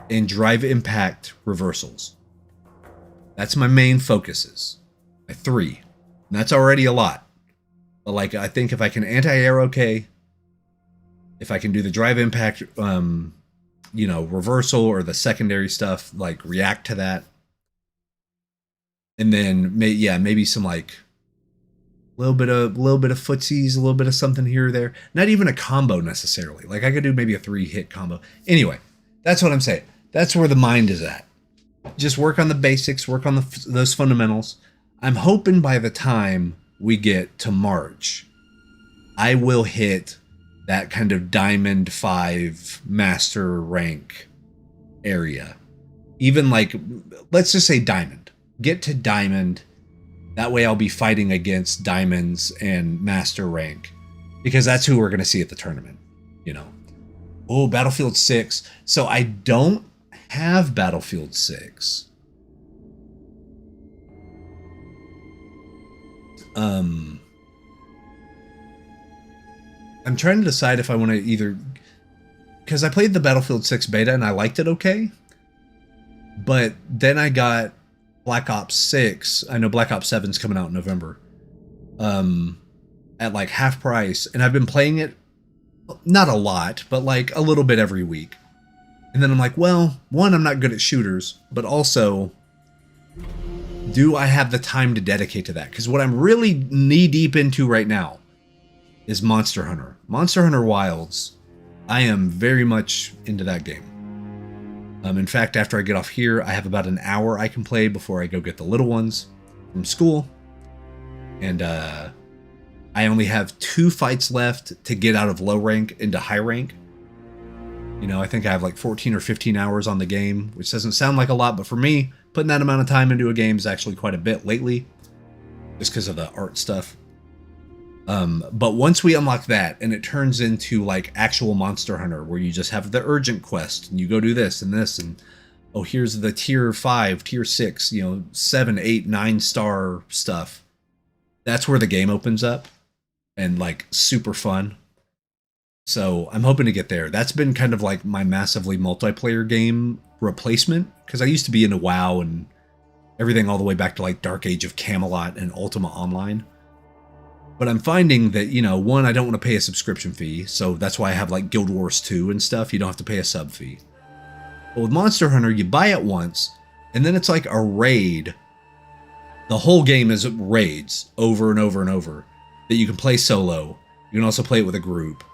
and drive impact reversals. That's my main focuses. My 3. And that's already a lot. But like, I think if I can anti-air okay, if I can do the drive impact, you know, reversal or the secondary stuff, like react to that. And then maybe some like little bit of footsies, a little bit of something here or there. Not even a combo necessarily. Like I could do maybe a 3-hit combo. Anyway, that's what I'm saying. That's where the mind is at. Just work on the basics, work on those fundamentals. I'm hoping by the time we get to March, I will hit that kind of Diamond 5 master rank area. Even like, let's just say Diamond. Get to Diamond. That way I'll be fighting against Diamonds and master rank, because that's who we're going to see at the tournament, you know. Oh, Battlefield 6. So I don't have Battlefield 6. I'm trying to decide if I want to either, because I played the Battlefield 6 beta and I liked it okay, but then I got Black Ops 6. I know Black Ops 7's coming out in November, at like half price, and I've been playing it, not a lot, but like a little bit every week. And then I'm like, well, one, I'm not good at shooters, but also, do I have the time to dedicate to that? Because what I'm really knee deep into right now is Monster Hunter. Monster Hunter Wilds. I am very much into that game. In fact, after I get off here, I have about an hour I can play before I go get the little ones from school. And I only have 2 fights left to get out of low rank into high rank. You know, I think I have like 14 or 15 hours on the game, which doesn't sound like a lot, but for me, putting that amount of time into a game is actually quite a bit lately, just because of the art stuff. But once we unlock that, and it turns into like actual Monster Hunter, where you just have the urgent quest, and you go do this and this, and oh, here's the tier 5, tier 6, 7, 8, 9-star stuff. That's where the game opens up, and like super fun. So I'm hoping to get there. That's been kind of like my massively multiplayer game replacement, because I used to be into WoW and everything all the way back to like Dark Age of Camelot and Ultima Online. But I'm finding that, one, I don't want to pay a subscription fee, so that's why I have like Guild Wars 2 and stuff. You don't have to pay a sub fee. But with Monster Hunter, you buy it once, and then it's like a raid. The whole game is raids over and over and over that you can play solo. You can also play it with a group.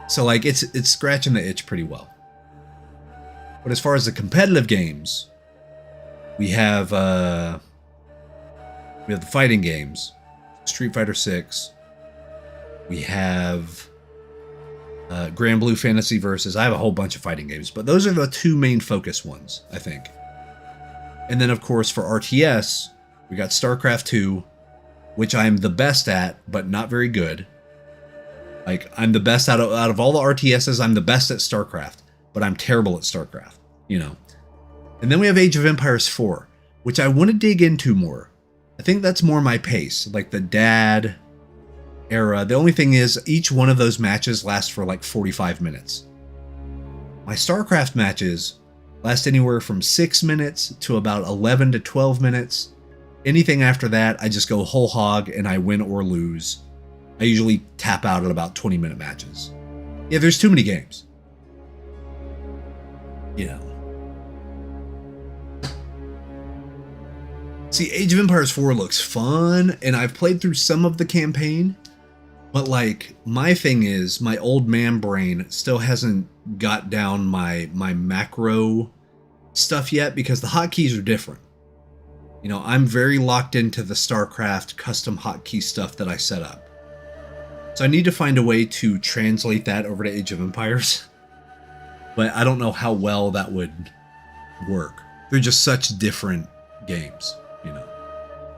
So like it's scratching the itch pretty well. But as far as the competitive games, we have the fighting games, Street Fighter 6. We have Grand Blue Fantasy Versus. I have a whole bunch of fighting games, but those are the two main focus ones, I think. And then of course for RTS, we got StarCraft 2, which I'm the best at, but not very good. Like, I'm the best out of all the RTSs, I'm the best at StarCraft, but I'm terrible at StarCraft, And then we have Age of Empires 4, which I want to dig into more. I think that's more my pace, like the dad era. The only thing is, each one of those matches lasts for like 45 minutes. My StarCraft matches last anywhere from 6 minutes to about 11 to 12 minutes. Anything after that, I just go whole hog and I win or lose. I usually tap out at about 20-minute matches. Yeah, there's too many games. See, Age of Empires 4 looks fun, and I've played through some of the campaign, but like, my thing is, my old man brain still hasn't got down my macro stuff yet, because the hotkeys are different. I'm very locked into the StarCraft custom hotkey stuff that I set up. So I need to find a way to translate that over to Age of Empires. But I don't know how well that would work. They're just such different games,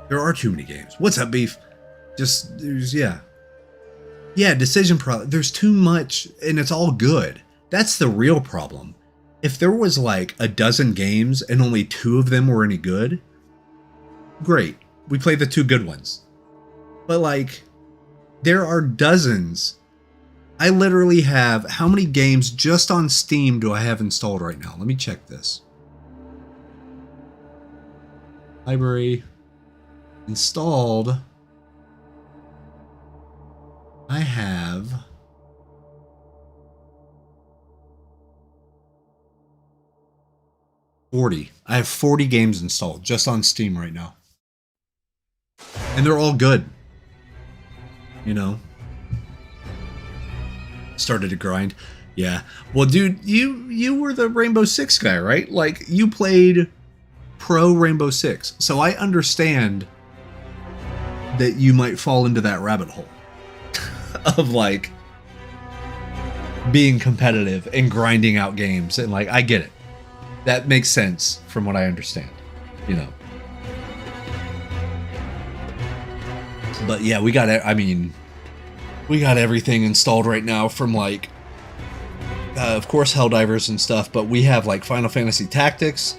There are too many games. What's up, Beef? Yeah, decision there's too much, and it's all good. That's the real problem. If there was like a dozen games and only 2 of them were any good, great. We play the 2 good ones. But like, there are dozens. I literally have, how many games just on Steam do I have installed right now? Let me check this. Library. Installed. I have 40. I have 40 games installed just on Steam right now. And they're all good. Started to grind. Yeah. Well, dude, you were the Rainbow Six guy, right? Like, you played pro Rainbow Six. So I understand that you might fall into that rabbit hole of like being competitive and grinding out games. And like, I get it. That makes sense from what I understand, But yeah, we got everything installed right now from like, of course, Helldivers and stuff, but we have like Final Fantasy Tactics.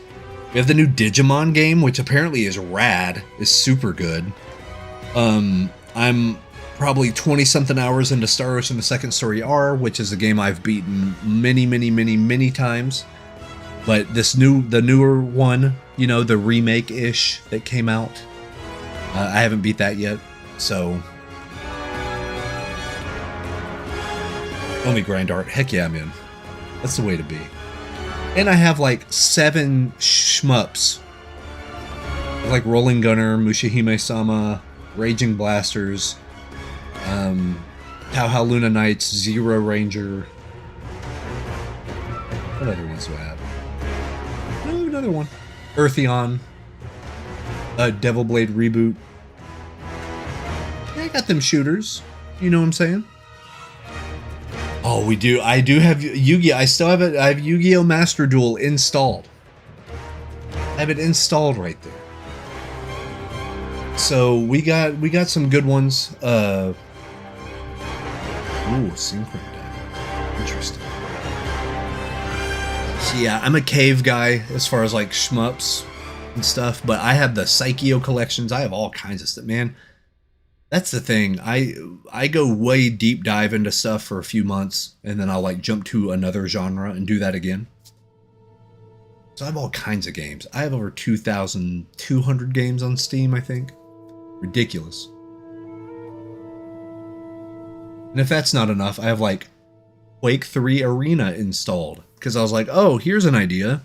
We have the new Digimon game, which apparently is rad, is super good. I'm probably 20-something hours into Star Ocean The Second Story R, which is a game I've beaten many times. But the newer one, the remake-ish that came out, I haven't beat that yet, so... Only grind art. Heck yeah, man. That's the way to be. And I have like 7 shmups. Like Rolling Gunner, Mushihime-sama, Raging Blasters, How Luna Knights, Zero Ranger. What other ones do I have? Oh, another one. Eartheon. Devil Blade Reboot. Yeah, I got them shooters. You know what I'm saying? Oh, we do. I do have Yu-Gi-Oh. I still have it. I have Yu-Gi-Oh! Master Duel installed. I have it installed right there. So we got some good ones. Ooh, synchro deck. Interesting. So yeah, I'm a cave guy as far as like shmups and stuff, but I have the Psycheo collections. I have all kinds of stuff, man. That's the thing. I go way deep dive into stuff for a few months, and then I'll like jump to another genre and do that again. So I have all kinds of games. I have over 2,200 games on Steam, I think. Ridiculous. And if that's not enough, I have like Quake 3 Arena installed. Because I was like, oh, here's an idea.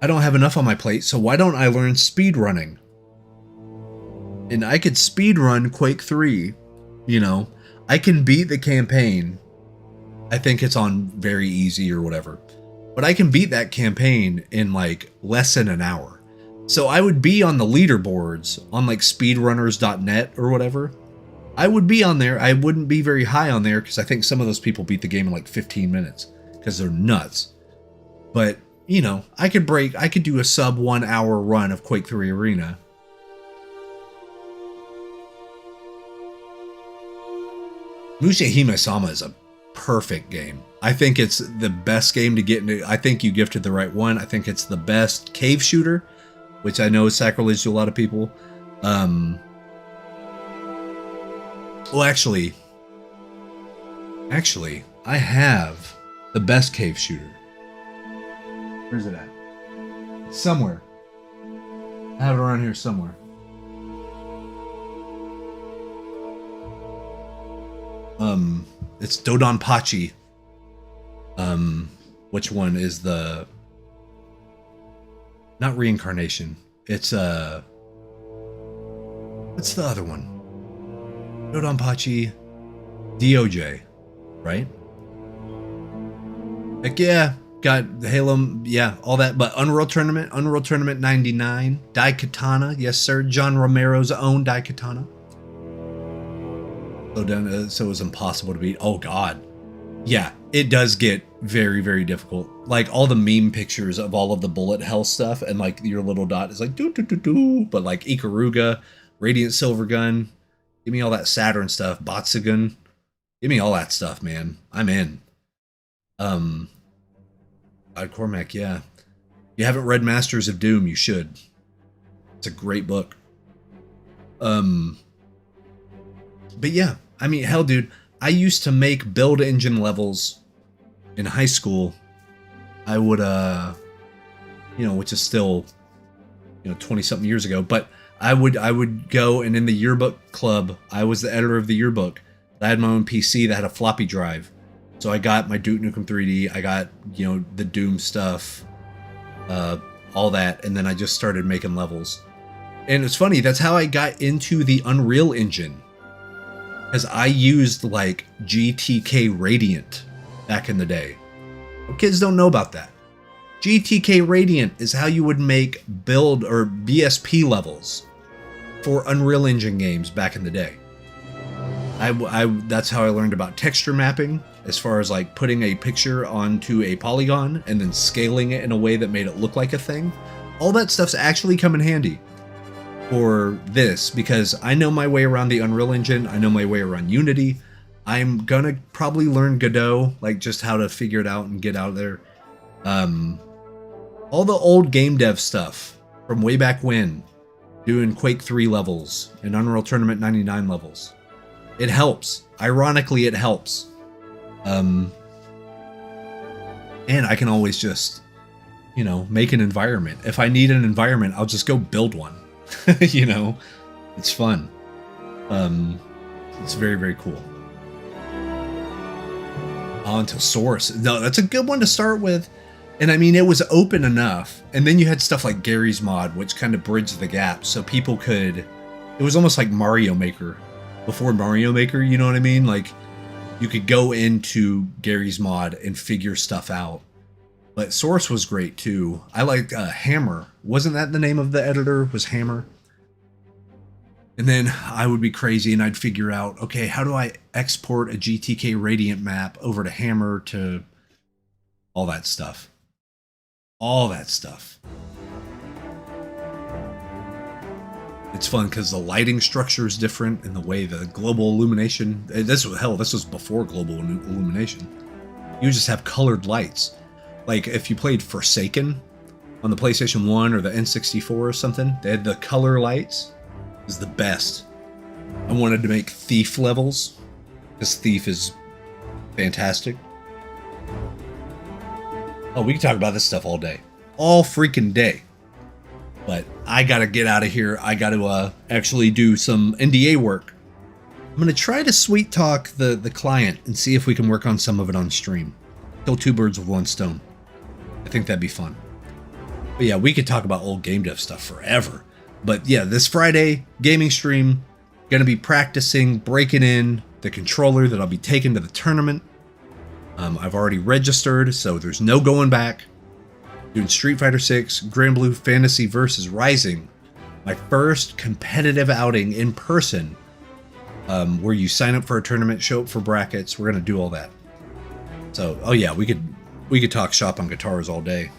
I don't have enough on my plate, so why don't I learn speedrunning? And I could speedrun Quake 3, you know. I can beat the campaign. I think it's on very easy or whatever. But I can beat that campaign in like less than an hour. So I would be on the leaderboards on like speedrunners.net or whatever. I would be on there. I wouldn't be very high on there because I think some of those people beat the game in like 15 minutes because they're nuts. But, you know, I could do a sub 1 hour run of Quake 3 Arena. Mushihime-sama is a perfect game. I think it's the best game to get into. I think you gifted the right one. I think it's the best cave shooter, which I know is sacrilege to a lot of people. Well, actually, I have the best cave shooter. Where's it at? It's somewhere. I have it around here somewhere. It's Dodonpachi. Which one is the... Not reincarnation. It's, what's the other one? Dodonpachi DOJ, right? Heck yeah. Got the Halo, yeah, all that. But Unreal Tournament 99. Daikatana, yes sir. John Romero's own Daikatana. So it was impossible to beat. Oh god. Yeah, it does get very, very difficult. Like all the meme pictures of all of the bullet hell stuff and like your little dot is like doo doo doo doo. But like Ikaruga, Radiant Silver Gun, give me all that Saturn stuff, Batsugun. Give me all that stuff, man. I'm in. God Cormac, yeah. If you haven't read Masters of Doom, you should. It's a great book. But yeah, I mean, hell, dude, I used to make build engine levels in high school. I would, you know, which is still, you know, 20-something years ago, but I would go, and in the yearbook club, I was the editor of the yearbook. I had my own PC that had a floppy drive. So I got my Duke Nukem 3D, I got, you know, the Doom stuff, all that, and then I just started making levels. And it's funny, that's how I got into the Unreal Engine. Because I used, like, GTK Radiant back in the day. Kids don't know about that. GTK Radiant is how you would make build or BSP levels for Unreal Engine games back in the day. That's how I learned about texture mapping, as far as like putting a picture onto a polygon and then scaling it in a way that made it look like a thing. All that stuff's actually come in handy for this, because I know my way around the Unreal Engine, I know my way around Unity. I'm gonna probably learn Godot, like just how to figure it out and get out there. All the old game dev stuff from way back when, doing Quake 3 levels and Unreal Tournament 99 levels. It helps. Ironically, it helps. And I can always just, you know, make an environment. If I need an environment, I'll just go build one. You know, it's fun. It's very, very cool. On to Source. No, that's a good one to start with. And I mean, it was open enough. And then you had stuff like Gary's Mod, which kind of bridged the gap. So people could, it was almost like Mario Maker. Before Mario Maker, you know what I mean? Like, you could go into Gary's Mod and figure stuff out. But Source was great too. I liked Hammer. Wasn't that the name of the editor? Was Hammer? And then I would be crazy and I'd figure out, okay, how do I export a GTK Radiant map over to Hammer to all that stuff? All that stuff. It's fun because the lighting structure is different and the way the global illumination, this was before global illumination. You just have colored lights. Like if you played Forsaken on the PlayStation 1 or the N64 or something, they had the color lights. It was the best. I wanted to make Thief levels because Thief is fantastic. Oh, we can talk about this stuff all day. All freaking day. But I gotta get out of here. I gotta actually do some NDA work. I'm gonna try to sweet talk the client and see if we can work on some of it on stream. Kill two birds with one stone. I think that'd be fun. But yeah, we could talk about old game dev stuff forever. But yeah, this Friday, gaming stream, gonna be practicing breaking in the controller that I'll be taking to the tournament. I've already registered, so there's no going back. Doing Street Fighter 6, Grand Blue Fantasy vs. Rising. My first competitive outing in person, where you sign up for a tournament, show up for brackets. We're gonna do all that. So, oh yeah, we could talk shop on guitars all day.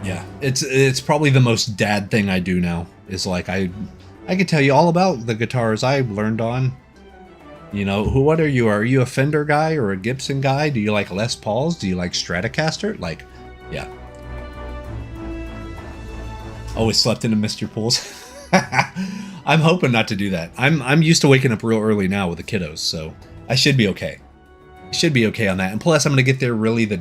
Yeah, it's probably the most dad thing I do now. Is like I could tell you all about the guitars I learned on. You know, what are you? Are you a Fender guy or a Gibson guy? Do you like Les Pauls? Do you like Stratocaster? Like, yeah. Always slept in a Mr. Pools. I'm hoping not to do that. I'm used to waking up real early now with the kiddos, so I should be okay. I should be okay on that. And plus, I'm gonna get there really the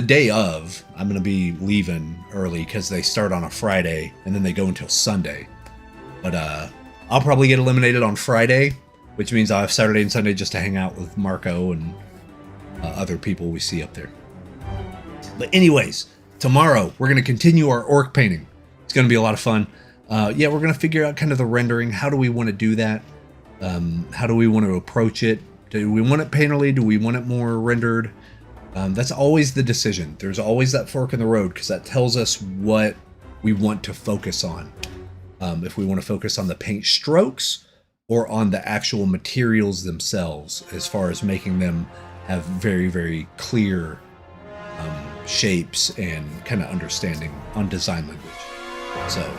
day of. I'm gonna be leaving early because they start on a Friday and then they go until Sunday. But I'll probably get eliminated on Friday, which means I'll have Saturday and Sunday just to hang out with Marco and other people we see up there. But anyways, tomorrow we're going to continue our orc painting. It's going to be a lot of fun. Yeah, we're going to figure out kind of the rendering. How do we want to do that? How do we want to approach it? Do we want it painterly? Do we want it more rendered? That's always the decision. There's always that fork in the road because that tells us what we want to focus on. If we want to focus on the paint strokes, or on the actual materials themselves, as far as making them have very, very clear shapes and kind of understanding on design language. So,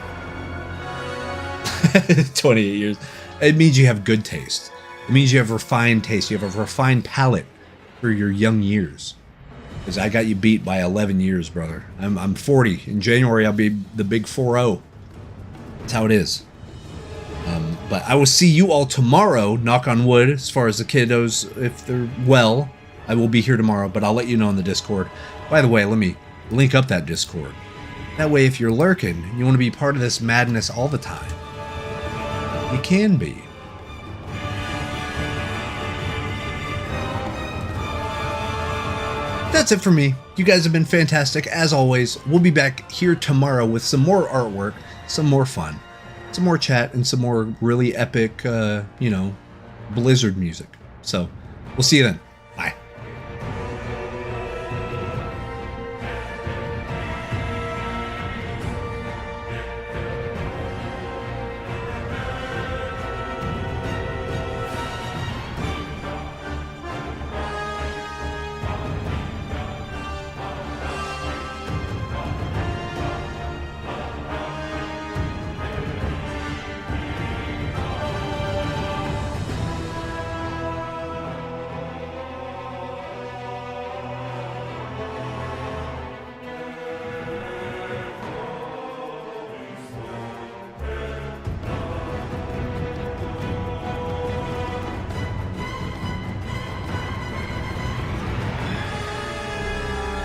28 years. It means you have good taste. It means you have refined taste. You have a refined palate for your young years. Because I got you beat by 11 years, brother. I'm 40. In January, I'll be the big 4-0. That's how it is. But I will see you all tomorrow, knock on wood, as far as the kiddos, if they're well. I will be here tomorrow, but I'll let you know on the Discord. By the way, let me link up that Discord. That way, if you're lurking and you want to be part of this madness all the time, you can be. That's it for me. You guys have been fantastic, as always. We'll be back here tomorrow with some more artwork, some more fun. Some more chat and some more really epic, Blizzard music. So, we'll see you then.